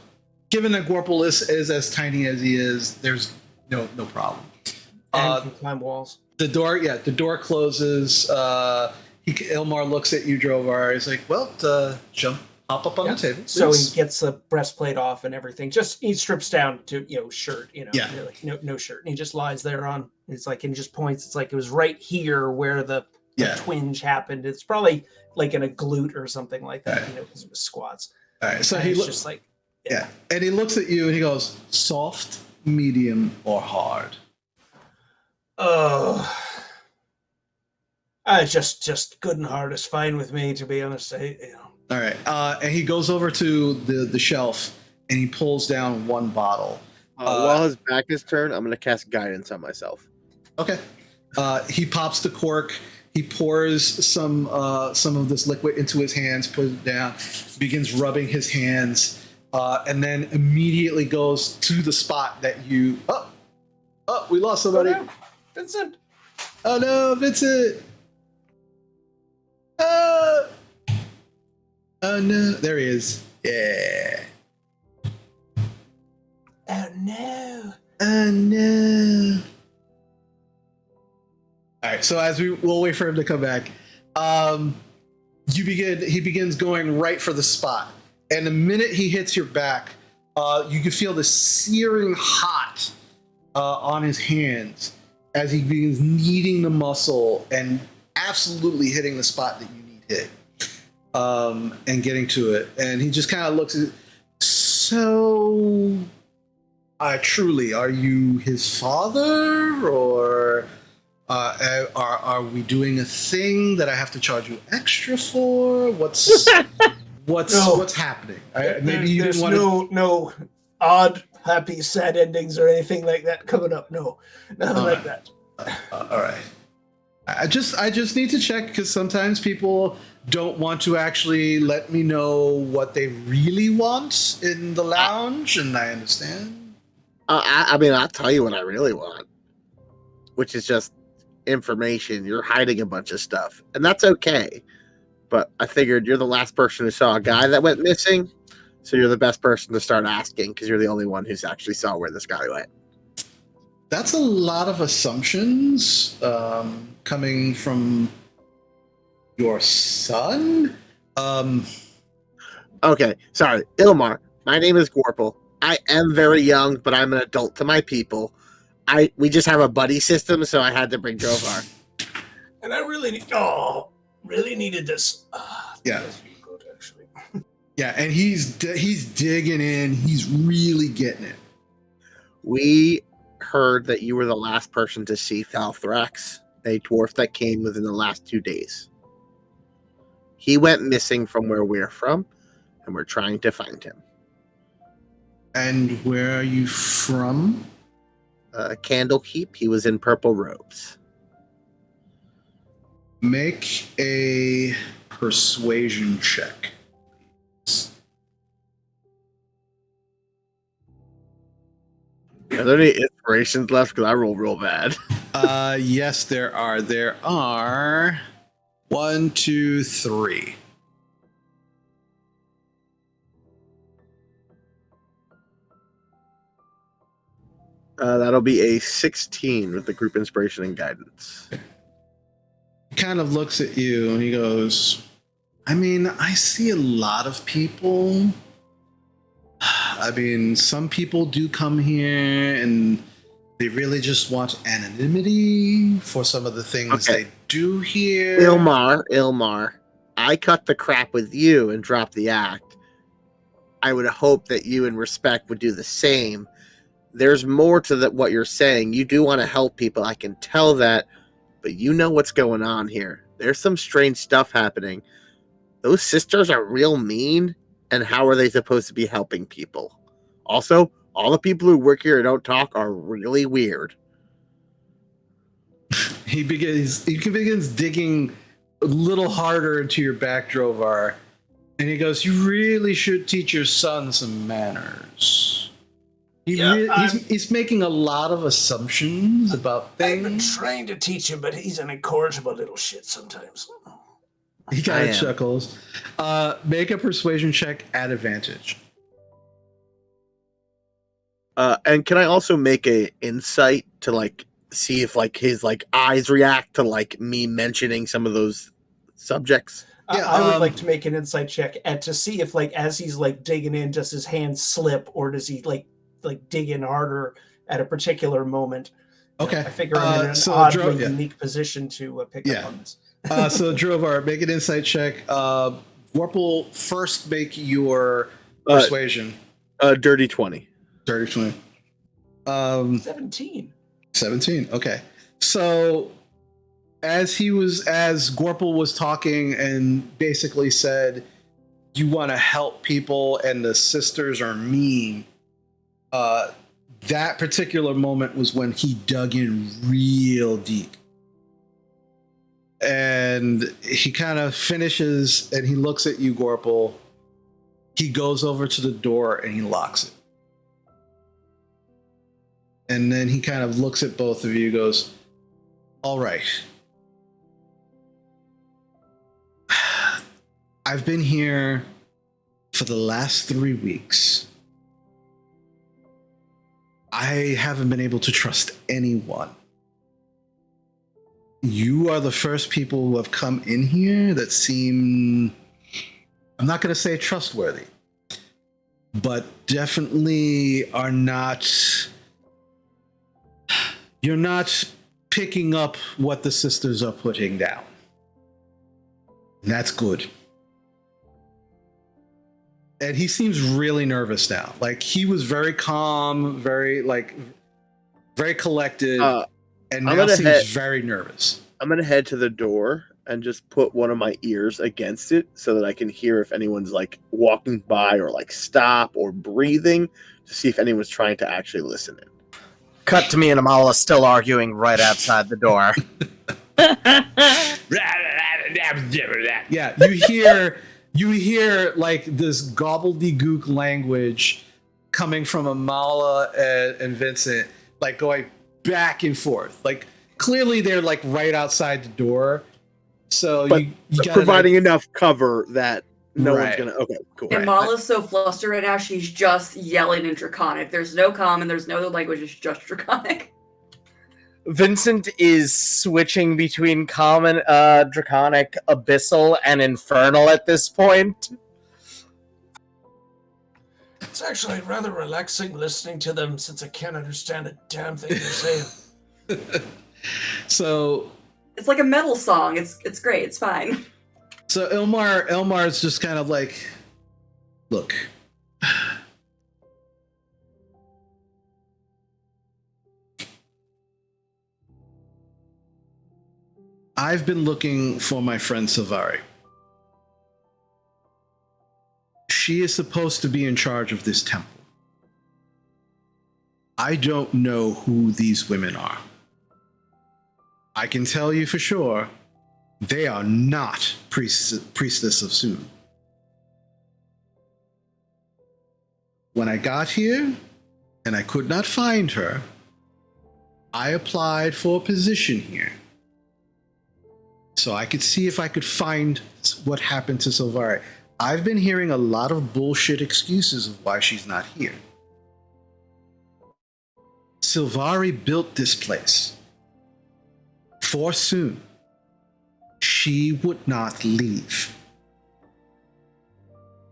given that Gorple is as tiny as he is, there's no problem. And can climb walls. The door closes. Ilmar looks at you, Drovar. He's like, well, hop up on the table. Please. So he gets the breastplate off and everything. Just he strips down to shirt. Like, no shirt, and he just lies there on. It's like, and he just points. It's like it was right here where the twinge happened. It's probably like in a glute or something like that. Because it was squats. All right, so he looks just like and he looks at you and he goes, soft, medium, or hard. Oh. Just good and hard is fine with me, to be honest. All right, and he goes over to the shelf and he pulls down one bottle. While his back is turned, I'm going to cast guidance on myself. Okay. He pops the cork. He pours some of this liquid into his hands, puts it down, begins rubbing his hands, and then immediately goes to the spot that you. Oh, we lost somebody. Oh, no. Vincent. Oh no, Vincent. Oh no, there he is. Yeah. Oh no. Oh no. All right, so we'll wait for him to come back. He begins going right for the spot, and the minute he hits your back, you can feel the searing hot on his hands as he begins kneading the muscle and absolutely hitting the spot that you need hit, and getting to it. And he just kind of looks at it. So, truly, are you his father, or are we doing a thing that I have to charge you extra for? What's happening? Maybe you didn't want no odd, happy, sad endings or anything like that coming up. No, nothing like that. All right. I just need to check, because sometimes people don't want to actually let me know what they really want in the lounge, and I understand. I mean, I'll tell you what I really want, which is just information. You're hiding a bunch of stuff, and that's okay. But I figured you're the last person who saw a guy that went missing, so you're the best person to start asking, because you're the only one who's actually saw where this guy went. That's a lot of assumptions coming from your son. Okay, sorry, Ilmar. My name is Gorple. I am very young, but I'm an adult to my people. We just have a buddy system, so I had to bring Drovar. And I really needed this. Yeah. That's really good, actually. Yeah, and he's digging in. He's really getting it. We heard that you were the last person to see Falthrax, a dwarf that came within the last 2 days. He went missing from where we're from, and we're trying to find him. And where are you from? Candlekeep, he was in purple robes. Make a persuasion check. Are there any inspirations left? Because I roll real bad. Yes, there are. There are 1, 2, 3. That'll be a 16 with the group inspiration and guidance. He kind of looks at you and he goes, I mean, I see a lot of people. I mean, some people do come here and they really just want anonymity for some of the things Okay. they do here. Ilmar, I cut the crap with you and dropped the act. I would hope that you in respect would do the same. There's more to what you're saying. You do want to help people. I can tell that, but you know what's going on here. There's some strange stuff happening. Those sisters are real mean, and how are they supposed to be helping people? Also, all the people who work here and don't talk are really weird. He begins digging a little harder into your back, Drovar, and he goes, you really should teach your son some manners. He's making a lot of assumptions about I've been things. trying to teach him, but he's an incorrigible little shit sometimes. He kind of chuckles. Make a persuasion check at advantage. And can I also make a insight to see if his eyes react to me mentioning some of those subjects? Yeah, I would like to make an insight check to see if as he's digging in, does his hand slip or does he dig in harder at a particular moment? Okay. I figure I'm in an oddly unique position to pick up on this. So Drovar, make an insight check. Warple, first make your persuasion. Dirty 20. Dirty 20. 17. 17. Okay. So as Gorple was talking and basically said, you want to help people and the sisters are mean, that particular moment was when he dug in real deep. And he kind of finishes and he looks at you, Gorple. He goes over to the door and he locks it. And then he kind of looks at both of you, goes, all right. I've been here for the last 3 weeks. I haven't been able to trust anyone. You are the first people who have come in here that seem, I'm not going to say trustworthy, but definitely are not, you're not picking up what the sisters are putting down. And that's good. And he seems really nervous now. He was very calm, very collected, and now seems very nervous. I'm going to head to the door and just put one of my ears against it so that I can hear if anyone's walking by or stop or breathing to see if anyone's trying to actually listen in. Cut to me and Amala still arguing right outside the door. Yeah, you hear this gobbledygook language coming from Amala and Vincent, going back and forth. Clearly they're right outside the door. So you gotta providing enough cover that no one's gonna. Okay, cool. And Mala's so flustered right now, she's just yelling in Draconic. There's no common, there's no other language, it's just Draconic. Vincent is switching between common, Draconic, Abyssal, and Infernal at this point. It's actually rather relaxing listening to them since I can't understand a damn thing they're saying. So it's like a metal song. It's great. It's fine. So Elmar's just kind of look, I've been looking for my friend Silvari. She is supposed to be in charge of this temple. I don't know who these women are. I can tell you for sure, they are not priestess of Sune. When I got here and I could not find her, I applied for a position here so I could see if I could find what happened to Silvari. I've been hearing a lot of bullshit excuses of why she's not here. Silvari built this place for Sune. She would not leave.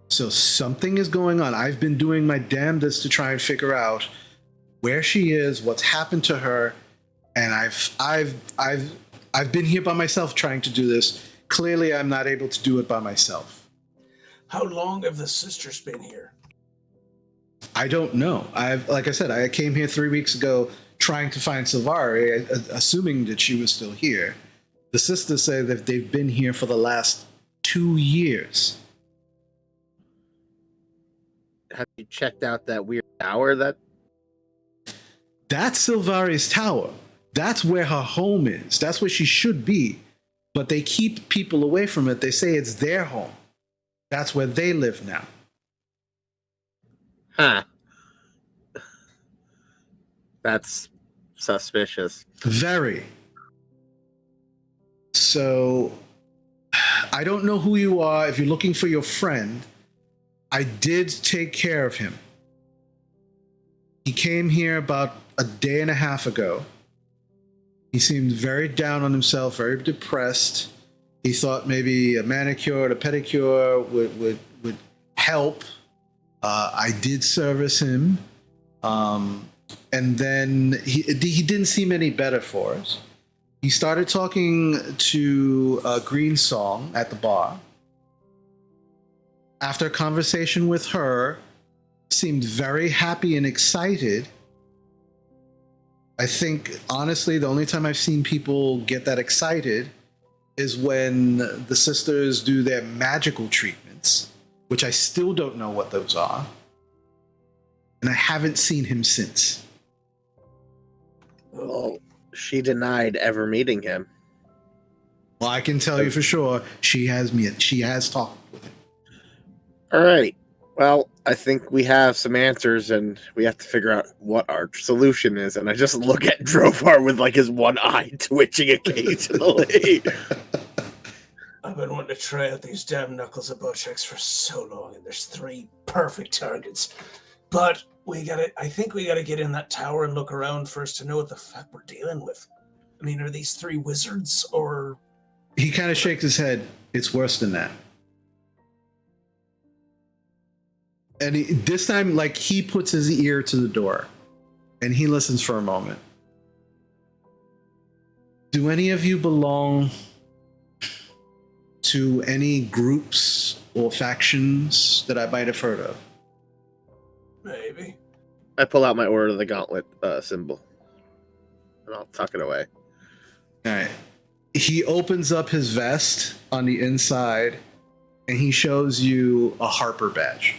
So something is going on. I've been doing my damnedest to try and figure out where she is, what's happened to her, and I've been here by myself trying to do this. Clearly, I'm not able to do it by myself. How long have the sisters been here? I don't know. Like I said, I came here 3 weeks ago trying to find Silvari, assuming that she was still here. The sisters say that they've been here for the last 2 years. Have you checked out that weird tower that... That's Silvari's tower. That's where her home is. That's where she should be. But they keep people away from it. They say it's their home. That's where they live now. Huh. That's suspicious. Very. So, I don't know who you are. If you're looking for your friend, I did take care of him. He came here about a day and a half ago. He seemed very down on himself, very depressed. He thought maybe a manicure or a pedicure would help. I did service him. And then he didn't seem any better for us. He started talking to Green Song at the bar. After a conversation with her, seemed very happy and excited. I think, honestly, the only time I've seen people get that excited is when the sisters do their magical treatments, which I still don't know what those are. And I haven't seen him since. Well, she denied ever meeting him. Well, I can tell you for sure, she has talked with him. All right. Well, I think we have some answers, and we have to figure out what our solution is. And I just look at Drovar with like his one eye twitching occasionally. I've been wanting to try out these damn knuckles of Bocheks for so long, and there's 3 perfect targets. But I think we gotta get in that tower and look around first to know what the fuck we're dealing with. I mean, are these 3 wizards, or... He kind of shakes his head. It's worse than that. And this time, like, he puts his ear to the door and he listens for a moment. Do any of you belong to any groups or factions that I might have heard of? Maybe. I pull out my Order of the Gauntlet symbol, and I'll tuck it away. All right. He opens up his vest on the inside and he shows you a Harper badge.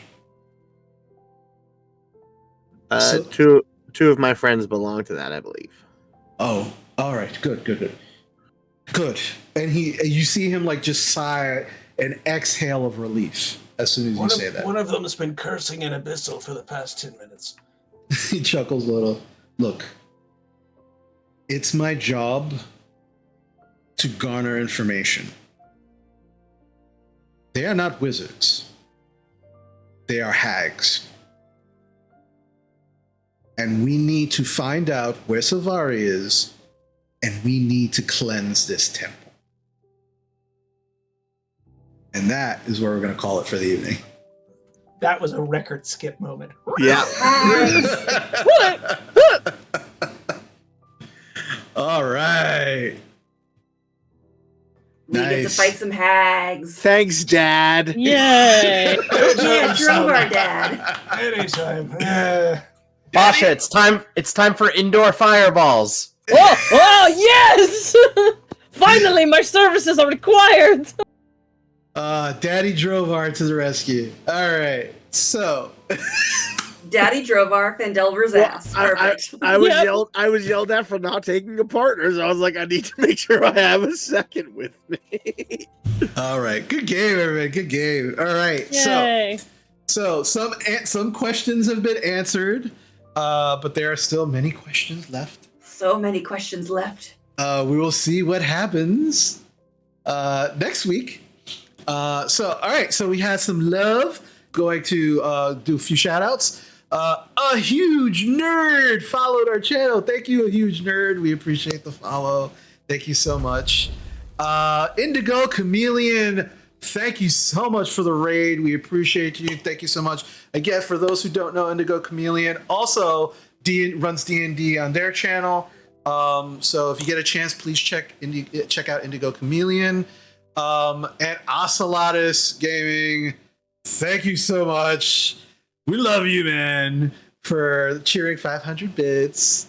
Two of my friends belong to that, I believe. Oh, all right. Good. And you see him like just sigh an exhale of relief as soon as you say that. One of them has been cursing in Abyssal for the past 10 minutes. He chuckles a little. Look, it's my job to garner information. They are not wizards. They are hags. And we need to find out where Silvari is, and we need to cleanse this temple. And that is where we're going to call it for the evening. That was a record skip moment. Yeah. All right. We get to Nice. fight some hags. Thanks, Dad. Yay! Yeah, Drovar Dad. Anytime. Basha, it's time for indoor fireballs. Oh, yes! Finally, my services are required. Daddy Drovar to the rescue. All right, so Daddy Drovar, Fandelver's ass. Perfect. I was Yep. yelled at for not taking a partner, so I was like, I need to make sure I have a second with me. all right, good game, everybody. Good game. All right, Yay. so some questions have been answered, but there are still many questions left. So many questions left. We will see what happens next week. All right, so we had some love. Going to do a few shout outs. A huge nerd followed our channel. Thank you, a huge nerd. We appreciate the follow. Thank you so much. Indigo Chameleon, thank you so much for the raid. We appreciate you. Thank you so much. Again, for those who don't know, Indigo Chameleon also runs D&D on their channel. So if you get a chance, please check out Indigo Chameleon. And Ocelotus Gaming, thank you so much. We love you, man, for cheering 500 bits.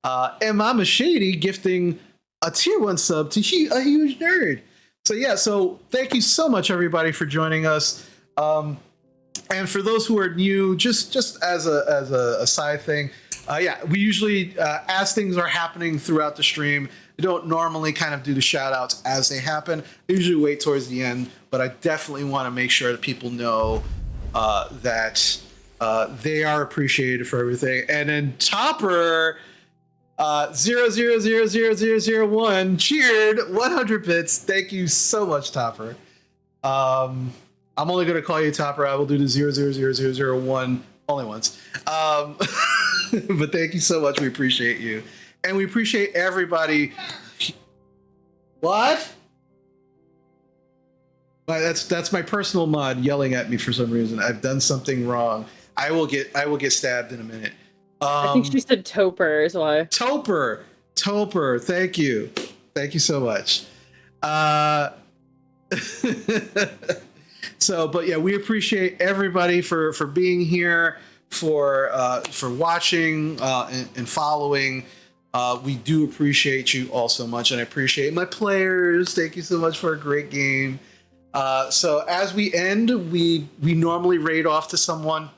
And Mama Shady gifting a tier 1 sub to a huge nerd. So yeah, so thank you so much, everybody, for joining us. And for those who are new, just as a side thing, we usually, as things are happening throughout the stream, I don't normally kind of do the shout outs as they happen. I usually wait towards the end, but I definitely want to make sure that people know that they are appreciated for everything. And then Topper 000001 cheered 100 bits. Thank you so much, Topper. I'm only going to call you Topper. I will do the 000001 only once. But thank you so much. We appreciate you. And we appreciate everybody. What? That's my personal mod yelling at me for some reason. I've done something wrong. I will get stabbed in a minute. I think she said Toper is why. Toper. Thank you so much. But yeah, we appreciate everybody for being here, for watching and following. We do appreciate you all so much, and I appreciate my players. Thank you so much for a great game. So as we end, we normally raid off to someone.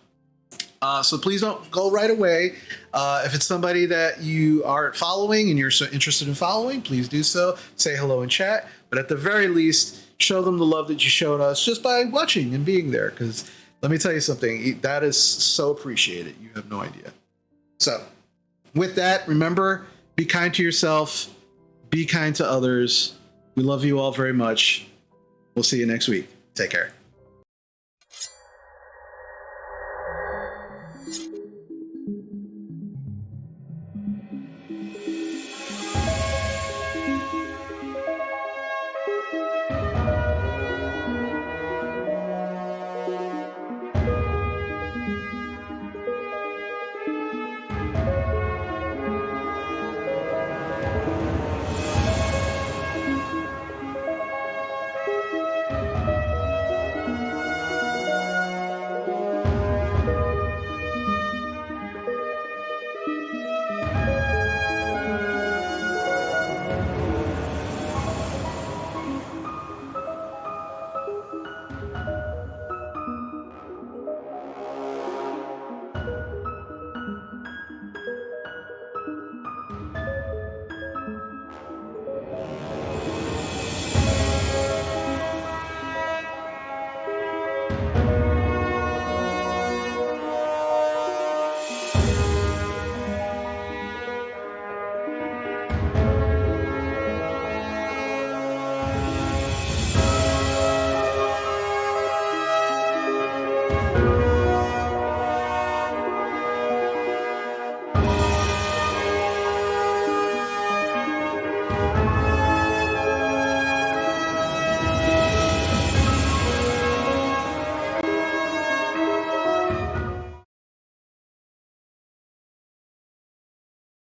So please don't go right away. If it's somebody that you are following and you're so interested in following, please do so. Say hello in chat. But at the very least, show them the love that you showed us just by watching and being there. Because let me tell you something, that is so appreciated. You have no idea. So with that, remember, be kind to yourself. Be kind to others. We love you all very much. We'll see you next week. Take care.